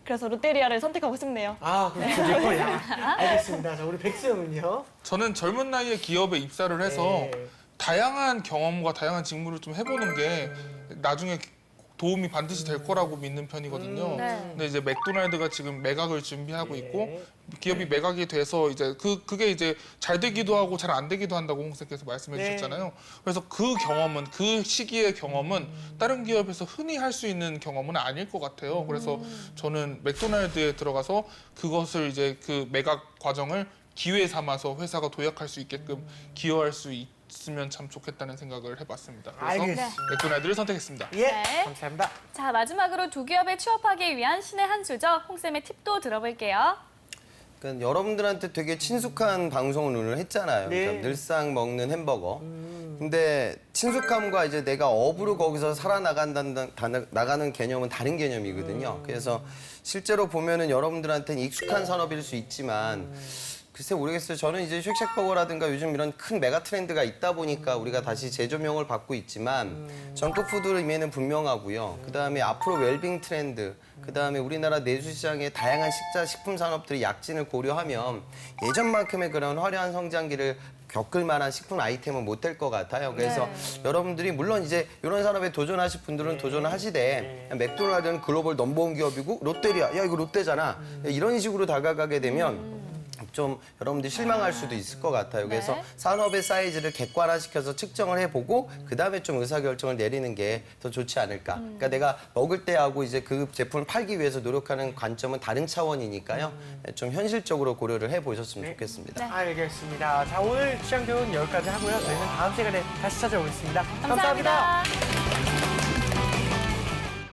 그래서 롯데리아를 선택하고 싶네요. 아, 그렇군요. 알겠습니다. 자, 우리 백수영은요? 저는 젊은 나이에 기업에 입사를 해서 네. 다양한 경험과 다양한 직무를 좀 해보는 게 나중에 도움이 반드시 될 거라고 믿는 편이거든요. 네. 근데 이제 맥도날드가 지금 매각을 준비하고 있고 기업이 매각이 돼서 이제 그게 이제 잘 되기도 하고 잘 안 되기도 한다고 홍 선생님께서 말씀해 주셨잖아요. 그래서 그 경험은 그 시기의 경험은 다른 기업에서 흔히 할 수 있는 경험은 아닐 것 같아요. 그래서 저는 맥도날드에 들어가서 그것을 이제 그 매각 과정을 기회 삼아서 회사가 도약할 수 있게끔 기여할 수 있으면 참 좋겠다는 생각을 해봤습니다. 그래서 알겠습니다. 맥도날드를 선택했습니다. 예, 네. 감사합니다. 자, 마지막으로 두 기업에 취업하기 위한 신의 한 수죠. 홍쌤의 팁도 들어볼게요. 그러니까 여러분들한테 되게 친숙한 방송을 오늘 했잖아요. 네. 그러니까 늘상 먹는 햄버거. 근데 친숙함과 이제 내가 업으로 거기서 나가는 개념은 다른 개념이거든요. 그래서 실제로 보면은 여러분들한테는 익숙한 산업일 수 있지만 글쎄 모르겠어요. 저는 이제 쉑쉑버거라든가 요즘 이런 큰 메가 트렌드가 있다 보니까 우리가 다시 재조명을 받고 있지만 정크푸드의 의미는 분명하고요. 그다음에 앞으로 웰빙 트렌드, 그다음에 우리나라 내수시장의 다양한 식품 산업들이 약진을 고려하면 예전만큼의 그런 화려한 성장기를 겪을 만한 식품 아이템은 못 될 것 같아요. 그래서 여러분들이 물론 이제 이런 산업에 도전하실 분들은 도전을 하시되 맥도날드는 글로벌 넘버원 기업이고 롯데리아, 야 이거 롯데잖아. 이런 식으로 다가가게 되면 좀 여러분들이 실망할 수도 있을 것 같아요. 그래서 산업의 사이즈를 객관화시켜서 측정을 해보고 그다음에 좀 의사결정을 내리는 게 더 좋지 않을까. 그러니까 내가 먹을 때하고 이제 그 제품을 팔기 위해서 노력하는 관점은 다른 차원이니까요. 좀 현실적으로 고려를 해보셨으면 좋겠습니다. 알겠습니다. 자, 오늘 취향 교훈 여기까지 하고요. 저희는 다음 시간에 다시 찾아오겠습니다. 감사합니다.